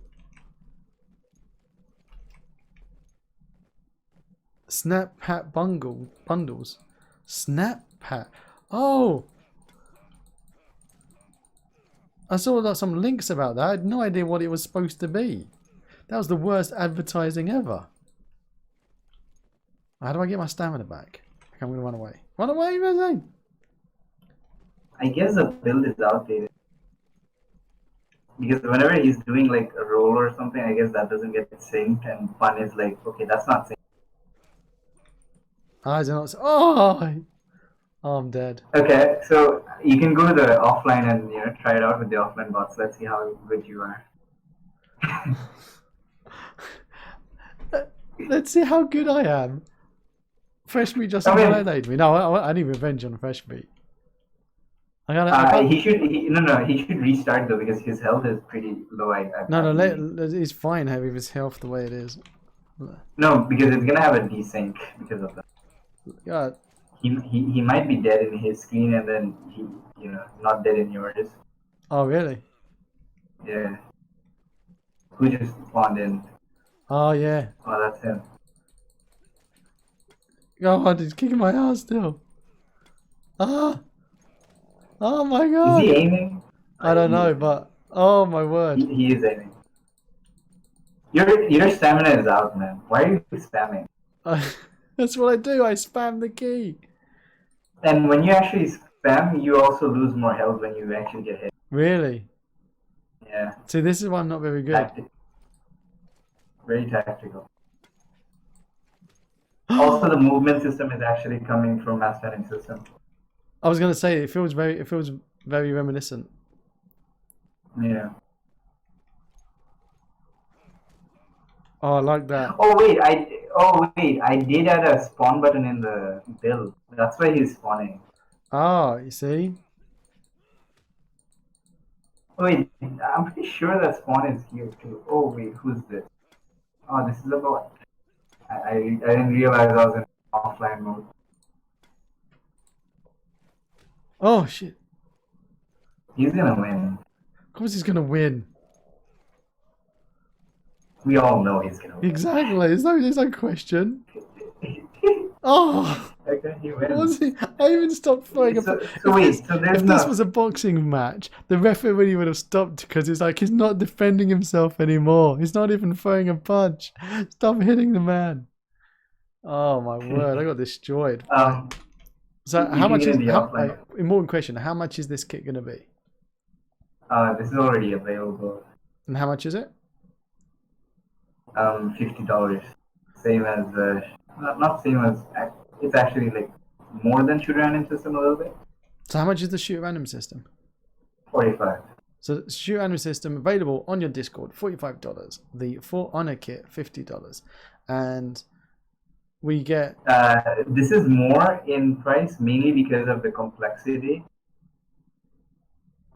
[SPEAKER 1] Snap Pat bundles. Snap Pat. Oh. I saw like some links about that. I had no idea what it was supposed to be. That was the worst advertising ever. How do I get my stamina back? Okay, I'm gonna run away. Run away, Meheraj!
[SPEAKER 2] I guess the build is outdated. Because whenever he's doing like a roll or something, I guess that doesn't get synced, and fun is like, okay, that's not synced.
[SPEAKER 1] Ah, is it not? Oh, I'm dead.
[SPEAKER 2] Okay, so you can go to the offline and try it out with the offline bots. Let's see how good you are.
[SPEAKER 1] Let's see how good I am. Fresh Meat just annihilated me. No, I need revenge on Fresh Meat.
[SPEAKER 2] He should restart though because his health is pretty low.
[SPEAKER 1] He's fine with his health the way it is.
[SPEAKER 2] No, because it's gonna have a desync because of that.
[SPEAKER 1] Yeah.
[SPEAKER 2] He might be dead in his screen and then he not dead in yours.
[SPEAKER 1] Oh really?
[SPEAKER 2] Yeah. Who just spawned in?
[SPEAKER 1] Oh yeah.
[SPEAKER 2] Oh, that's him.
[SPEAKER 1] God, he's kicking my ass still. Ah. Oh my god!
[SPEAKER 2] Is he aiming?
[SPEAKER 1] I don't know, but oh my word!
[SPEAKER 2] He is aiming. Your stamina is out, man. Why are you spamming?
[SPEAKER 1] That's what I do. I spam the key.
[SPEAKER 2] And when you actually spam, you also lose more health when you actually get hit.
[SPEAKER 1] Really?
[SPEAKER 2] Yeah.
[SPEAKER 1] See, this is why I'm not very good.
[SPEAKER 2] Very tactical. Also, the movement system is actually coming from mass standing system.
[SPEAKER 1] I was gonna say it feels very reminiscent.
[SPEAKER 2] Yeah.
[SPEAKER 1] Oh, I like that.
[SPEAKER 2] Oh wait, I did add a spawn button in the build. That's why he's spawning.
[SPEAKER 1] Ah, you see?
[SPEAKER 2] Wait, I'm pretty sure that spawn is here too. Oh wait, who's this? Oh, this is a bot. I didn't realize I was in offline mode.
[SPEAKER 1] Oh shit!
[SPEAKER 2] He's gonna win.
[SPEAKER 1] Of course he's gonna win.
[SPEAKER 2] We all know he's gonna win.
[SPEAKER 1] Exactly. There's no question. Oh,
[SPEAKER 2] Okay, he wins.
[SPEAKER 1] was he? I even stopped throwing
[SPEAKER 2] So
[SPEAKER 1] a.
[SPEAKER 2] wait, so there's
[SPEAKER 1] If this was a boxing match, the referee would have stopped because it's like he's not defending himself anymore. He's not even throwing a punch. Stop hitting the man. Oh my word! I got destroyed. So
[SPEAKER 2] you
[SPEAKER 1] how
[SPEAKER 2] can
[SPEAKER 1] much
[SPEAKER 2] get
[SPEAKER 1] is
[SPEAKER 2] in the offline.
[SPEAKER 1] important question? How much is this kit gonna be?
[SPEAKER 2] This is already available.
[SPEAKER 1] And how much is it?
[SPEAKER 2] $50. Same as not same as. It's actually like more than shooter random system a little bit.
[SPEAKER 1] So how much is the shoot random system?
[SPEAKER 2] 45.
[SPEAKER 1] So the shoot random system available on your Discord, $45. The For Honor kit, $50, and we get.
[SPEAKER 2] This is more in price mainly because of the complexity.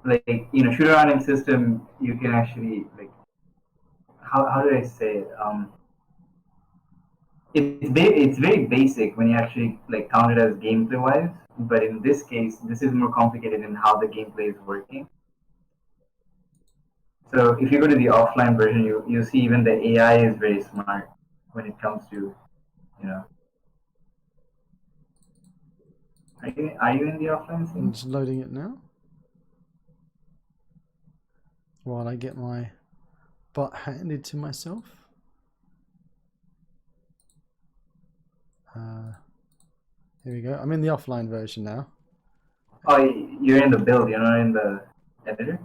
[SPEAKER 2] Like shooter random system, you can actually like. How do I say it? It's very basic when you actually like count it as gameplay wise, but in this case, this is more complicated in how the gameplay is working. So if you go to the offline version, you see even the AI is very smart when it comes to, you know. Are you in the offline scene?
[SPEAKER 1] I'm just loading it now. While I get my butt handed to myself. Here we go. I'm in the offline version now.
[SPEAKER 2] Oh, you're in the build. You're not in the editor.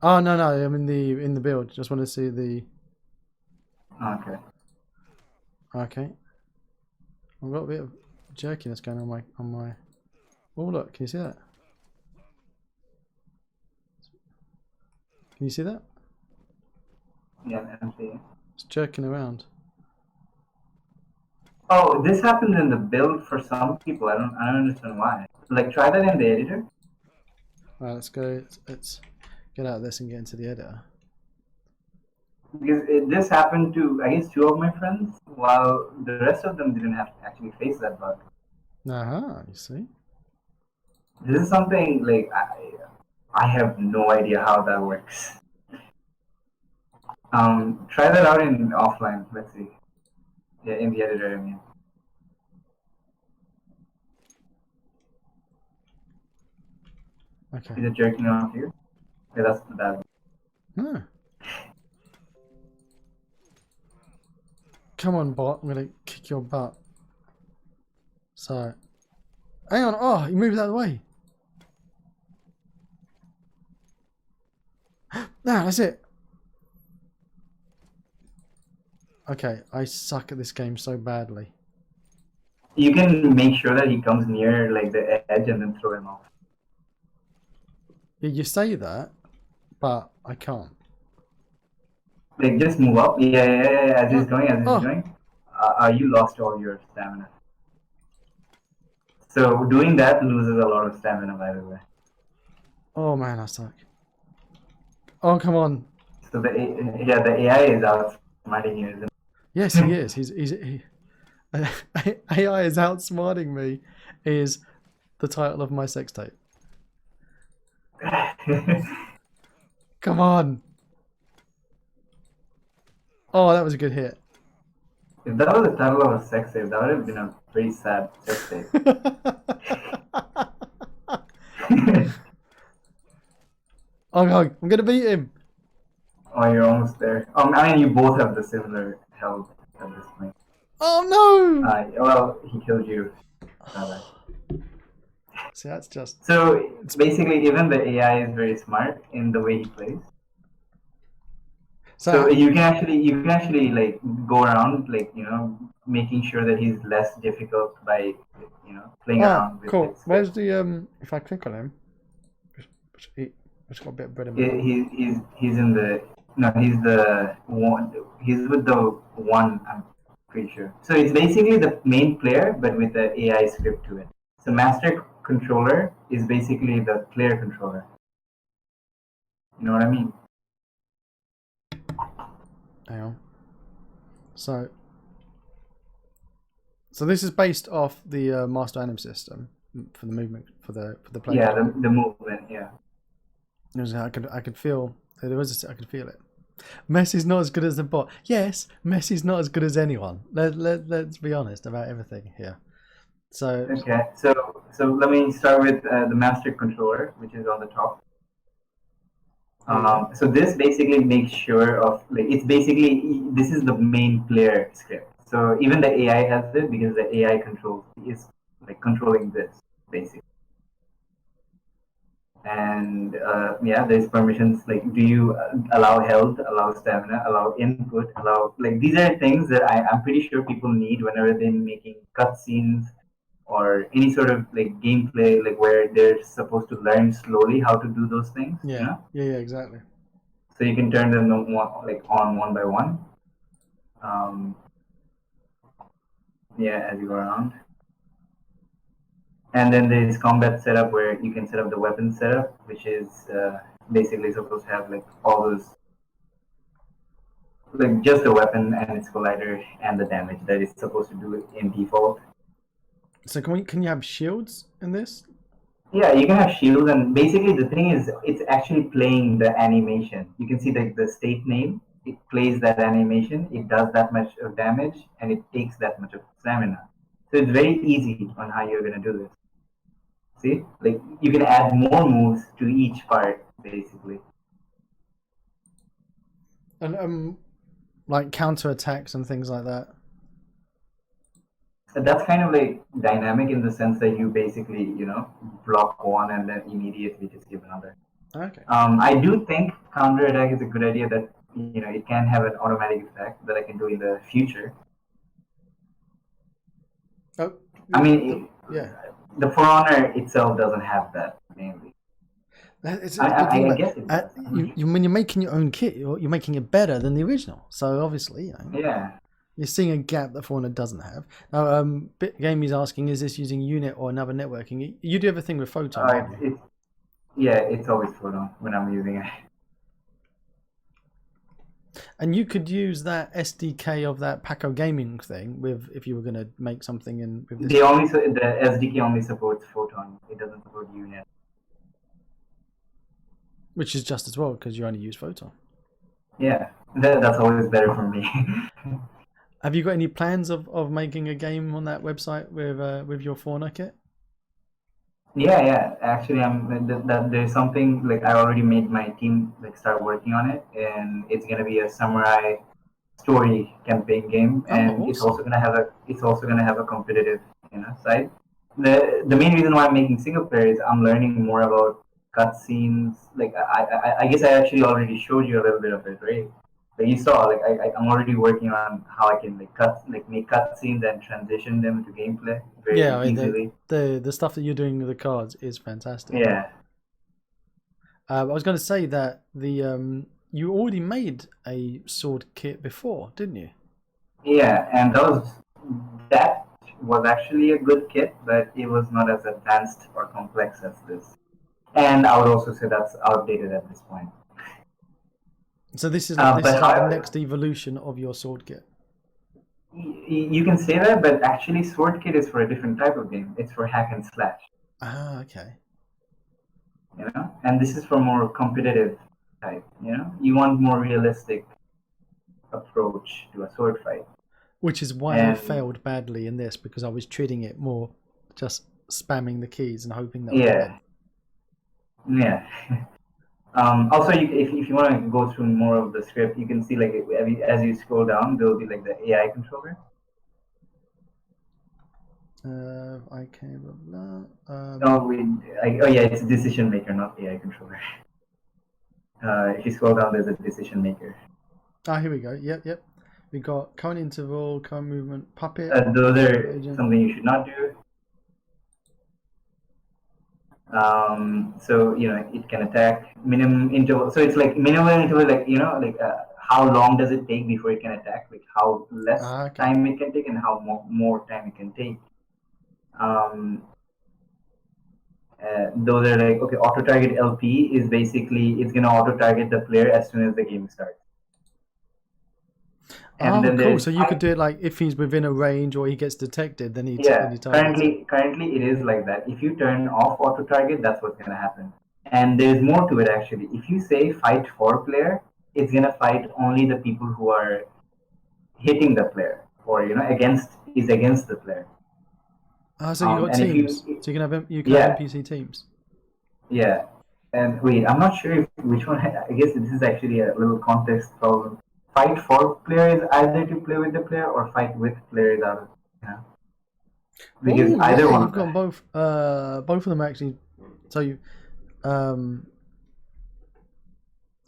[SPEAKER 1] Oh no, I'm in the build. Just want to see the.
[SPEAKER 2] Okay.
[SPEAKER 1] Okay. I've got a bit of jerkiness going on my. Oh look, can you see that? Can you see that?
[SPEAKER 2] Yeah, I'm seeing.
[SPEAKER 1] It's jerking around.
[SPEAKER 2] Oh, this happens in the build for some people. I don't understand why. Like, try that in the editor.
[SPEAKER 1] Alright, let's go. Let's get out of this and get into the editor.
[SPEAKER 2] Because this happened to, I guess, 2 of my friends, while the rest of them didn't have to actually face that bug.
[SPEAKER 1] Aha, you see?
[SPEAKER 2] This is something, like, I have no idea how that works. Try that out in offline. Let's see. Yeah, in the editor, I mean.
[SPEAKER 1] Okay.
[SPEAKER 2] Is it jerking off here? Yeah, that's the bad one.
[SPEAKER 1] Ah. Come on, bot. I'm going to kick your butt. So. Hang on. Oh, you moved out of the way. No, that's it. Okay, I suck at this game so badly.
[SPEAKER 2] You can make sure that he comes near like the edge and then throw him off.
[SPEAKER 1] Yeah, you say that, but I can't.
[SPEAKER 2] Like just move up. Yeah. As he's going, you lost all your stamina. So doing that loses a lot of stamina, by the way.
[SPEAKER 1] Oh man, I suck. Oh come on.
[SPEAKER 2] So the AI is outsmarting you. Isn't it?
[SPEAKER 1] Yes, he is. AI is outsmarting me. Is the title of my sex tape. Come on. Oh, that was a good hit.
[SPEAKER 2] If that was the title of a sex tape, that would have been a pretty sad sex tape.
[SPEAKER 1] Oh no, I'm gonna beat him.
[SPEAKER 2] Oh, you're almost there. I mean, you both have the similar health at this point.
[SPEAKER 1] Oh no!
[SPEAKER 2] Well, he killed you.
[SPEAKER 1] See, that's just.
[SPEAKER 2] So basically, even the AI is very smart in the way he plays. So you can actually like go around like making sure that he's less difficult by playing around with
[SPEAKER 1] cool.
[SPEAKER 2] it.
[SPEAKER 1] Where's the if I click on him, just got a bit of bread in my mouth.
[SPEAKER 2] He's in the he's the one. He's with the one. I'm pretty sure. So it's basically the main player, but with the AI script to it. So master controller is basically the player controller. You know what I mean?
[SPEAKER 1] Hang on. So this is based off the master anim system for the movement for the player.
[SPEAKER 2] Yeah, the movement. Yeah.
[SPEAKER 1] I could feel I could feel it. Messi's not as good as the bot. Yes, Messi's not as good as anyone. Let's be honest about everything here. So
[SPEAKER 2] Okay, so let me start with the master controller, which is on the top. So this basically makes sure of like it's basically this is the main player script. So even the AI has it because the AI controls is like controlling this basically. And yeah, there's permissions like do you allow health, allow stamina, allow input, allow like these are things that I'm pretty sure people need whenever they're making cutscenes or any sort of like gameplay like where they're supposed to learn slowly how to do those things.
[SPEAKER 1] yeah,
[SPEAKER 2] You know?
[SPEAKER 1] yeah, exactly.
[SPEAKER 2] So you can turn them on one by one. Um, yeah, as you go around. And then there's combat setup where you can set up the weapon setup, which is basically supposed to have like all those, like just the weapon and its collider and the damage that it's supposed to do in default.
[SPEAKER 1] So can you have shields in this?
[SPEAKER 2] Yeah, you can have shields, and basically the thing is, it's actually playing the animation. You can see the state name. It plays that animation. It does that much of damage, and it takes that much of stamina. So it's very easy on how you're gonna do this. See, like you can add more moves to each part, basically.
[SPEAKER 1] And like counter attacks and things like that.
[SPEAKER 2] So that's kind of like dynamic in the sense that you basically, block one and then immediately just give another.
[SPEAKER 1] Okay.
[SPEAKER 2] I do think counter attack is a good idea that it can have an automatic effect that I can do in the future.
[SPEAKER 1] Oh,
[SPEAKER 2] I mean,
[SPEAKER 1] yeah.
[SPEAKER 2] The For Honor itself doesn't have that mainly.
[SPEAKER 1] It's
[SPEAKER 2] I guess it does.
[SPEAKER 1] when you're making your own kit, you're making it better than the original. So obviously,
[SPEAKER 2] Yeah.
[SPEAKER 1] you're seeing a gap that Fauna doesn't have. Now, Game is asking, is this using Unit or another networking? You do everything with Photon.
[SPEAKER 2] It's always Photon when I'm using it.
[SPEAKER 1] And you could use that SDK of that Paco Gaming thing with if you were going to make something in with this.
[SPEAKER 2] The SDK only supports Photon. It doesn't support Unit.
[SPEAKER 1] Which is just as well because you only use Photon.
[SPEAKER 2] Yeah, that's always better for me.
[SPEAKER 1] Have you got any plans of making a game on that website with your Fauna kit?
[SPEAKER 2] Yeah. Actually, there's something like I already made my team like start working on it, and it's gonna be a samurai story campaign game, and
[SPEAKER 1] awesome.
[SPEAKER 2] it's also gonna have a competitive side. The main reason why I'm making single player is I'm learning more about cutscenes. Like I guess I actually already showed you a little bit of it, right? Like you saw, like I'm already working on how I can make cutscenes and transition them to gameplay very easily.
[SPEAKER 1] The stuff that you're doing with the cards is fantastic.
[SPEAKER 2] Yeah.
[SPEAKER 1] I was going to say that you already made a sword kit before, didn't you?
[SPEAKER 2] Yeah, and that was actually a good kit, but it was not as advanced or complex as this. And I would also say that's outdated at this point.
[SPEAKER 1] So this is like the next evolution of your sword kit.
[SPEAKER 2] You can say that, but actually, sword kit is for a different type of game. It's for hack and slash.
[SPEAKER 1] Ah, okay.
[SPEAKER 2] And this is for more competitive type. You want more realistic approach to a sword fight.
[SPEAKER 1] Which is why I failed badly in this because I was treating it more just spamming the keys and hoping that.
[SPEAKER 2] Yeah. Also, if you want to go through more of the script, you can see like as you scroll down, there will be like the AI controller. It's a decision maker, not AI controller. If you scroll down, there's a decision maker.
[SPEAKER 1] Here we go. Yep. We got current interval, current movement, puppet.
[SPEAKER 2] Those are something you should not do. So it can attack minimum interval. So it's like minimum interval, like how long does it take before it can attack? Like how less time it can take and how more time it can take. Those are like, okay, auto target LP is basically it's gonna auto target the player as soon as the game starts. And
[SPEAKER 1] Oh,
[SPEAKER 2] then
[SPEAKER 1] cool.
[SPEAKER 2] there's
[SPEAKER 1] So you could do it like if he's within a range or he gets detected, then he
[SPEAKER 2] yeah.
[SPEAKER 1] targets it.
[SPEAKER 2] Currently it is like that. If you turn off auto target, that's what's gonna happen. And there's more to it actually. If you say fight for player, it's gonna fight only the people who are hitting the player or against the player.
[SPEAKER 1] Oh, so you got
[SPEAKER 2] And if
[SPEAKER 1] teams.
[SPEAKER 2] you
[SPEAKER 1] So you can have
[SPEAKER 2] yeah
[SPEAKER 1] NPC teams.
[SPEAKER 2] yeah. And wait, I'm not sure which one. I guess this is actually a little context problem. Fight for player is either to play with the player or fight with player is out of because
[SPEAKER 1] Oh
[SPEAKER 2] either
[SPEAKER 1] yeah,
[SPEAKER 2] one
[SPEAKER 1] you've
[SPEAKER 2] of
[SPEAKER 1] got
[SPEAKER 2] them.
[SPEAKER 1] both. Both of them actually. So you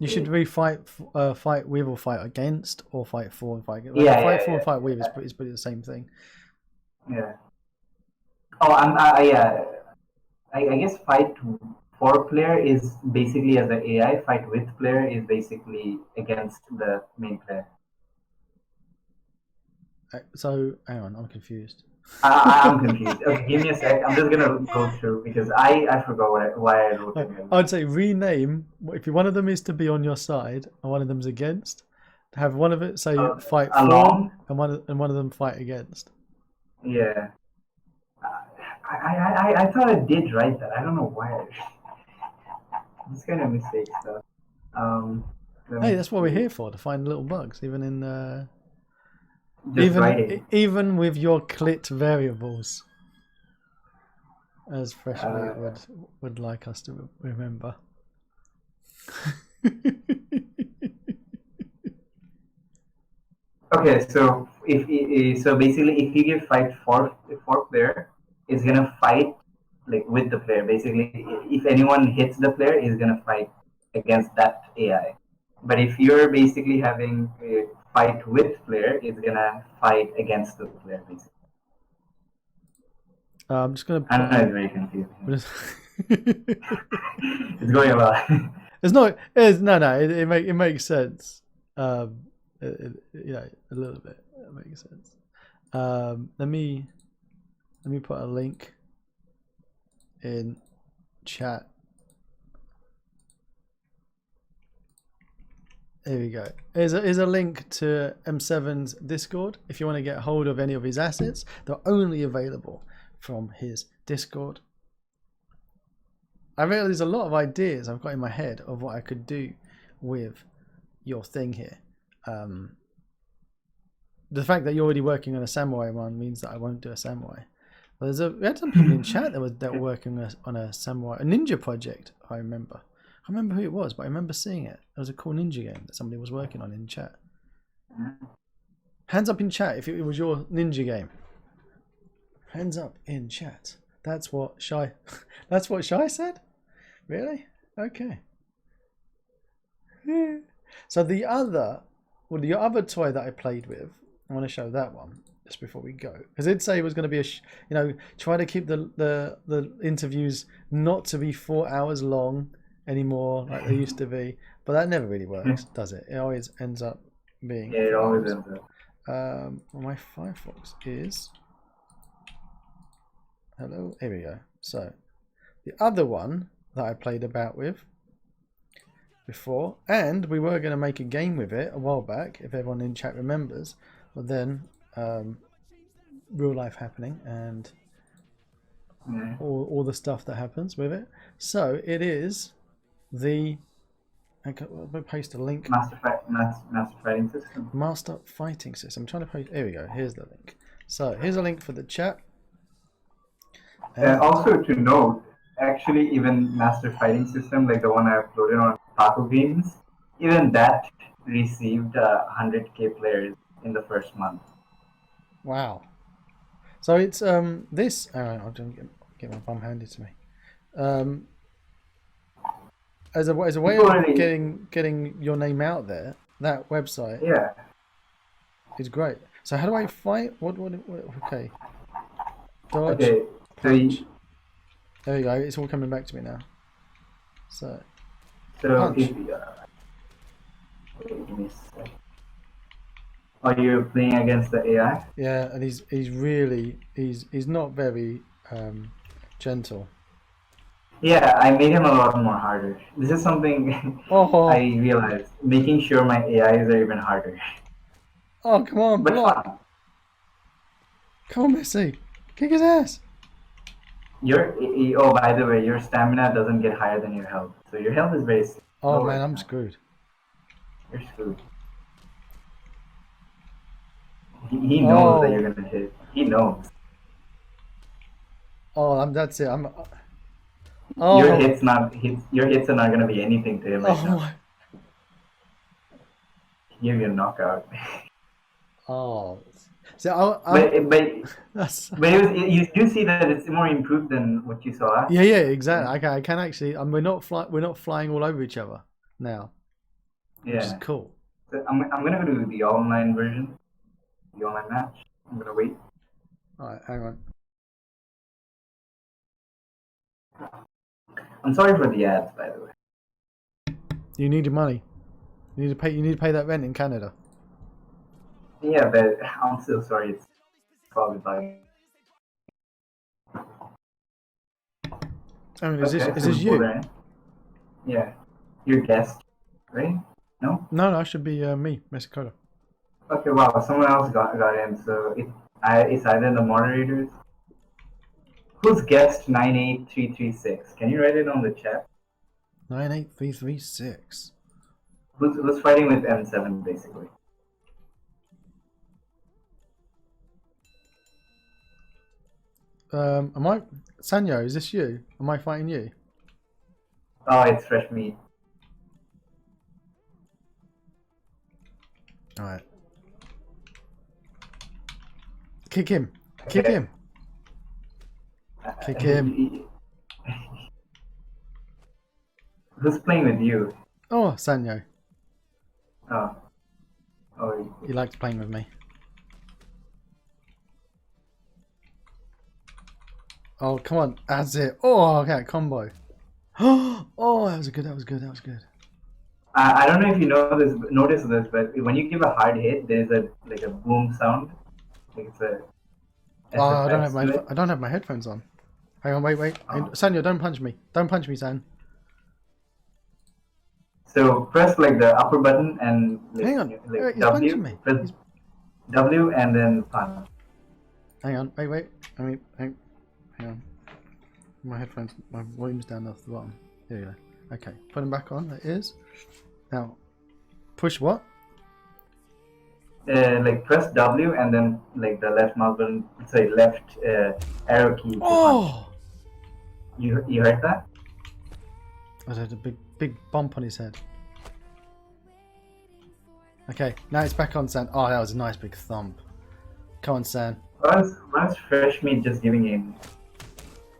[SPEAKER 1] should really fight with or fight against or fight for and fight against. Like fight for and fight with is pretty the same thing.
[SPEAKER 2] Yeah. Oh, I guess fight for player is basically as an AI. Fight with player is basically against the main player.
[SPEAKER 1] So hang on, I'm confused.
[SPEAKER 2] I'm confused. Okay, give me a sec. I'm just gonna go through because I forgot why I wrote it.
[SPEAKER 1] I'd say rename if one of them is to be on your side and one of them's against. Have one of it say fight
[SPEAKER 2] along,
[SPEAKER 1] for and one of them fight against.
[SPEAKER 2] Yeah. I thought I did write that. I don't know why. This kind of mistake stuff.
[SPEAKER 1] Hey, that's what we're here for, to find little bugs, even in
[SPEAKER 2] just writing.
[SPEAKER 1] even with your clit variables, as Freshly would like us to remember.
[SPEAKER 2] Okay, so so basically, if you give fight for player, it's gonna fight like with the player. Basically, if anyone hits the player, is gonna fight against that AI. But if you're basically having a fight with player, it's gonna fight against the player. Basically,
[SPEAKER 1] I'm just gonna.
[SPEAKER 2] I know it's very confusing. It's going well.
[SPEAKER 1] It's not. It makes sense. A little bit. It makes sense. Let me put a link in chat. There we go. Here's a link to M7's Discord. If you want to get hold of any of his assets, they're only available from his Discord. I realize there's a lot of ideas I've got in my head of what I could do with your thing here. The fact that you're already working on a samurai one means that I won't do a samurai. Well, we had some people in chat that were working on a samurai, a ninja project. I remember. I remember who it was, but I remember seeing it. It was a cool ninja game that somebody was working on in chat. Hands up in chat if it was your ninja game. Hands up in chat. That's what Shy. That's what Shy said. Really? Okay. Yeah. So your other toy that I played with, I want to show that one just before we go, because it'd say it was going to be try to keep the interviews not to be 4 hours long anymore like they used to be, but that never really works, does it? It always ends up being.
[SPEAKER 2] Yeah, it always ends up.
[SPEAKER 1] My Firefox is. Hello, here we go. So the other one that I played about with before, and we were going to make a game with it a while back, if everyone in chat remembers, but then real life happening and all the stuff that happens with it. So it is the. I'll paste a link.
[SPEAKER 2] Master fighting system.
[SPEAKER 1] Master fighting system. I'm trying to post. Here we go. Here's the link. So here's a link for the chat.
[SPEAKER 2] Also to note, actually, even Master Fighting System, like the one I uploaded on Taco Games, even that received 100k players in the first month.
[SPEAKER 1] Wow. So it's this. I'll get my bum handed to me. As a way of getting your name out there, that website is great. So how do I fight? What okay. Dodge.
[SPEAKER 2] Okay.
[SPEAKER 1] Punch. There you go. It's all coming back to me now. So punch.
[SPEAKER 2] Are you playing against the AI?
[SPEAKER 1] Yeah, and he's really he's not very gentle.
[SPEAKER 2] Yeah, I made him a lot more harder. This is something
[SPEAKER 1] Oh,
[SPEAKER 2] I realized. Making sure my AIs are even harder.
[SPEAKER 1] oh, come on,
[SPEAKER 2] But
[SPEAKER 1] block.
[SPEAKER 2] fun.
[SPEAKER 1] Come on, Messi. Kick his ass.
[SPEAKER 2] Oh, by the way, your stamina doesn't get higher than your health. So your health is very
[SPEAKER 1] Oh,
[SPEAKER 2] low
[SPEAKER 1] man,
[SPEAKER 2] right
[SPEAKER 1] I'm
[SPEAKER 2] now.
[SPEAKER 1] screwed.
[SPEAKER 2] You're screwed. He knows that
[SPEAKER 1] Oh,
[SPEAKER 2] you're gonna hit. He knows.
[SPEAKER 1] oh, that's it. I'm.
[SPEAKER 2] Your
[SPEAKER 1] Oh,
[SPEAKER 2] your hits are not gonna be anything to him right
[SPEAKER 1] oh
[SPEAKER 2] now.
[SPEAKER 1] my.
[SPEAKER 2] Give you a knockout.
[SPEAKER 1] Oh. So
[SPEAKER 2] but
[SPEAKER 1] that's.
[SPEAKER 2] but you do see that it's more improved than what you saw last
[SPEAKER 1] Yeah,
[SPEAKER 2] time,
[SPEAKER 1] yeah,
[SPEAKER 2] right?
[SPEAKER 1] exactly. Okay, I can actually. We're not flying all over each other now, which is
[SPEAKER 2] Yeah.
[SPEAKER 1] cool.
[SPEAKER 2] So I'm gonna go to the online version, the online match. I'm gonna wait.
[SPEAKER 1] All right, hang on.
[SPEAKER 2] I'm sorry for the ads, by the way.
[SPEAKER 1] You need your money. You need to pay. You need to pay that rent in Canada.
[SPEAKER 2] Yeah, but I'm still sorry. It's probably like
[SPEAKER 1] I mean,
[SPEAKER 2] okay.
[SPEAKER 1] is
[SPEAKER 2] So
[SPEAKER 1] this
[SPEAKER 2] we pulled
[SPEAKER 1] you?
[SPEAKER 2] her in. Yeah, your guest, right? No.
[SPEAKER 1] No, no, it should be me, Mexico.
[SPEAKER 2] Okay. Wow. Someone else got in. So it's either the moderators. Who's guest 98336? Can you write it on the chat?
[SPEAKER 1] 98336.
[SPEAKER 2] Who's fighting with M7 basically?
[SPEAKER 1] Am I Sanyo? Is this you? Am I fighting you?
[SPEAKER 2] Oh, it's fresh meat.
[SPEAKER 1] All right. Kick him. Kick
[SPEAKER 2] Okay.
[SPEAKER 1] him. Kick him.
[SPEAKER 2] Who's playing with you?
[SPEAKER 1] Oh, Sanyo.
[SPEAKER 2] Oh, oh,
[SPEAKER 1] He likes playing with me. Oh, come on. That's it. Oh, okay. Combo. Oh, that was good. That was good. That was good.
[SPEAKER 2] I don't know if you notice this, but when you give a hard hit, there's a like a boom sound. Like it's a
[SPEAKER 1] Oh,
[SPEAKER 2] SFX to it.
[SPEAKER 1] I don't have my headphones on. Hang on, wait. Hey,
[SPEAKER 2] Oh.
[SPEAKER 1] Sanyo, don't punch me. Don't punch me, San.
[SPEAKER 2] So press like the upper button and
[SPEAKER 1] Hang on.
[SPEAKER 2] like
[SPEAKER 1] He's punching
[SPEAKER 2] W.
[SPEAKER 1] me.
[SPEAKER 2] Press W and then punch.
[SPEAKER 1] Hang on. Wait. Hang on. My headphones, my volume's down off the bottom. Here you go. Okay, put them back on. It is. Now, push what?
[SPEAKER 2] Like press W and then like the left mouse button, sorry, left arrow key to punch.
[SPEAKER 1] Oh!
[SPEAKER 2] You heard that?
[SPEAKER 1] I had a big bump on his head. Okay, now it's back on, San. Oh, that was a nice big thump. Come on, San.
[SPEAKER 2] Why is fresh meat just giving in?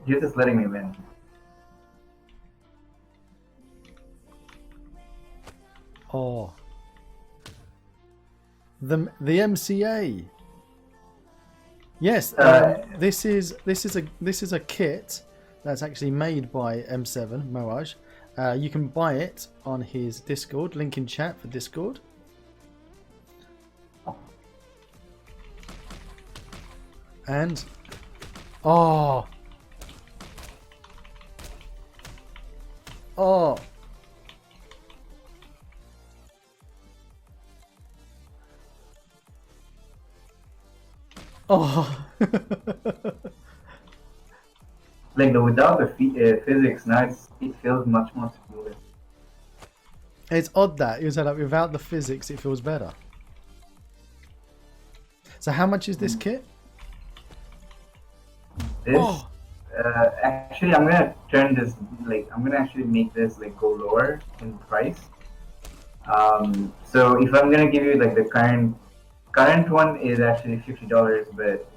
[SPEAKER 2] You're just letting me win.
[SPEAKER 1] Oh. The MCA. Yes, this is a kit that's actually made by M7 Meheraj. You can buy it on his Discord. Link in chat for Discord. And oh. Oh.
[SPEAKER 2] Like without the physics, now it feels much more smoother.
[SPEAKER 1] It's odd that you said that without the physics, it feels better. So how much is this kit?
[SPEAKER 2] This actually, I'm gonna turn this I'm gonna actually make this go lower in price. So if I'm gonna give you the current one is actually $50, but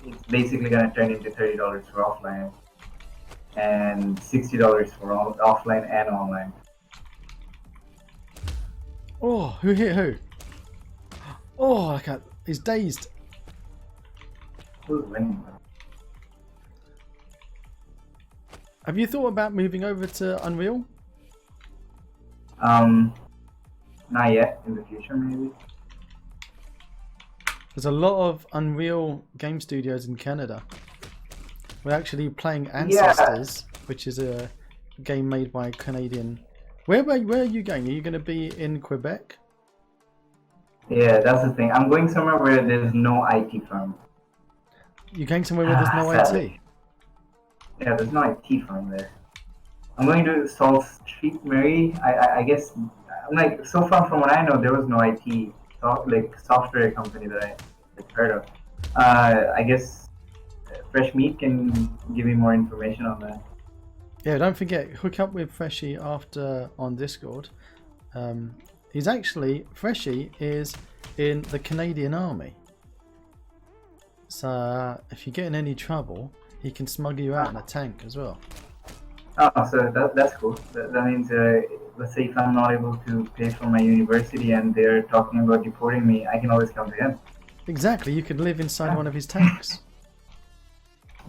[SPEAKER 2] it's basically gonna turn into $30 for offline and $60 for offline and online.
[SPEAKER 1] Oh, who hit who? Oh, I can't. He's dazed.
[SPEAKER 2] Who's winning?
[SPEAKER 1] Have you thought about moving over to Unreal?
[SPEAKER 2] Not yet. In the future, maybe.
[SPEAKER 1] There's a lot of Unreal game studios in Canada. We're actually playing Ancestors, which is a game made by a Canadian. Where are you going? Are you going to be in Quebec?
[SPEAKER 2] Yeah, that's the thing. I'm going somewhere where there's no IT firm.
[SPEAKER 1] You're going somewhere where there's no
[SPEAKER 2] Sadly.
[SPEAKER 1] IT.
[SPEAKER 2] Yeah, there's no IT firm there. I'm going to Salt Street, Mary. I guess I'm like, so far from what I know, there was no IT software company that I heard of. I guess Fresh Meat can give me more information on that.
[SPEAKER 1] Yeah, don't forget, hook up with Freshie after on Discord. Freshie is in the Canadian Army. So if you get in any trouble, he can smuggle you out in a tank as well.
[SPEAKER 2] Oh, so that's cool. That means, let's say if I'm not able to pay for my university and they're talking about deporting me, I can always come to him.
[SPEAKER 1] Exactly, you could live inside one of his tanks.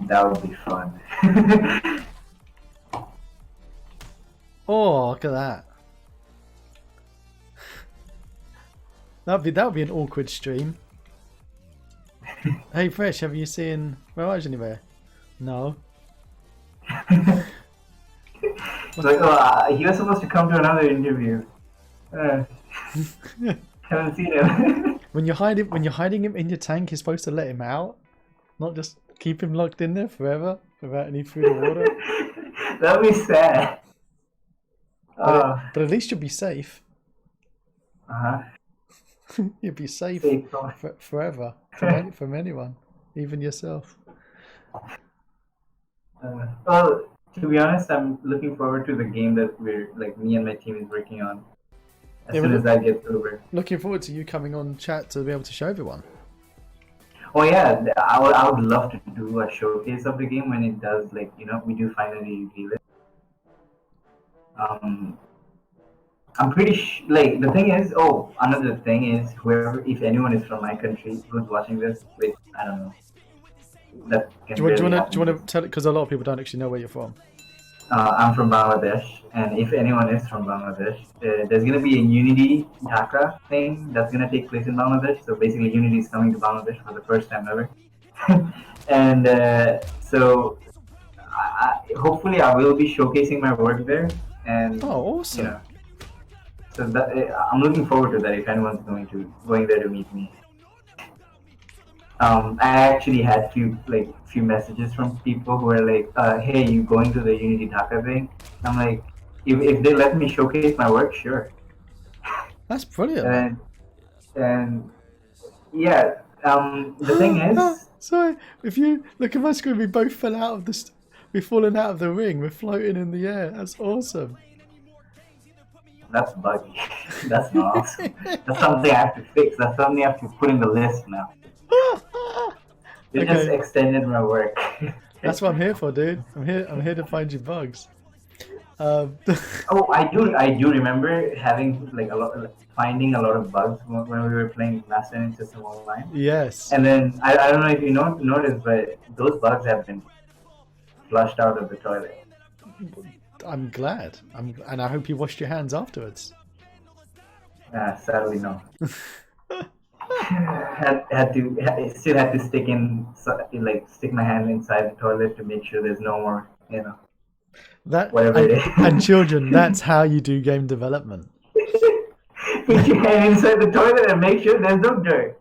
[SPEAKER 2] That would be fun.
[SPEAKER 1] Oh, look at that. That would be an awkward stream. Hey Fresh, have you seen Meheraj anywhere? No.
[SPEAKER 2] It's like, he was supposed to come to another interview. Haven't seen him.
[SPEAKER 1] When you're hiding him in your tank, you're supposed to let him out, not just keep him locked in there forever without any food or water.
[SPEAKER 2] That'd be sad.
[SPEAKER 1] But at least you'll be safe.
[SPEAKER 2] Uh-huh.
[SPEAKER 1] You'll be safe forever from anyone, even yourself.
[SPEAKER 2] Well, to be honest, I'm looking forward to the game that me and my team is working on. As soon as that gets over.
[SPEAKER 1] Looking forward to you coming on chat to be able to show everyone.
[SPEAKER 2] Oh yeah, I would love to do a showcase of the game when it does, we do finally reveal it. I'm pretty the thing is, another thing is, if anyone is from my country who's watching this, I don't know. That can
[SPEAKER 1] do you want to tell it, because a lot of people don't actually know where you're from?
[SPEAKER 2] I'm from Bangladesh, and if anyone is from Bangladesh, there's going to be a Unity Dhaka thing that's going to take place in Bangladesh. So basically, Unity is coming to Bangladesh for the first time ever. And so hopefully I will be showcasing my work there. And
[SPEAKER 1] awesome.
[SPEAKER 2] So I'm looking forward to that if anyone's going there to meet me. I actually had few messages from people who were like, "Hey, you going to the Unity Dhaka thing?" I'm like, if they let me showcase my work, sure.
[SPEAKER 1] That's brilliant.
[SPEAKER 2] And yeah, the thing is,
[SPEAKER 1] sorry, if you look at my screen, we both fell out of we've fallen out of the ring. We're floating in the air. That's awesome.
[SPEAKER 2] That's buggy. That's not awesome. That's something I have to fix. That's something I have to put in the list now. You just extended my work.
[SPEAKER 1] That's what I'm here for, dude. I'm here to find you bugs.
[SPEAKER 2] I do remember having finding a lot of bugs when we were playing Master and System Online.
[SPEAKER 1] Yes.
[SPEAKER 2] And then I don't know if you noticed, but those bugs have been flushed out of the toilet.
[SPEAKER 1] I'm glad. And I hope you washed your hands afterwards.
[SPEAKER 2] Sadly, no. Still had to stick my hand inside the toilet to make sure there's no more, whatever it is.
[SPEAKER 1] And children, that's how you do game development.
[SPEAKER 2] Put your hand inside the toilet and make sure there's no dirt.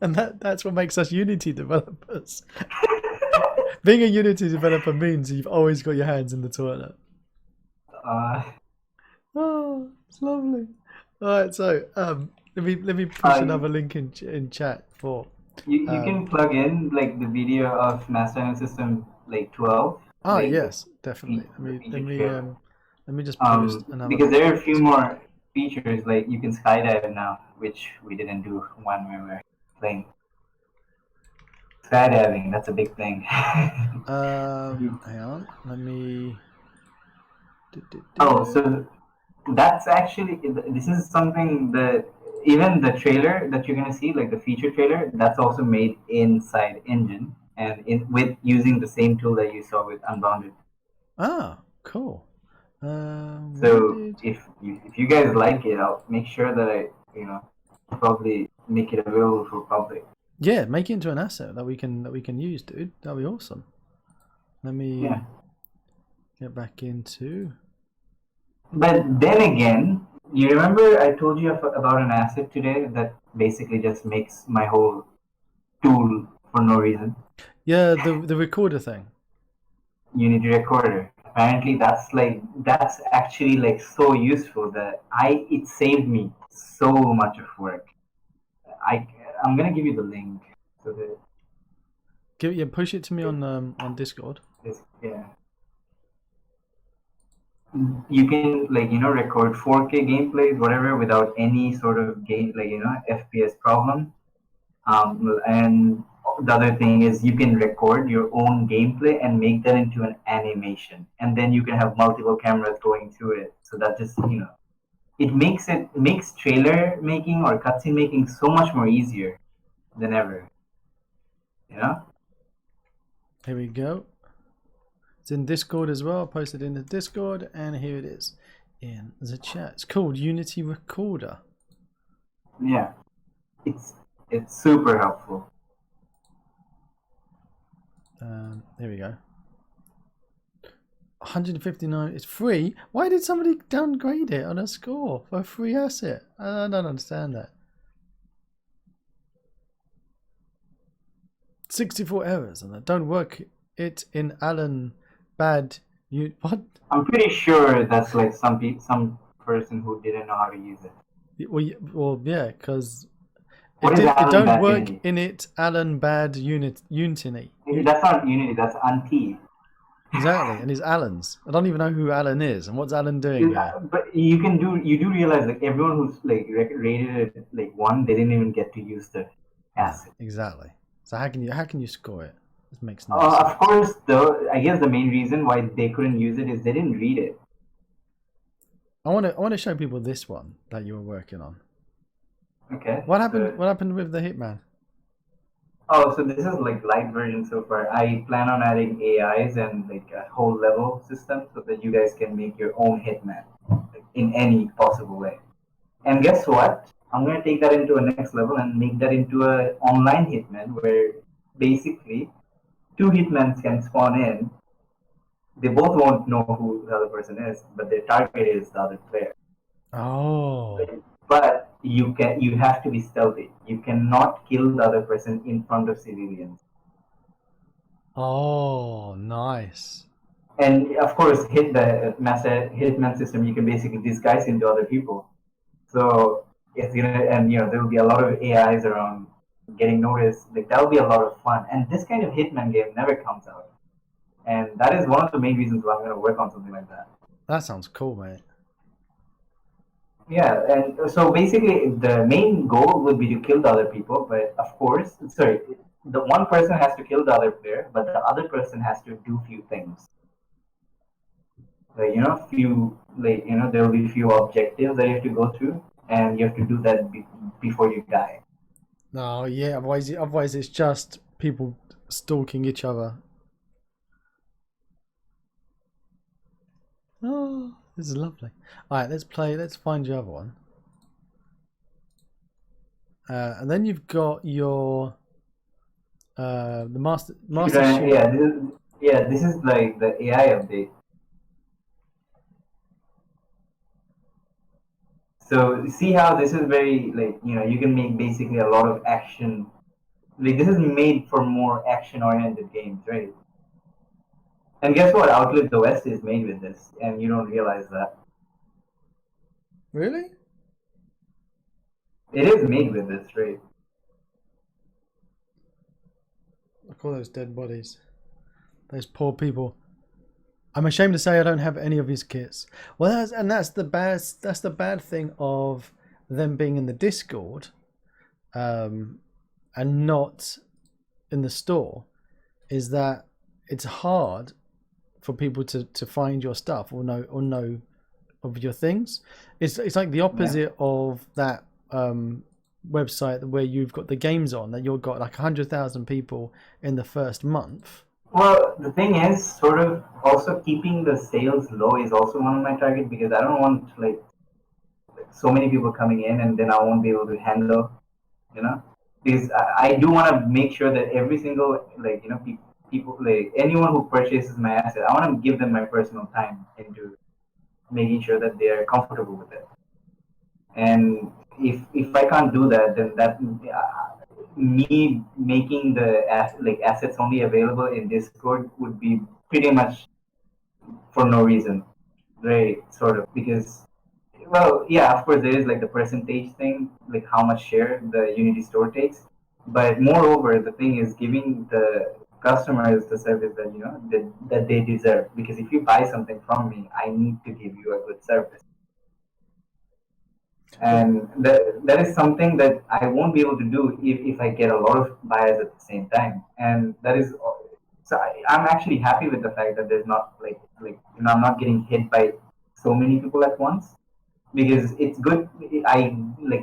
[SPEAKER 1] And that's what makes us Unity developers. Being a Unity developer means you've always got your hands in the toilet. Oh, it's lovely. All right, so let me push another link in chat for.
[SPEAKER 2] You can plug in the video of Master and System 12.
[SPEAKER 1] Yes, definitely. Let me just post another.
[SPEAKER 2] Because there are a few more features, you can skydive now, which we didn't do when we were playing. Skydiving, that's a big thing.
[SPEAKER 1] Hang on, let me.
[SPEAKER 2] So that's actually, this is something that even the trailer that you're gonna see, the feature trailer, that's also made inside Engine and with using the same tool that you saw with Unbounded.
[SPEAKER 1] Ah, cool.
[SPEAKER 2] So if you guys like it, I'll make sure that I probably make it available for public.
[SPEAKER 1] Yeah, make it into an asset that we can use, dude. That'd be awesome. Let me get back into.
[SPEAKER 2] But then again, you remember I told you about an asset today that basically just makes my whole tool for no reason.
[SPEAKER 1] Yeah, the recorder thing.
[SPEAKER 2] Unity Recorder. Apparently, that's actually like so useful that it saved me so much of work. I I'm gonna give you the link so that
[SPEAKER 1] Push it to me on Discord.
[SPEAKER 2] yeah. You can record 4K gameplays whatever without any sort of game FPS problem. And the other thing is you can record your own gameplay and make that into an animation, and then you can have multiple cameras going through it. So that just it makes trailer making or cutscene making so much more easier than ever. You know?
[SPEAKER 1] Here we go. It's in Discord as well. I posted in the Discord, and here it is in the chat. It's called Unity Recorder.
[SPEAKER 2] Yeah, it's super helpful.
[SPEAKER 1] Here we go. 159. It's free. Why did somebody downgrade it on a score for a free asset? I don't understand that. 64 errors and that don't work. It in Alan bad. You what?
[SPEAKER 2] I'm pretty sure that's like some person who didn't know how to use it.
[SPEAKER 1] Well, yeah, because
[SPEAKER 2] What is
[SPEAKER 1] it
[SPEAKER 2] Alan
[SPEAKER 1] don't
[SPEAKER 2] bad
[SPEAKER 1] work
[SPEAKER 2] Unity?
[SPEAKER 1] in it. Alan bad Unity.
[SPEAKER 2] That's not Unity. That's Unti.
[SPEAKER 1] Exactly, and it's Alan's. I don't even know who Alan is, and what's Alan doing here?
[SPEAKER 2] But you do realize like everyone who's like rated it like 1, they didn't even get to use the asset.
[SPEAKER 1] Exactly. So how can you score it? This makes no sense.
[SPEAKER 2] Of course, though, I guess the main reason why they couldn't use it is they didn't read it.
[SPEAKER 1] I want to show people this one that you were working on.
[SPEAKER 2] Okay.
[SPEAKER 1] What happened? What happened with the Hitman?
[SPEAKER 2] Oh, so this is like light version so far. I plan on adding AIs and like a whole level system so that you guys can make your own Hitman like, in any possible way. And guess what? I'm gonna take that into a next level and make that into a online Hitman where basically 2 Hitmans can spawn in. They both won't know who the other person is, but their target is the other player.
[SPEAKER 1] Oh.
[SPEAKER 2] But you have to be stealthy. You cannot kill the other person in front of civilians.
[SPEAKER 1] Oh, nice.
[SPEAKER 2] And of course, hit the hitman system. You can basically disguise into other people. So it's and there will be a lot of AIs around getting noticed. Like that will be a lot of fun. And this kind of hitman game never comes out. And that is one of the main reasons why I'm going to work on something like that.
[SPEAKER 1] That sounds cool, mate.
[SPEAKER 2] Yeah, and so basically the main goal would be to kill the other people, but of course, the one person has to kill the other player, but the other person has to do few things. Like, there will be few objectives that you have to go through, and you have to do that before you die.
[SPEAKER 1] No, yeah, otherwise it's just people stalking each other. Oh, this is lovely. Alright, let's find your other one. And then you've got your the master
[SPEAKER 2] this is like the AI update. So see how this is very you can make basically a lot of action. Like this is made for more action-oriented games, right? And guess what? Outlive the West is made with this, and you don't realize that.
[SPEAKER 1] Really?
[SPEAKER 2] It is made with this, right?
[SPEAKER 1] Look all those dead bodies. Those poor people. I'm ashamed to say I don't have any of his kits. Well, that's the bad thing of them being in the Discord, and not in the store, is that it's hard for people to find your stuff or know of your things. It's like the opposite of that website where you've got the games on that you've got like 100,000 people in the first month.
[SPEAKER 2] Well, the thing is, sort of also keeping the sales low is also one of my targets because I don't want like so many people coming in and then I won't be able to handle, because I do want to make sure that every single people like anyone who purchases my asset, I want to give them my personal time into making sure that they are comfortable with it. And if I can't do that, then that me making the assets only available in Discord would be pretty much for no reason, right? Sort of because, well, yeah, of course there is like the percentage thing, like how much share the Unity store takes, but moreover, the thing is giving the customers the service that that they deserve. Because if you buy something from me, I need to give you a good service, and that is something that I won't be able to do if I get a lot of buyers at the same time. And that is so I'm actually happy with the fact that there's not I'm not getting hit by so many people at once, because it's good. I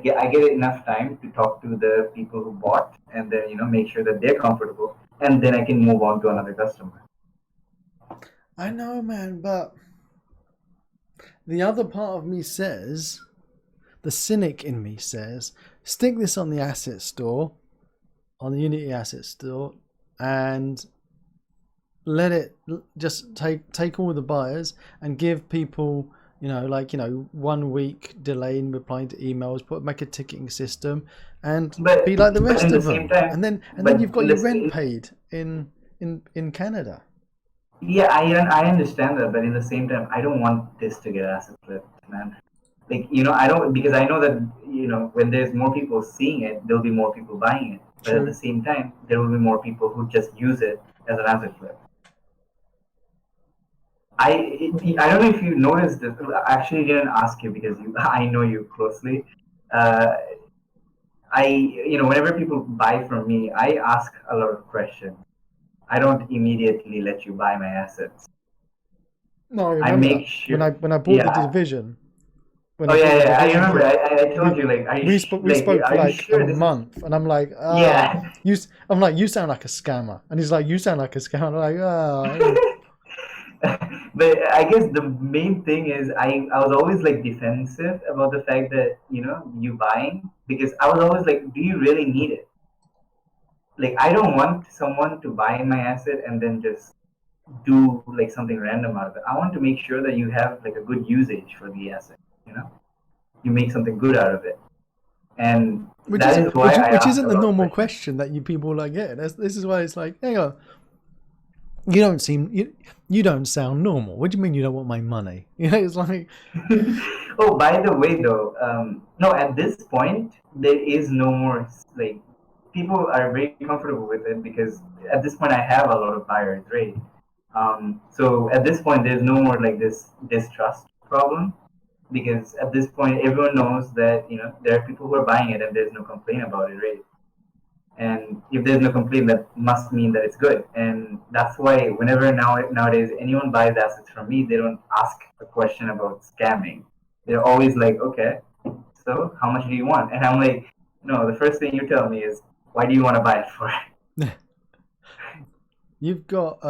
[SPEAKER 2] get enough time to talk to the people who bought, and then make sure that they're comfortable, and then I can move on to another customer.
[SPEAKER 1] I know, man, but the other part of me says, the cynic in me says, stick this on the asset store, on the Unity asset store, and let it just take all the buyers and give people 1 week delay in replying to emails, make a ticketing system, and be like the rest of them. And then you've got your rent paid in Canada.
[SPEAKER 2] Yeah, I understand that, but in the same time, I don't want this to get asset flipped, man. I don't, because I know that when there's more people seeing it, there'll be more people buying it. But
[SPEAKER 1] True.
[SPEAKER 2] At the same time, there will be more people who just use it as an asset flip. I don't know if you noticed this. I actually didn't ask you because I know you closely. Whenever people buy from me, I ask a lot of questions. I don't immediately let you buy my assets.
[SPEAKER 1] No, I remember that.
[SPEAKER 2] Sure.
[SPEAKER 1] When I bought the division.
[SPEAKER 2] I remember. I told you, like,
[SPEAKER 1] we spoke for like a month, and I'm like, you sound like a scammer, and he's like, you sound like a scammer. I'm like, oh.
[SPEAKER 2] But I guess the main thing is I was always like defensive about the fact that you buying, because I was always like, do you really need it? Like, I don't want someone to buy my asset and then just do like something random out of it. I want to make sure that you have like a good usage for the asset. You make something good out of it, and which
[SPEAKER 1] isn't the normal question that you people like get. This is why it's like, hang on, you don't sound normal. What do you mean you don't want my money? It's like.
[SPEAKER 2] Oh, by the way, though, no. At this point, there is no more like people are very comfortable with it, because at this point I have a lot of buyers, right? So at this point, there's no more like this distrust problem, because at this point everyone knows that there are people who are buying it and there's no complaint about it, right? And if there's no complaint, that must mean that it's good. And that's why whenever nowadays anyone buys assets from me, they don't ask a question about scamming. They're always like, okay, so how much do you want? And I'm like, no, the first thing you tell me is, why do you want to buy it for?
[SPEAKER 1] You've got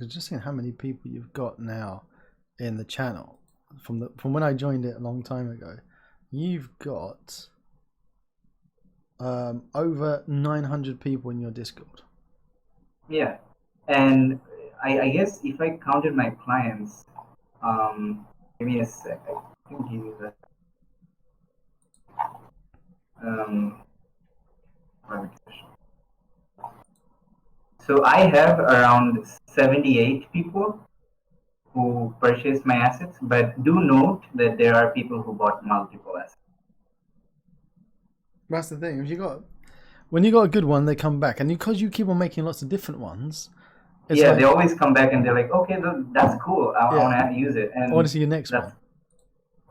[SPEAKER 1] just seeing how many people you've got now in the channel from when I joined it a long time ago. You've got over 900 people in your Discord.
[SPEAKER 2] Yeah, and I guess if I counted my clients, give me a sec. I can give you that. So I have around 78 people who purchased my assets, but do note that there are people who bought multiple assets.
[SPEAKER 1] That's the thing. When you got a good one, they come back, and because you keep on making lots of different ones.
[SPEAKER 2] They always come back and they're like, okay, that's cool. I want to use it. And
[SPEAKER 1] I want to see your next one.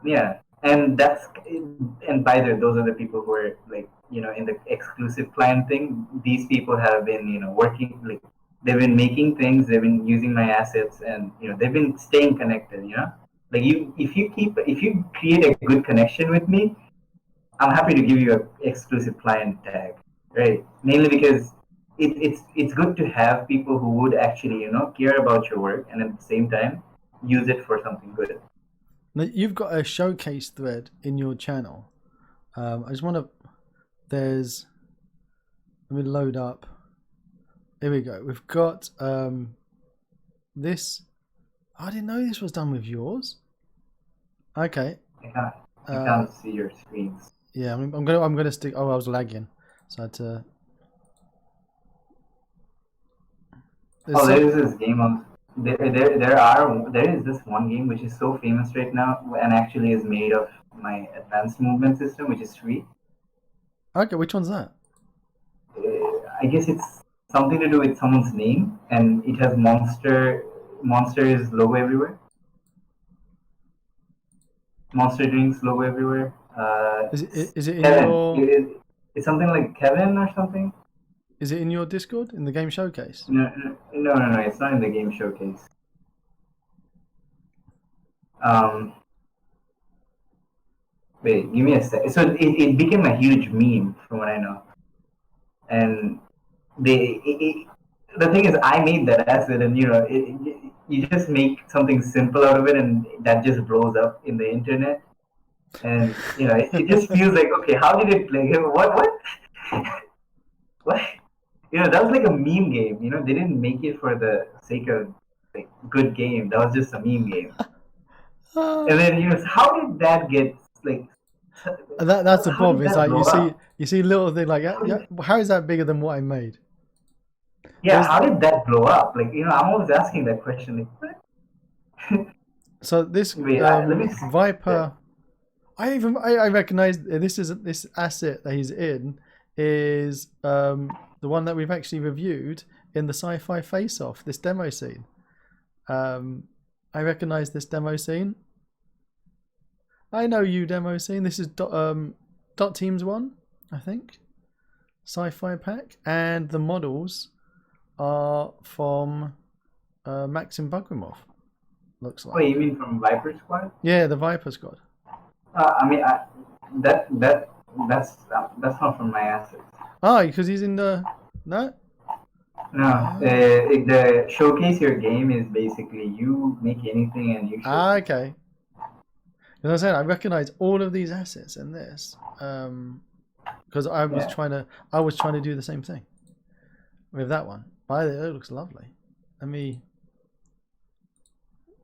[SPEAKER 2] Yeah, and by the way, those are the people who are like, in the exclusive client thing. These people have been, working, like they've been making things, they've been using my assets, and they've been staying connected. Like if you create a good connection with me, I'm happy to give you an exclusive client tag, right? Mainly because it's good to have people who would actually care about your work, and at the same time use it for something good.
[SPEAKER 1] Now, you've got a showcase thread in your channel. I just want to. There's Let me load up. Here we go. We've got this. I didn't know this was done with yours. Okay.
[SPEAKER 2] I can't see your screens.
[SPEAKER 1] Yeah, I'm gonna stick. Oh, I was lagging, so I had to.
[SPEAKER 2] There is this game on. There is this one game which is so famous right now and actually is made of my advanced movement system, which is free.
[SPEAKER 1] Okay, which one's that?
[SPEAKER 2] I guess it's something to do with someone's name, and it has Monster's logo everywhere. Monster drinks logo everywhere.
[SPEAKER 1] Is it in
[SPEAKER 2] Kevin.
[SPEAKER 1] your?
[SPEAKER 2] It's something like Kevin or something.
[SPEAKER 1] Is it in your Discord in the game showcase?
[SPEAKER 2] No. It's not in the game showcase. Wait, give me a sec. So it became a huge meme from what I know, and the thing is, I made that asset, and you just make something simple out of it, and that just blows up in the internet, and it just feels like, okay, how did it play? What? What? That was like a meme game. They didn't make it for the sake of like good game. That was just a meme game. And then how did that get like?
[SPEAKER 1] That's the problem. It's like you see little thing like how is that bigger than what I made?
[SPEAKER 2] Yeah, how did that blow up? Like I'm always asking that question. Like,
[SPEAKER 1] so this Viper, I recognize this asset that he's in is the one that we've actually reviewed in the Sci-Fi Face-Off. This demo scene. I recognize this demo scene. I know you demo scene. This is Dot Teams 1, I think. Sci-Fi pack. And the models are from Maxim Bugrimov. Looks like.
[SPEAKER 2] Wait, you mean from Viper Squad?
[SPEAKER 1] Yeah, the Viper Squad.
[SPEAKER 2] That's not from my assets.
[SPEAKER 1] Oh, because he's in the... No?
[SPEAKER 2] No, the showcase your game is basically you make anything and you showcase.
[SPEAKER 1] Okay. As I said, I recognize all of these assets in this because I was trying to do the same thing with that one. By the way, it looks lovely. Let me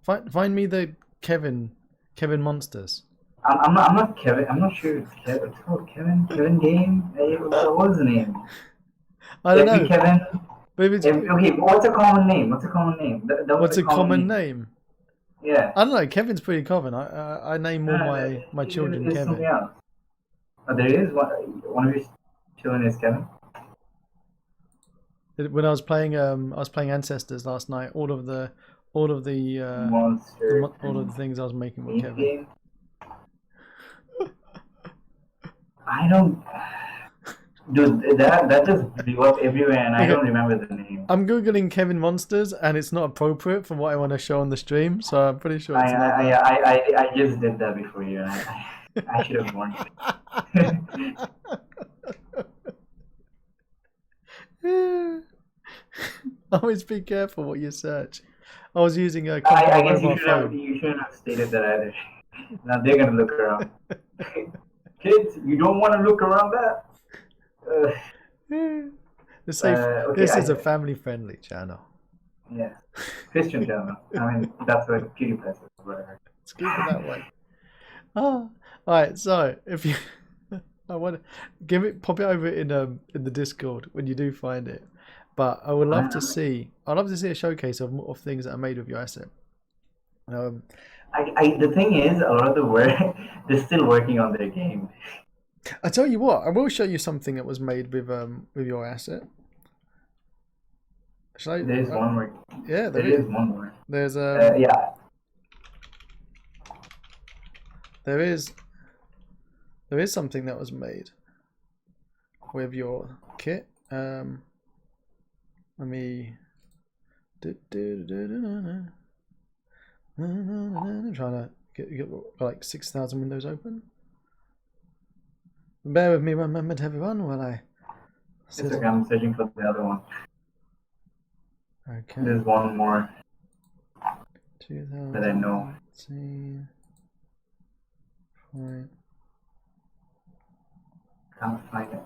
[SPEAKER 1] find me the Kevin Monsters.
[SPEAKER 2] I'm not Kevin. I'm not sure it's Kevin. It's called Kevin. Kevin Game. What was the name?
[SPEAKER 1] I don't know.
[SPEAKER 2] Kevin.
[SPEAKER 1] Okay,
[SPEAKER 2] what's a common name? What's a common
[SPEAKER 1] name?
[SPEAKER 2] Yeah.
[SPEAKER 1] I don't know. Kevin's pretty common. I name all my children Kevin.
[SPEAKER 2] Something else. There is one of your children is Kevin.
[SPEAKER 1] When I was playing Ancestors last night, all of the
[SPEAKER 2] Monster.
[SPEAKER 1] all of the things I was making were Kevin.
[SPEAKER 2] I don't. Dude, that just blew up everywhere, and I don't remember the name.
[SPEAKER 1] I'm googling Kevin Monsters, and it's not appropriate for what I want to show on the stream, so I'm pretty sure it's not.
[SPEAKER 2] I just did that before you. I should have warned
[SPEAKER 1] you. Always be careful what you search. I was using a
[SPEAKER 2] I guess you shouldn't have stated that either. Now they're gonna look around. Kids, you don't want to look around that.
[SPEAKER 1] This is a family-friendly channel.
[SPEAKER 2] Yeah, Christian channel. I mean, that's what PewDiePie says. Whatever.
[SPEAKER 1] Let's keep it that way. All right. So if you, I want to pop it over in the Discord when you do find it. But I would love to see. I'd love to see a showcase of things that are made with your asset.
[SPEAKER 2] The thing is, a lot of the work they're still working on their game.
[SPEAKER 1] I tell you what, I will show you something that was made with your asset.
[SPEAKER 2] There's one more.
[SPEAKER 1] Yeah,
[SPEAKER 2] there is one more.
[SPEAKER 1] There's
[SPEAKER 2] yeah.
[SPEAKER 1] There is something that was made with your kit. Let me. I'm trying to get like 6,000 windows open. Bear with me one moment, everyone, while I.
[SPEAKER 2] It's okay, I'm searching for the other one.
[SPEAKER 1] Okay.
[SPEAKER 2] There's one more
[SPEAKER 1] 2000
[SPEAKER 2] that I know.
[SPEAKER 1] Right.
[SPEAKER 2] Can't find it.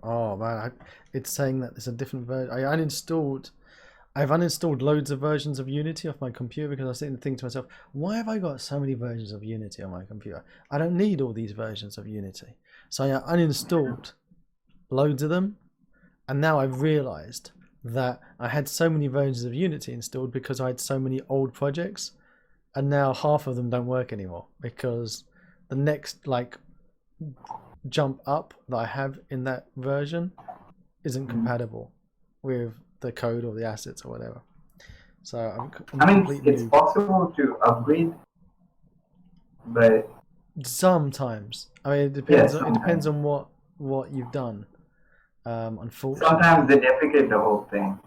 [SPEAKER 1] Oh man, it's saying that there's a different version. I've uninstalled loads of versions of Unity off my computer because I was sitting thinking to myself, why have I got so many versions of Unity on my computer? I don't need all these versions of Unity. So I uninstalled loads of them, and now I've realized that I had so many versions of Unity installed because I had so many old projects, and now half of them don't work anymore because the next jump up that I have in that version isn't compatible with the code or the assets or whatever. So
[SPEAKER 2] it's possible to upgrade, but
[SPEAKER 1] sometimes it depends. It depends on what you've done. Unfortunately,
[SPEAKER 2] sometimes they deprecate the whole thing.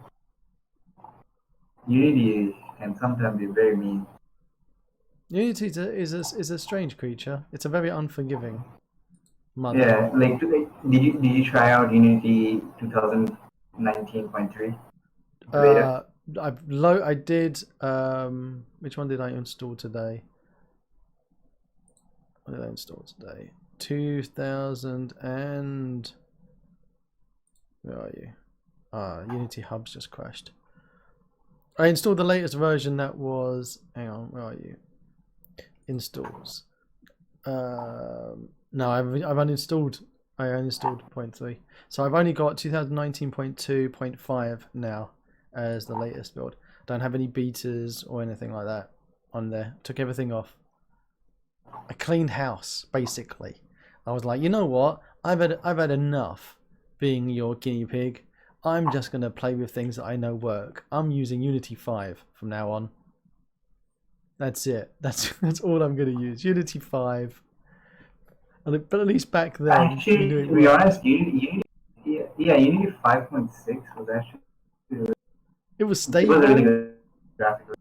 [SPEAKER 2] Unity can sometimes be very mean.
[SPEAKER 1] Unity is a strange creature. It's a very unforgiving mother.
[SPEAKER 2] Yeah, did you try out Unity 2019.3?
[SPEAKER 1] I did. Which one did I install today? What did I install today? 2000 and where are you? Unity Hub's just crashed. I installed the latest version that was. Hang on, where are you? Installs. No, I've uninstalled. I uninstalled 0.3. So I've only got 2019.2.5 now as the latest build. Don't have any betas or anything like that on there. Took everything off. I cleaned house basically. I was like, you know what? I've had enough being your guinea pig. I'm just gonna play with things that I know work. I'm using Unity 5 from now on. That's it. That's all I'm gonna use. Unity 5. But at least back then,
[SPEAKER 2] actually, to be honest, Unity 5.6 was actually.
[SPEAKER 1] It was stable.
[SPEAKER 2] It was really good graphically.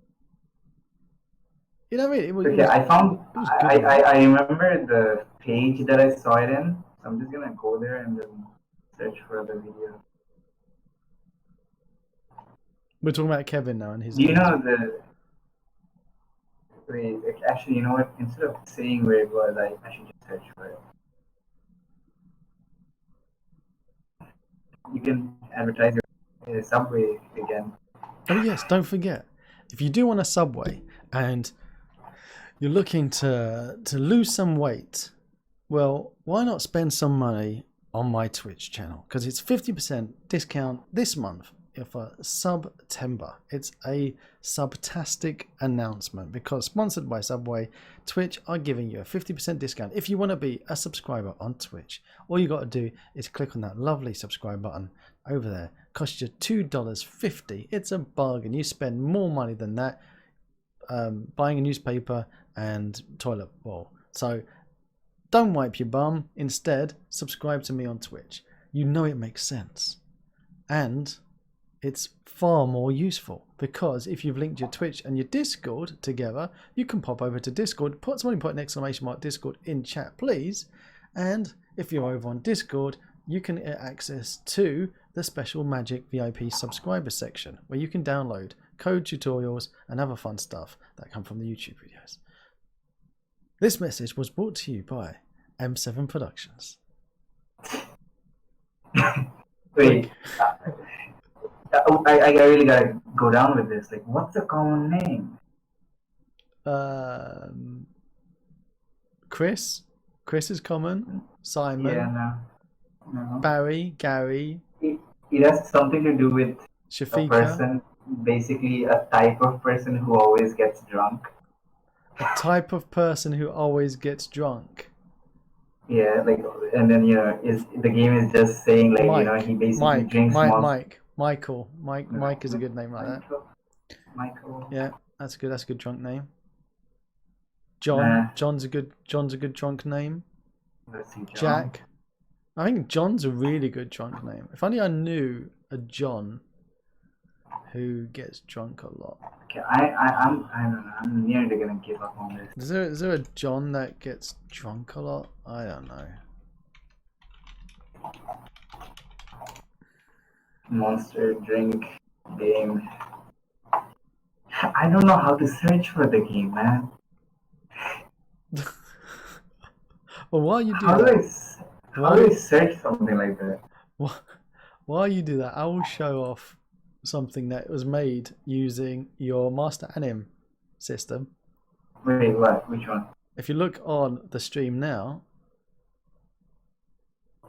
[SPEAKER 1] You know what I mean? It was,
[SPEAKER 2] okay, I remember the page that I saw it in. So I'm just gonna go there and then search for the video.
[SPEAKER 1] We're talking about Kevin now and his.
[SPEAKER 2] Do you know the? Wait, actually, you know what? Instead of saying where it was, I should just search for it. You can advertise your Subway again.
[SPEAKER 1] Oh yes, don't forget. If you do want a Subway and you're looking to lose some weight, well, why not spend some money on my Twitch channel? Because it's 50% discount this month for September. It's a subtastic announcement because sponsored by Subway, Twitch are giving you a 50% discount if you want to be a subscriber on Twitch. All you got to do is click on that lovely subscribe button over there. Costs you $2.50. It's a bargain. You spend more money than that buying a newspaper and toilet bowl. So don't wipe your bum. Instead, subscribe to me on Twitch. You know it makes sense. And it's far more useful because if you've linked your Twitch and your Discord together, you can pop over to Discord, put an exclamation mark Discord in chat, please. And if you're over on Discord, you can get access to the special Magic VIP subscriber section where you can download code tutorials and other fun stuff that come from the YouTube videos. This message was brought to you by M7 Productions.
[SPEAKER 2] Wait. I really gotta go down with this. Like, what's a common name?
[SPEAKER 1] Chris. Chris is common. Simon.
[SPEAKER 2] Yeah, no.
[SPEAKER 1] Barry. Gary.
[SPEAKER 2] It has something to do with
[SPEAKER 1] Shafika.
[SPEAKER 2] A person, basically a type of person who always gets drunk.
[SPEAKER 1] A type of person who always gets drunk.
[SPEAKER 2] Yeah, and then the game is just saying
[SPEAKER 1] Mike,
[SPEAKER 2] he basically drinks
[SPEAKER 1] Michael. Mike is a good name like that.
[SPEAKER 2] Michael.
[SPEAKER 1] Yeah, that's good. That's a good drunk name. John. John's a good drunk name.
[SPEAKER 2] Let's see, John.
[SPEAKER 1] Jack. I think John's a really good drunk name. If only I knew a John who gets drunk a lot.
[SPEAKER 2] Okay, I don't know. I'm nearly gonna give up on this.
[SPEAKER 1] Is there a John that gets drunk a lot? I don't know.
[SPEAKER 2] Monster drink game. I don't know how to search for the game, man.
[SPEAKER 1] Well, while you do
[SPEAKER 2] How do I search something like that?
[SPEAKER 1] While you do that, I will show off something that was made using your master anim system.
[SPEAKER 2] Wait, what? Which one?
[SPEAKER 1] If you look on the stream now,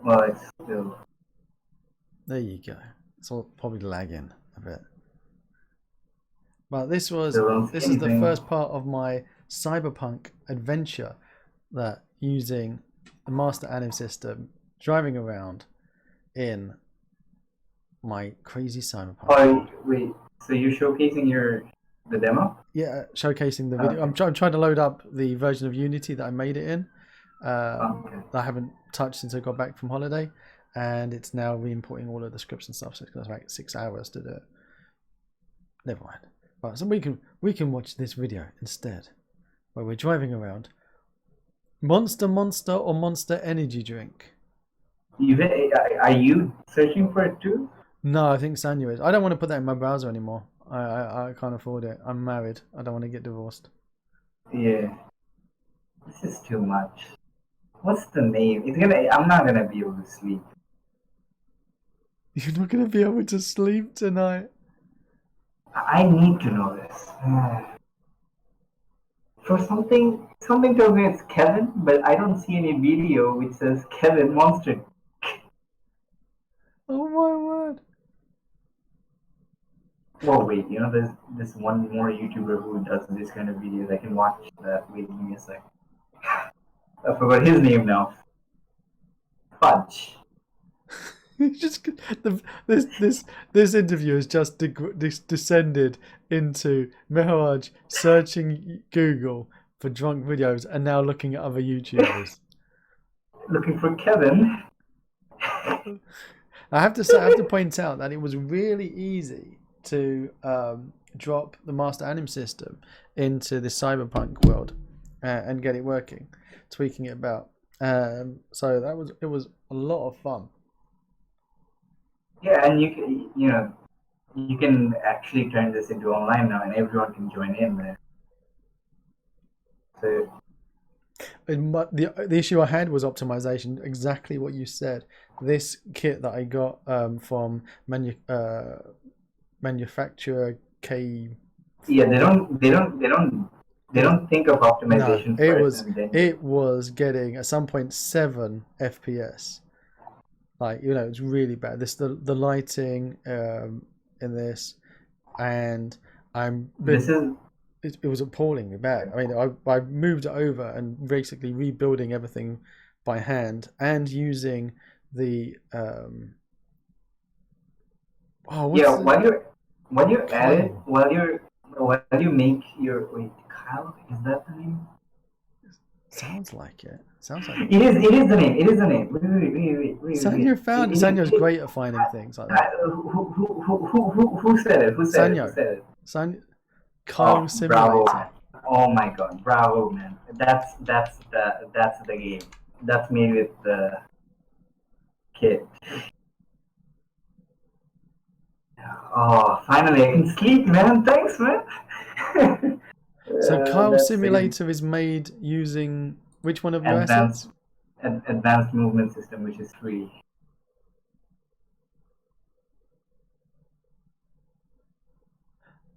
[SPEAKER 2] Well, it's still.
[SPEAKER 1] there you go. It's all probably lagging a bit. But this is the first part of my cyberpunk adventure, that using the master anim system, driving around in my crazy cyberpunk.
[SPEAKER 2] Oh, wait. So you're showcasing the demo?
[SPEAKER 1] Yeah, showcasing the video.
[SPEAKER 2] Okay.
[SPEAKER 1] I'm trying to load up the version of Unity that I made it in.
[SPEAKER 2] Okay.
[SPEAKER 1] That I haven't touched since I got back from holiday, and it's now re-importing all of the scripts and stuff. So it's going to take 6 hours to do it. Never mind. But so we can watch this video instead, where we're driving around. Monster or Monster energy drink?
[SPEAKER 2] Are you searching for it too?
[SPEAKER 1] No, I think Sanya is. I don't want to put that in my browser anymore. I can't afford it. I'm married. I don't want to get divorced.
[SPEAKER 2] Yeah. This is too much. What's the name? I'm not gonna be able to sleep.
[SPEAKER 1] You're not gonna be able to sleep tonight.
[SPEAKER 2] I need to know this. For something tells me it's Kevin, but I don't see any video which says Kevin Monster.
[SPEAKER 1] Oh my word.
[SPEAKER 2] Oh wait, there's this one more YouTuber who does this kind of videos. I can watch that. Wait, give me a sec. I forgot his name now. Fudge.
[SPEAKER 1] Just this interview has just descended into Meheraj searching Google for drunk videos and now looking at other YouTubers.
[SPEAKER 2] Looking for Kevin.
[SPEAKER 1] I have to point out that it was really easy to drop the master anim system into the cyberpunk world and get it working, tweaking it about. So it was a lot of fun.
[SPEAKER 2] Yeah, and you can actually turn this into online now, and everyone can join in there. So
[SPEAKER 1] the issue I had was optimization. Exactly what you said. This kit that I got from manufacturer K.
[SPEAKER 2] Yeah, they don't think of optimization.
[SPEAKER 1] No, it was getting at some point 7 FPS. Like, it's really bad. The lighting in this, and it was appallingly bad. I mean, I moved it over and basically rebuilding everything by hand and using the while you make your Kyle, is that the name? Sounds like it.
[SPEAKER 2] It is the name. Wait.
[SPEAKER 1] Sanyo's great at finding things like that.
[SPEAKER 2] Who said it? Who said it?
[SPEAKER 1] Kyle Simulator.
[SPEAKER 2] Bravo. Oh my god, bravo, man. That's the game. That's made with the kit. Oh, finally I can sleep, man. Thanks, man.
[SPEAKER 1] So Kyle Simulator is made using which one of your assets?
[SPEAKER 2] Advanced movement system, which is free.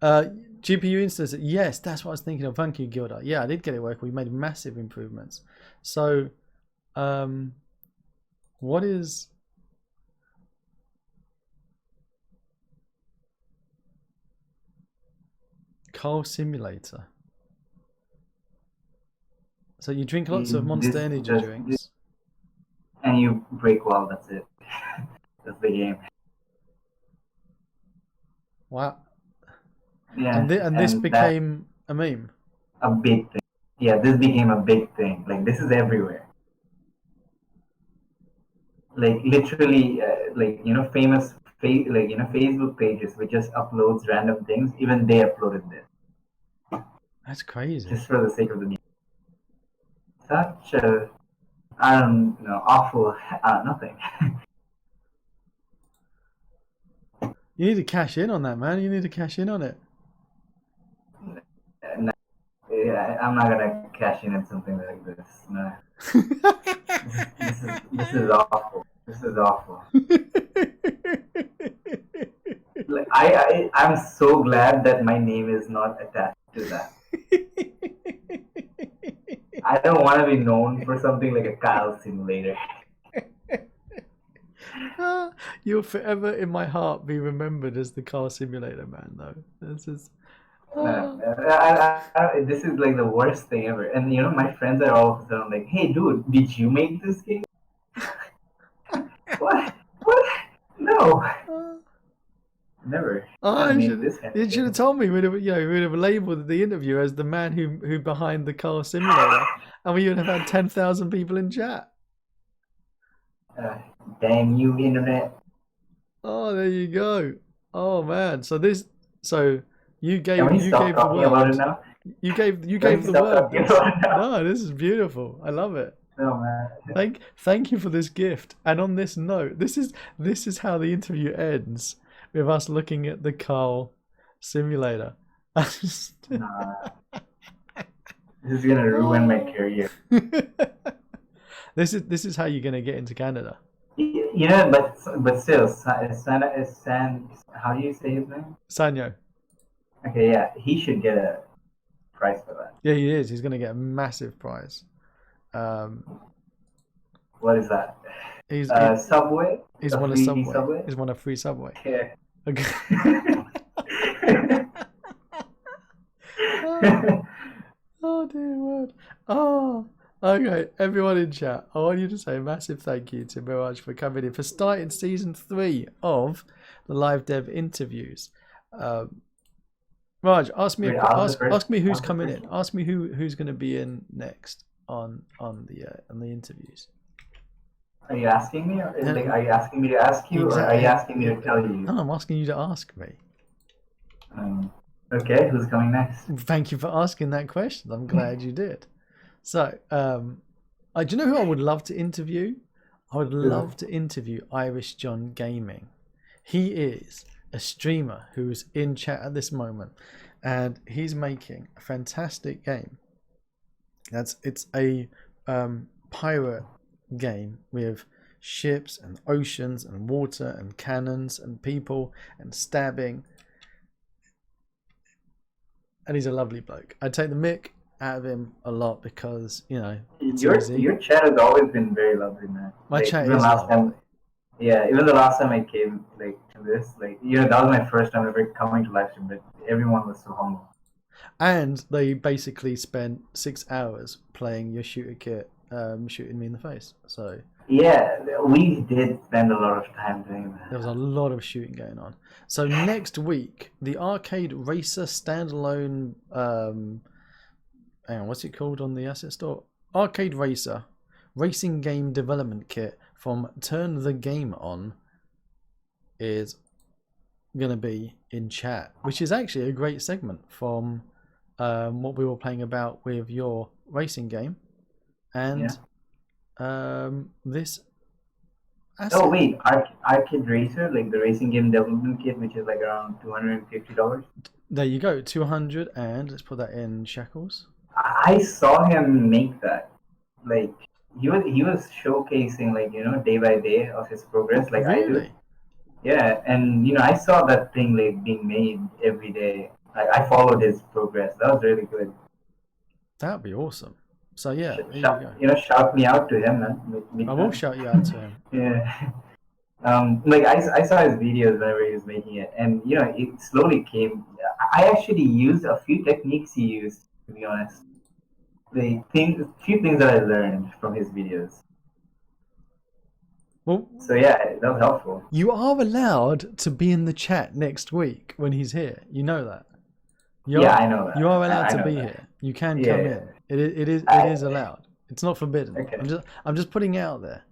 [SPEAKER 1] GPU instance. Yes, that's what I was thinking of. Thank you, Gilda. Yeah, I did get it working. We made massive improvements. So, what is Kyle Simulator? So you drink lots of Monster energy drinks.
[SPEAKER 2] And you break wall, that's it. That's the game.
[SPEAKER 1] Wow.
[SPEAKER 2] Yeah.
[SPEAKER 1] And this became a meme.
[SPEAKER 2] A big thing. Yeah, this became a big thing. Like, this is everywhere. Like, literally, famous Facebook pages which just uploads random things. Even they uploaded this.
[SPEAKER 1] That's crazy.
[SPEAKER 2] Just for the sake of the meme. Such a, I don't know, awful, nothing.
[SPEAKER 1] You need to cash in on that, man. You need to cash in on it.
[SPEAKER 2] No, yeah, I'm not gonna cash in on something like this. No. This is awful. This is awful. I'm so glad that my name is not attached to that. I don't want to be known for something like a Kyle simulator.
[SPEAKER 1] You'll forever in my heart be remembered as the car simulator man, though. This is.
[SPEAKER 2] This is like the worst thing ever. And you know, my friends are all of a sudden like, "Hey, dude, did you make this game?" What? What? No, never. I made this kind of
[SPEAKER 1] You should have
[SPEAKER 2] game.
[SPEAKER 1] told me. We'd have labelled the interview as the man who behind the car simulator, and we would have had 10,000 people in chat.
[SPEAKER 2] Damn you, internet!
[SPEAKER 1] Oh, there you go. Oh man, so you gave
[SPEAKER 2] Can we stop
[SPEAKER 1] the
[SPEAKER 2] talking about it
[SPEAKER 1] word.
[SPEAKER 2] now?
[SPEAKER 1] You gave
[SPEAKER 2] Can we
[SPEAKER 1] the
[SPEAKER 2] stop
[SPEAKER 1] word.
[SPEAKER 2] talking about it now?
[SPEAKER 1] No, this is beautiful. I love it.
[SPEAKER 2] No, man.
[SPEAKER 1] Thank you for this gift. And on this note, this is how the interview ends, with us looking at the Carl simulator.
[SPEAKER 2] Nah. This is gonna ruin my career.
[SPEAKER 1] This is how you're gonna get into Canada.
[SPEAKER 2] You know, but still, San. How do you say his name?
[SPEAKER 1] Sanyo.
[SPEAKER 2] Okay, yeah, he should get a prize for that.
[SPEAKER 1] Yeah, he is. He's gonna get a massive prize.
[SPEAKER 2] What is that?
[SPEAKER 1] He's
[SPEAKER 2] Subway.
[SPEAKER 1] He's
[SPEAKER 2] A
[SPEAKER 1] won a
[SPEAKER 2] free
[SPEAKER 1] Subway. He's won a free Subway.
[SPEAKER 2] Yeah.
[SPEAKER 1] Okay. Oh dear word. Oh, okay. Everyone in chat, I want you to say a massive thank you to Meheraj for coming in, for starting season 3 of the live dev interviews. Raj, ask me who's coming in. Ask me who's going to be in next on the interviews.
[SPEAKER 2] Are you asking me, or are you asking me to ask you, or are you asking me to tell you?
[SPEAKER 1] No, I'm asking you to ask me.
[SPEAKER 2] Okay, who's coming next?
[SPEAKER 1] Thank you for asking that question. I'm glad you did. So, do you know who I would love to interview? I would love to interview Irish John Gaming. He is a streamer who's in chat at this moment, and he's making a fantastic game. It's a pirate game with ships and oceans and water and cannons and people and stabbing. And he's a lovely bloke. I take the mick out of him a lot because, you know,
[SPEAKER 2] your chat has always been very lovely, man.
[SPEAKER 1] My chat is lovely.
[SPEAKER 2] Even the last time I came to this, that was my first time ever coming to live stream, but everyone was so humble.
[SPEAKER 1] And they basically spent 6 hours playing your shooter kit, shooting me in the face. So
[SPEAKER 2] yeah, we did spend a lot of time doing that.
[SPEAKER 1] There was a lot of shooting going on. So next week, the Arcade Racer standalone, hang on, what's it called on the asset store? Arcade Racer racing game development kit from Turn the Game On is going to be in chat, which is actually a great segment from what we were playing about with your racing game and this asset.
[SPEAKER 2] Oh wait, Arcade Racer, like the racing game development kit, which is like around $250.
[SPEAKER 1] There you go, 200, and let's put that in shekels.
[SPEAKER 2] I saw him make that. Like he was showcasing day by day of his progress, like
[SPEAKER 1] really?
[SPEAKER 2] I do. Yeah, and I saw that thing being made every day. I followed his progress. That was really good.
[SPEAKER 1] That'd be awesome. So yeah,
[SPEAKER 2] shout me out to him, man.
[SPEAKER 1] I will shout you out to him.
[SPEAKER 2] Yeah. I saw his videos whenever he was making it, and it slowly came. I actually used a few techniques he used, to be honest. Few things that I learned from his videos.
[SPEAKER 1] Well,
[SPEAKER 2] so yeah, that was helpful.
[SPEAKER 1] You are allowed to be in the chat next week when he's here. You know that.
[SPEAKER 2] I know that.
[SPEAKER 1] You are allowed to be here. You can come in. It is allowed. It's not forbidden. Okay. I'm just putting it out there.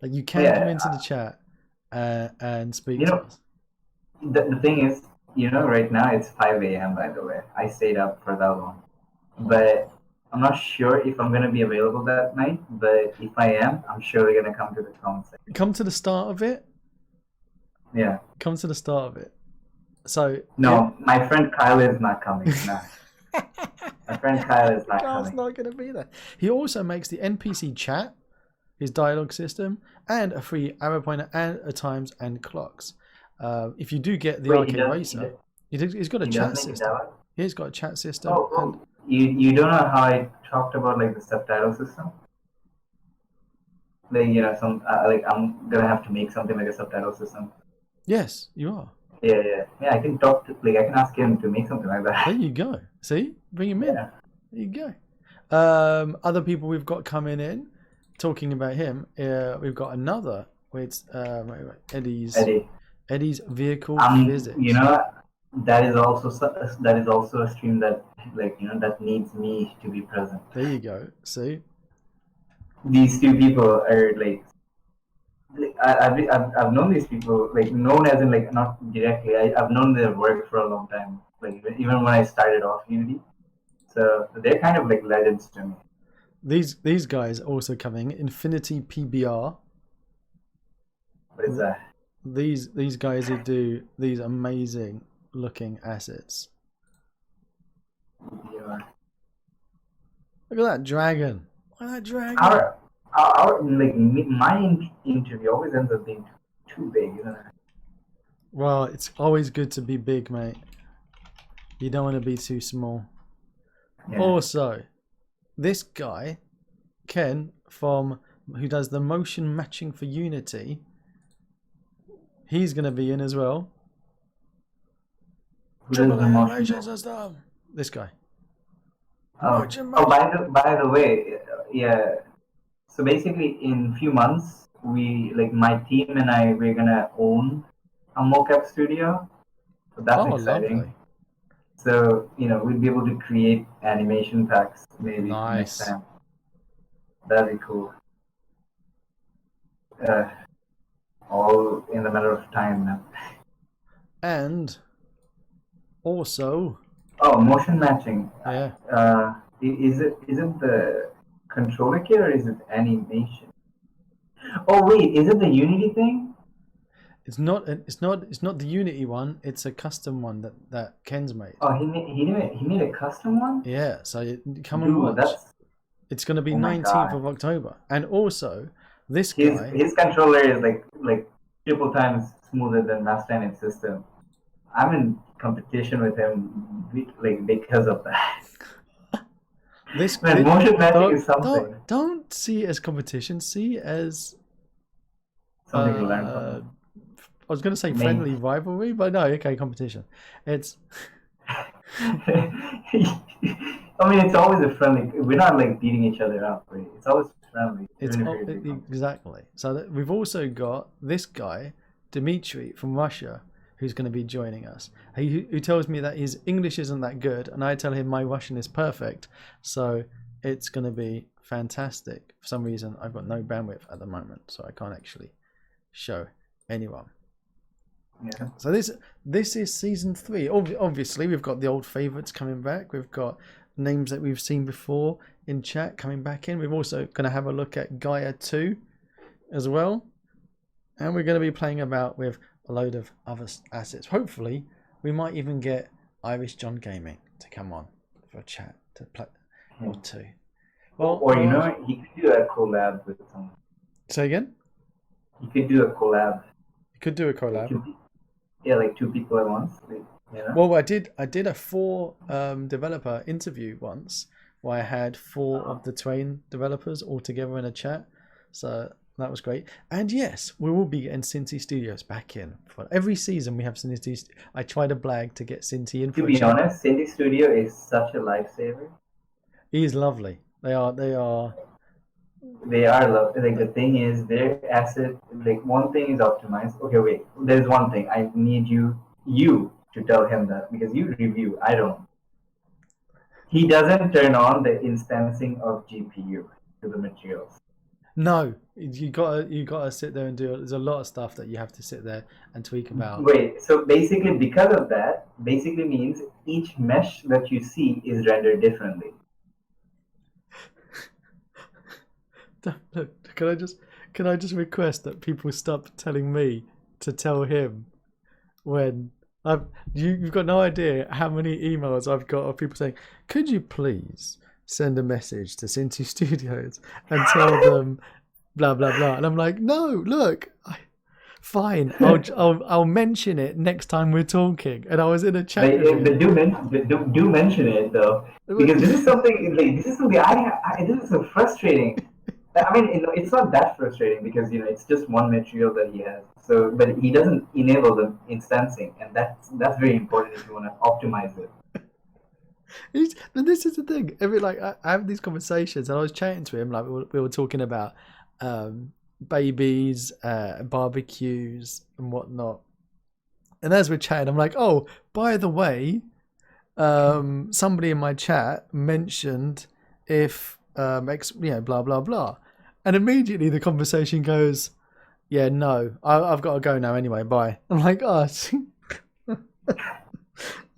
[SPEAKER 1] Like you can come into the chat and speak to us.
[SPEAKER 2] The thing is, right now it's 5 a.m. by the way. I stayed up for that long, but I'm not sure if I'm gonna be available that night. But if I am, I'm surely gonna come to the concert.
[SPEAKER 1] Come to the start of it.
[SPEAKER 2] Yeah.
[SPEAKER 1] Come to the start of it. So
[SPEAKER 2] no, my friend Kyle is not coming. No. My friend Kyle is not
[SPEAKER 1] Kyle's
[SPEAKER 2] coming.
[SPEAKER 1] not going to be there. He also makes the NPC chat, his dialogue system, and a free arrow pointer and a times and clocks. If you do get the
[SPEAKER 2] Wait,
[SPEAKER 1] arcade racer, he's got a
[SPEAKER 2] he
[SPEAKER 1] chat
[SPEAKER 2] does make a
[SPEAKER 1] system.
[SPEAKER 2] dialogue?
[SPEAKER 1] He's got a chat system.
[SPEAKER 2] Oh, you don't know how I talked about like the subtitle system? Like like I'm gonna have to make something like a subtitle system.
[SPEAKER 1] Yes, you are.
[SPEAKER 2] Yeah. I can talk to I can ask him to make something like that.
[SPEAKER 1] There you go. See, bring him in.
[SPEAKER 2] Yeah.
[SPEAKER 1] There you go. Other people we've got coming in, talking about him. We've got another. It's Eddie's vehicle physics.
[SPEAKER 2] You know, that is also a stream that that needs me to be present.
[SPEAKER 1] There you go. See,
[SPEAKER 2] these two people are like I've known these people, like known as in like not directly. I've known their work for a long time. Like even when I started off Unity, so they're kind of like legends to me.
[SPEAKER 1] These guys also coming. Infinity PBR.
[SPEAKER 2] What is that?
[SPEAKER 1] These guys who do these amazing looking assets.
[SPEAKER 2] Yeah.
[SPEAKER 1] Look at that dragon. Look at that dragon.
[SPEAKER 2] My interview always ends up being too big, isn't it?
[SPEAKER 1] Well, it's always good to be big, mate. You don't want to be too small. Yeah. Also, this guy, Ken, who does the motion matching for Unity, he's going to be in as well. Triple animation system. This guy.
[SPEAKER 2] By the way, yeah. So basically, in a few months, my team and we're gonna own a mocap studio. So that's exciting. Lovely. So we'll be able to create animation packs maybe next time. That'd be cool. All in a matter of time now.
[SPEAKER 1] And also.
[SPEAKER 2] Oh, motion matching.
[SPEAKER 1] Yeah.
[SPEAKER 2] Is it the controller kit or is it animation? Oh wait, is it the Unity thing?
[SPEAKER 1] It's not the Unity one. It's a custom one that Ken's made.
[SPEAKER 2] Oh, he made a custom one.
[SPEAKER 1] Yeah, so come and watch. It's going to be 19th of October, and also this guy.
[SPEAKER 2] His controller is like triple times smoother than Master and system. I'm in competition with him because of that. Motion magic is something.
[SPEAKER 1] Don't see it as competition. See it as
[SPEAKER 2] something to learn from.
[SPEAKER 1] I was going to say friendly rivalry, but no. Okay, competition. It's.
[SPEAKER 2] I mean, it's always a friendly. We're not beating each other up. Right? It's always friendly.
[SPEAKER 1] Exactly. So we've also got this guy, Dmitry from Russia, who's going to be joining us. Who tells me that his English isn't that good, and I tell him my Russian is perfect. So it's going to be fantastic. For some reason, I've got no bandwidth at the moment, so I can't actually show anyone.
[SPEAKER 2] Yeah.
[SPEAKER 1] So this is season 3. Obviously, we've got the old favourites coming back. We've got names that we've seen before in chat coming back in. We're also going to have a look at Gaia 2 as well. And we're going to be playing about with a load of other assets. Hopefully, we might even get Irish John Gaming to come on for a chat to play or two.
[SPEAKER 2] Well, or he could do a collab with someone.
[SPEAKER 1] Say again?
[SPEAKER 2] He could do a collab.
[SPEAKER 1] He could do a collab.
[SPEAKER 2] Like two people at once.
[SPEAKER 1] Well, I did a 4 developer interview once where I had 4 of the Twain developers all together in a chat. So that was great. And yes, we will be getting Cinti Studios back in. For every season we have Cinti. I try to blag to get Cinti in.
[SPEAKER 2] To be honest, Cinti Studio is such a lifesaver.
[SPEAKER 1] He is lovely. They are
[SPEAKER 2] lovely. The thing is, their asset. One thing is optimized. Okay, wait. There's one thing. I need you to tell him that because you review. I don't. He doesn't turn on the instancing of GPU to the materials.
[SPEAKER 1] No, you gotta sit there and do it. There's a lot of stuff that you have to sit there and tweak about.
[SPEAKER 2] Wait, so basically because of that, means each mesh that you see is rendered differently.
[SPEAKER 1] Look, can I just request that people stop telling me to tell him when you've got no idea how many emails I've got of people saying, could you please send a message to Cinti Studios and tell them blah blah blah, and I'm like, no, look, Fine, I'll mention it next time we're talking. And I was in a chat with him.
[SPEAKER 2] But do mention it though, because this is something this is so frustrating. I mean, it's not that frustrating because it's just one material that he has. So, but he doesn't enable the instancing, and that's very important if you want to optimize it.
[SPEAKER 1] And this is the thing. I have these conversations, and I was chatting to him like we were talking about babies, barbecues, and whatnot. And as we're chatting, I'm like, "Oh, by the way, somebody in my chat mentioned if blah blah blah," and immediately the conversation goes, "Yeah, no, I've got to go now anyway. Bye." I'm like, "Oh."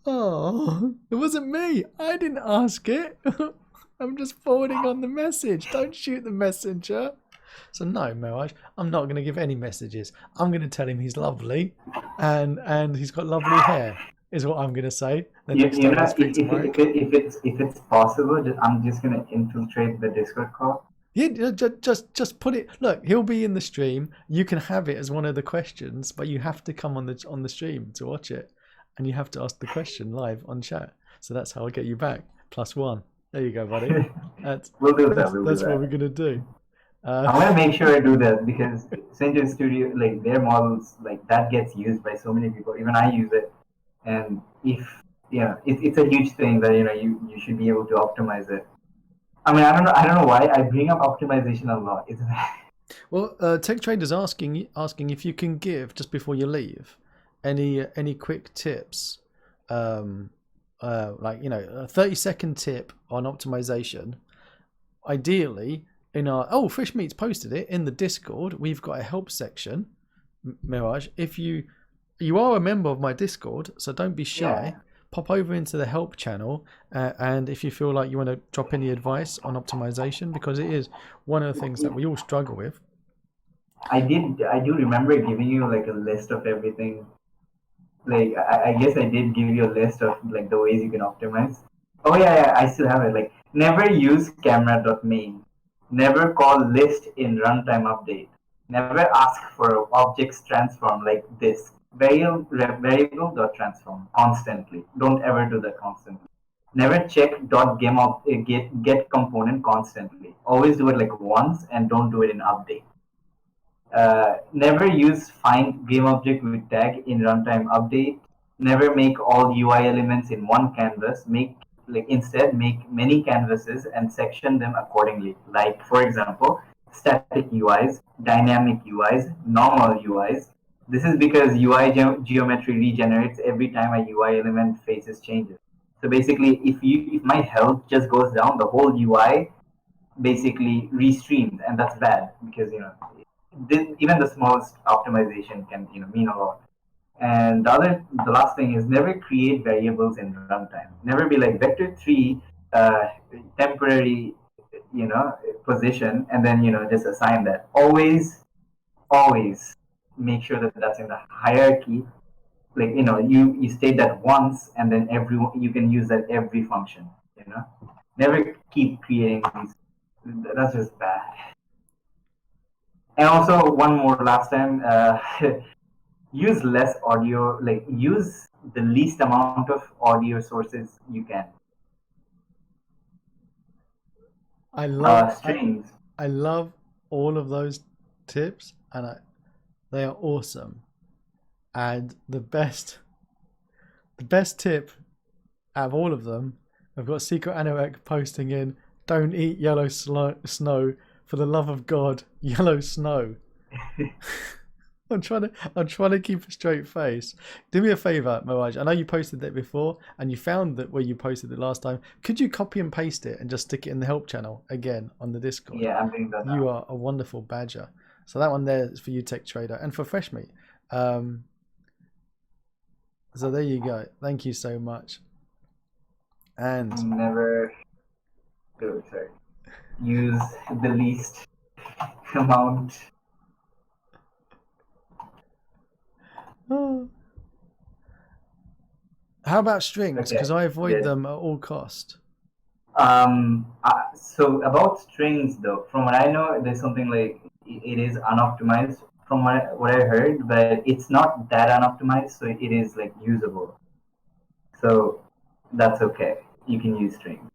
[SPEAKER 1] Oh, it wasn't me. I didn't ask it. I'm just forwarding on the message. Don't shoot the messenger. So no, Meheraj, I'm not going to give any messages. I'm going to tell him he's lovely, and he's got lovely hair. Is what I'm going to say. The next time I speak to Mike.
[SPEAKER 2] If it's possible, I'm just going to infiltrate the Discord call.
[SPEAKER 1] Yeah, just put it. Look, he'll be in the stream. You can have it as one of the questions, but you have to come on the stream to watch it. And you have to ask the question live on chat. So that's how I get you back. +1. There you go, buddy.
[SPEAKER 2] We'll do that.
[SPEAKER 1] That's what we're going to do.
[SPEAKER 2] I'm going to make sure I do that because St. Studio, like their models, like that gets used by so many people. Even I use it. And it's a huge thing that, you should be able to optimize it. I mean, I don't know why I bring up optimization a lot, isn't it?
[SPEAKER 1] Well, Tech Trader's asking if you can give, just before you leave, any quick tips, a 30-second tip on optimization. Ideally, in our Fresh Meat's posted it in the Discord. We've got a help section. Meheraj, if you are a member of my Discord, so don't be shy. Yeah. Pop over into the help channel, and if you feel like you want to drop any advice on optimization, because it is one of the things that we all struggle with.
[SPEAKER 2] I do remember giving you like a list of everything. Like I guess I did give you a list of like the ways you can optimize. Oh yeah, I still have it. Like never use camera.main. Never call list in runtime update. Never ask for objects transform like this. Variable.transform constantly. Don't ever do that constantly. Never check get component constantly. Always do it like once and don't do it in update. Never use find game object with tag in runtime update. Never make all UI elements in one canvas. Instead make many canvases and section them accordingly. Like for example, static UIs, dynamic UIs, normal UIs. This is because UI geometry regenerates every time a UI element faces changes. So basically, if my health just goes down, the whole UI basically restreams, and that's bad because even the smallest optimization can mean a lot. And the last thing is never create variables in runtime. Never be like vector3 temporary position and then just assign that. Always make sure that that's in the hierarchy. Like you state that once and then you can use that every function. Never keep creating these. That's just bad. And also one more last time, use less audio, like use the least amount of audio sources you can.
[SPEAKER 1] I love
[SPEAKER 2] strings.
[SPEAKER 1] I love all of those tips, and they are awesome. And the best tip out of all of them, I've got Secret Anorak posting in, "Don't eat yellow snow. For the love of God, yellow snow." I'm trying to keep a straight face. Do me a favor, Meheraj. I know you posted that before, and you found that where you posted it last time. Could you copy and paste it and just stick it in the help channel again on the Discord?
[SPEAKER 2] Yeah, I'm doing that now.
[SPEAKER 1] You are a wonderful badger. So that one there is for you, Tech Trader, and for Fresh Meat. So there you go. Thank you so much. And
[SPEAKER 2] never go. Sorry. Use the least amount.
[SPEAKER 1] How about strings? Because I avoid them at all cost.
[SPEAKER 2] So about strings, though, from what I know, there's something like it is unoptimized from what I heard, but it's not that unoptimized, so it is like usable. So that's okay. You can use stream.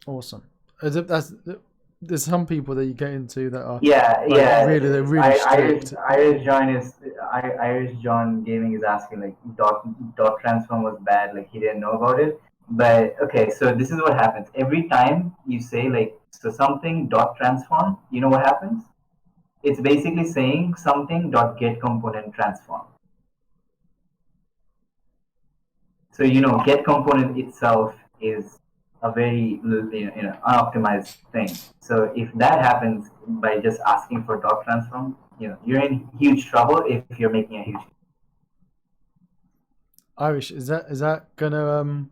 [SPEAKER 1] Awesome. There's some people that you get into that are
[SPEAKER 2] Yeah,
[SPEAKER 1] like
[SPEAKER 2] yeah.
[SPEAKER 1] they're really strict.
[SPEAKER 2] Irish John Gaming is asking like dot transform was bad, like he didn't know about it. But okay, so this is what happens. Every time you say like so something dot transform, you know what happens? It's basically saying something dot get component transform. So get component itself is a very unoptimized thing. So if that happens by just asking for dot transform, you're in huge trouble if you're making a huge.
[SPEAKER 1] Irish, is that gonna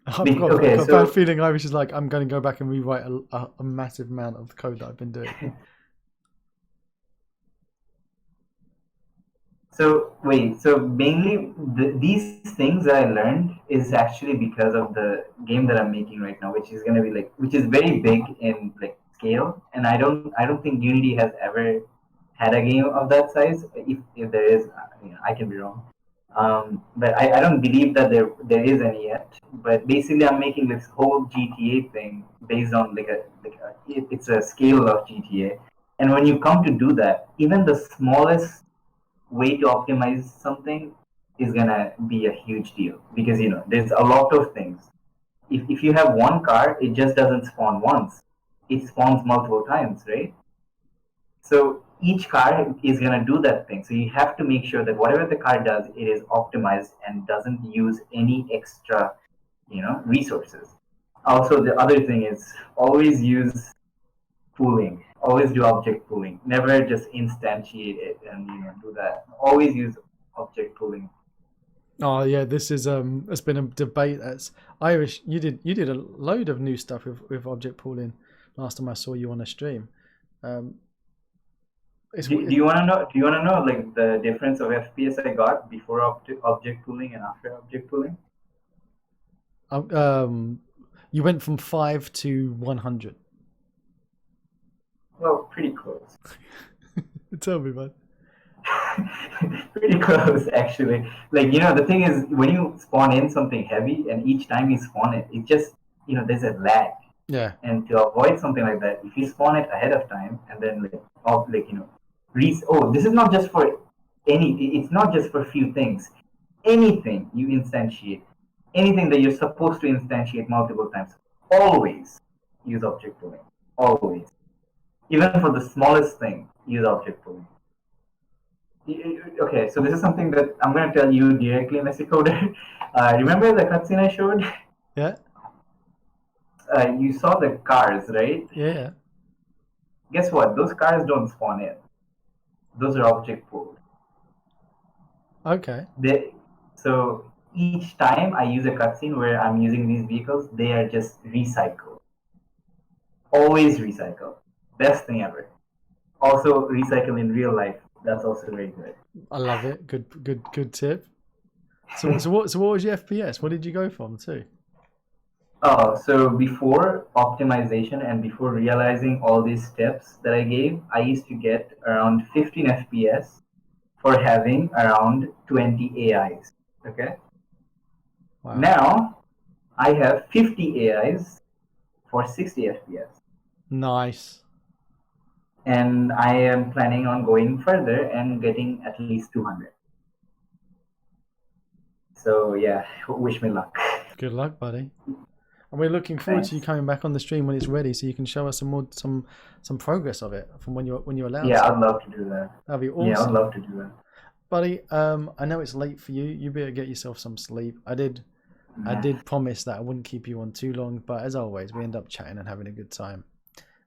[SPEAKER 1] I've got
[SPEAKER 2] Okay,
[SPEAKER 1] a
[SPEAKER 2] so
[SPEAKER 1] bad feeling Irish is like, I'm going to go back and rewrite a massive amount of the code that I've been doing.
[SPEAKER 2] So wait, so mainly these things that I learned is actually because of the game that I'm making right now, which is gonna be which is very big in like scale, and I don't think Unity has ever had a game of that size. If there is, I can be wrong, but I don't believe that there is any yet. But basically, I'm making this whole GTA thing based on it's a scale of GTA, and when you come to do that, even the smallest way to optimize something is gonna be a huge deal because there's a lot of things. If you have one car, it just doesn't spawn once; it spawns multiple times, right? So each car is gonna do that thing. So you have to make sure that whatever the car does, it is optimized and doesn't use any extra, resources. Also, the other thing is always use pooling. Always do object pooling. Never just instantiate it and do that. Always use object pooling.
[SPEAKER 1] Oh yeah, this is it's been a debate. That's Irish. You did a load of new stuff with object pooling last time I saw you on a stream.
[SPEAKER 2] Do you want to know? Do you want to know like the difference of FPS I got before object pooling and after object pooling?
[SPEAKER 1] You went from 5 to 100.
[SPEAKER 2] Well, pretty close.
[SPEAKER 1] Tell me, man.
[SPEAKER 2] Pretty close, actually. Like the thing is, when you spawn in something heavy, and each time you spawn it, it just there's a lag.
[SPEAKER 1] Yeah.
[SPEAKER 2] And to avoid something like that, if you spawn it ahead of time, and then this is not just for it's not just for few things. Anything you instantiate, anything that you're supposed to instantiate multiple times, always use object pooling. Always. Even for the smallest thing, use object pooling. Okay, so this is something that I'm going to tell you directly, Messi Coder. Remember the cutscene I showed?
[SPEAKER 1] Yeah.
[SPEAKER 2] You saw the cars, right?
[SPEAKER 1] Yeah.
[SPEAKER 2] Guess what? Those cars don't spawn in. Those are object pooled.
[SPEAKER 1] Okay.
[SPEAKER 2] So each time I use a cutscene where I'm using these vehicles, they are just recycled. Always recycle. Best thing ever. Also recycle in real life. That's also very good.
[SPEAKER 1] I love it. Good tip. So what was your FPS? What did you go from too?
[SPEAKER 2] Oh, so before optimization and before realizing all these steps that I gave, I used to get around 15 FPS for having around 20 AIs. Okay.
[SPEAKER 1] Wow.
[SPEAKER 2] Now I have 50 AIs for 60 FPS.
[SPEAKER 1] Nice.
[SPEAKER 2] And I am planning on going further and getting at least 200. So yeah, wish me luck.
[SPEAKER 1] Good luck, buddy. And we're looking forward to you coming back on the stream when it's ready, so you can show us some progress of it from when you're allowed.
[SPEAKER 2] Yeah, I'd love to do that.
[SPEAKER 1] That'd be awesome.
[SPEAKER 2] Yeah, I'd love to do that.
[SPEAKER 1] Buddy, I know it's late for you. You better get yourself some sleep. I did promise that I wouldn't keep you on too long, but as always, we end up chatting and having a good time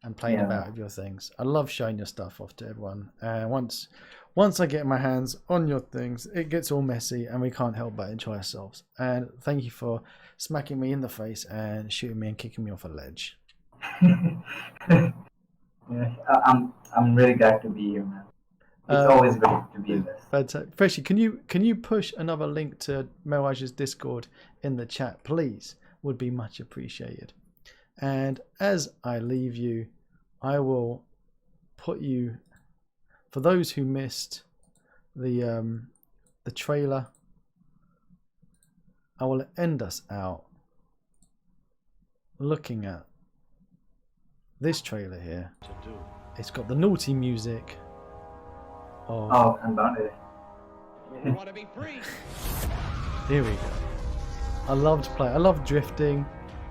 [SPEAKER 1] and playing about with your things. I love showing your stuff off to everyone. And once I get my hands on your things, it gets all messy and we can't help but enjoy ourselves. And thank you for smacking me in the face and shooting me and kicking me off a ledge.
[SPEAKER 2] Yeah, I'm really glad to be here, man. It's always great to be in this.
[SPEAKER 1] But Freshie, can you push another link to Meheraj's Discord in the chat, please? Would be much appreciated. And as I leave you, I will put you for those who missed the trailer, I will end us out looking at this trailer here. It's got the naughty music of
[SPEAKER 2] Unbounded.
[SPEAKER 3] Want to be free?
[SPEAKER 1] Here we go. I loved playing. I loved drifting.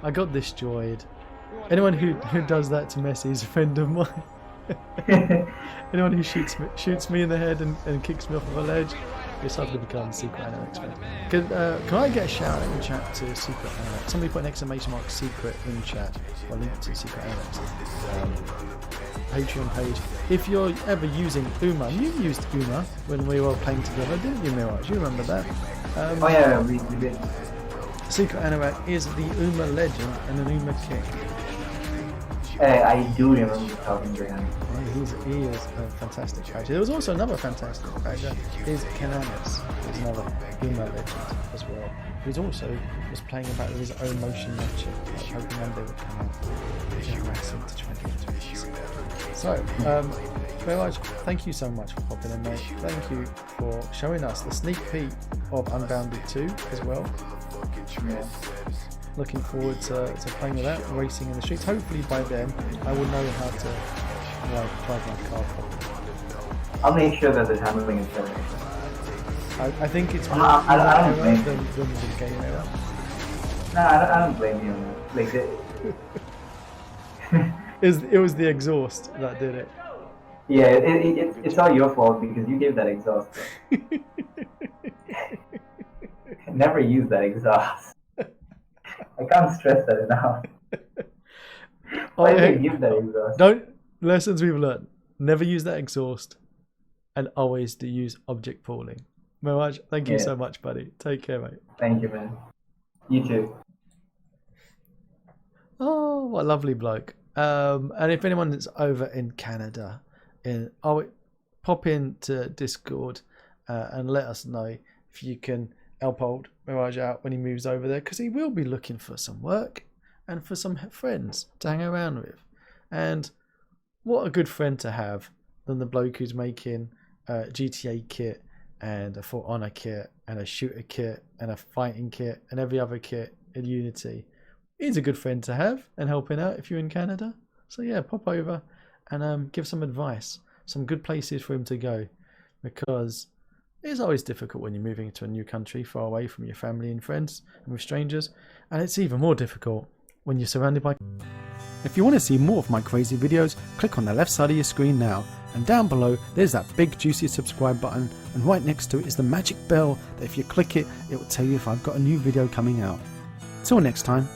[SPEAKER 1] I got disjoyed. Anyone who does that to Messi is a friend of mine. Anyone who shoots me in the head and kicks me off of a ledge, you're suddenly become Secret Anorex fan. Can I get a shout out in chat to Secret Anorex? Somebody put an exclamation mark secret in chat or link to Secret Anorex Patreon page. If you're ever using Uma, you used Uma when we were playing together, didn't you, Meheraj? You remember that?
[SPEAKER 2] Oh yeah, we did.
[SPEAKER 1] Secret Anorex is the Uma legend and an Uma king.
[SPEAKER 2] I do remember talking to him.
[SPEAKER 1] He is a fantastic character. There was also another fantastic character, is Cananis, who's another Uma legend as well. Who's also was playing about with his own motion matching, like hoping one day would come out and harass to try and get into it. So, Meheraj, thank you so much for popping in, mate. Thank you for showing us the sneak peek of Unbounded 2 as well.
[SPEAKER 2] Yeah.
[SPEAKER 1] Looking forward to playing with that, racing in the streets. Hopefully by then I will know how to drive my car properly.
[SPEAKER 2] I'll make sure that the handling is better.
[SPEAKER 1] I think it's more
[SPEAKER 2] I don't blame
[SPEAKER 1] than the game era.
[SPEAKER 2] No, I don't blame you on that. Like
[SPEAKER 1] It was the exhaust that did it.
[SPEAKER 2] yeah, it's all your fault because you gave that exhaust. Never use that exhaust. I can't stress that enough. Why did you give that exhaust?
[SPEAKER 1] Lessons we've learned. Never use that exhaust, and always to use object pooling. Meheraj, thank you so much, buddy. Take care, mate.
[SPEAKER 2] Thank you, man. You too.
[SPEAKER 1] Oh, what a lovely bloke. And if anyone that's over in Canada, pop into Discord and let us know if you can help old Meheraj out when he moves over there, because he will be looking for some work and for some friends to hang around with. And what a good friend to have than the bloke who's making a GTA kit and a For Honor kit and a shooter kit and a fighting kit and every other kit in Unity. He's a good friend to have and helping out if you're in Canada. So yeah, pop over and give some advice, some good places for him to go, because it's always difficult when you're moving to a new country far away from your family and friends and with strangers, and it's even more difficult when you're surrounded by... If you want to see more of my crazy videos, click on the left side of your screen now, and down below there's that big juicy subscribe button, and right next to it is the magic bell that if you click it, it will tell you if I've got a new video coming out. Till next time.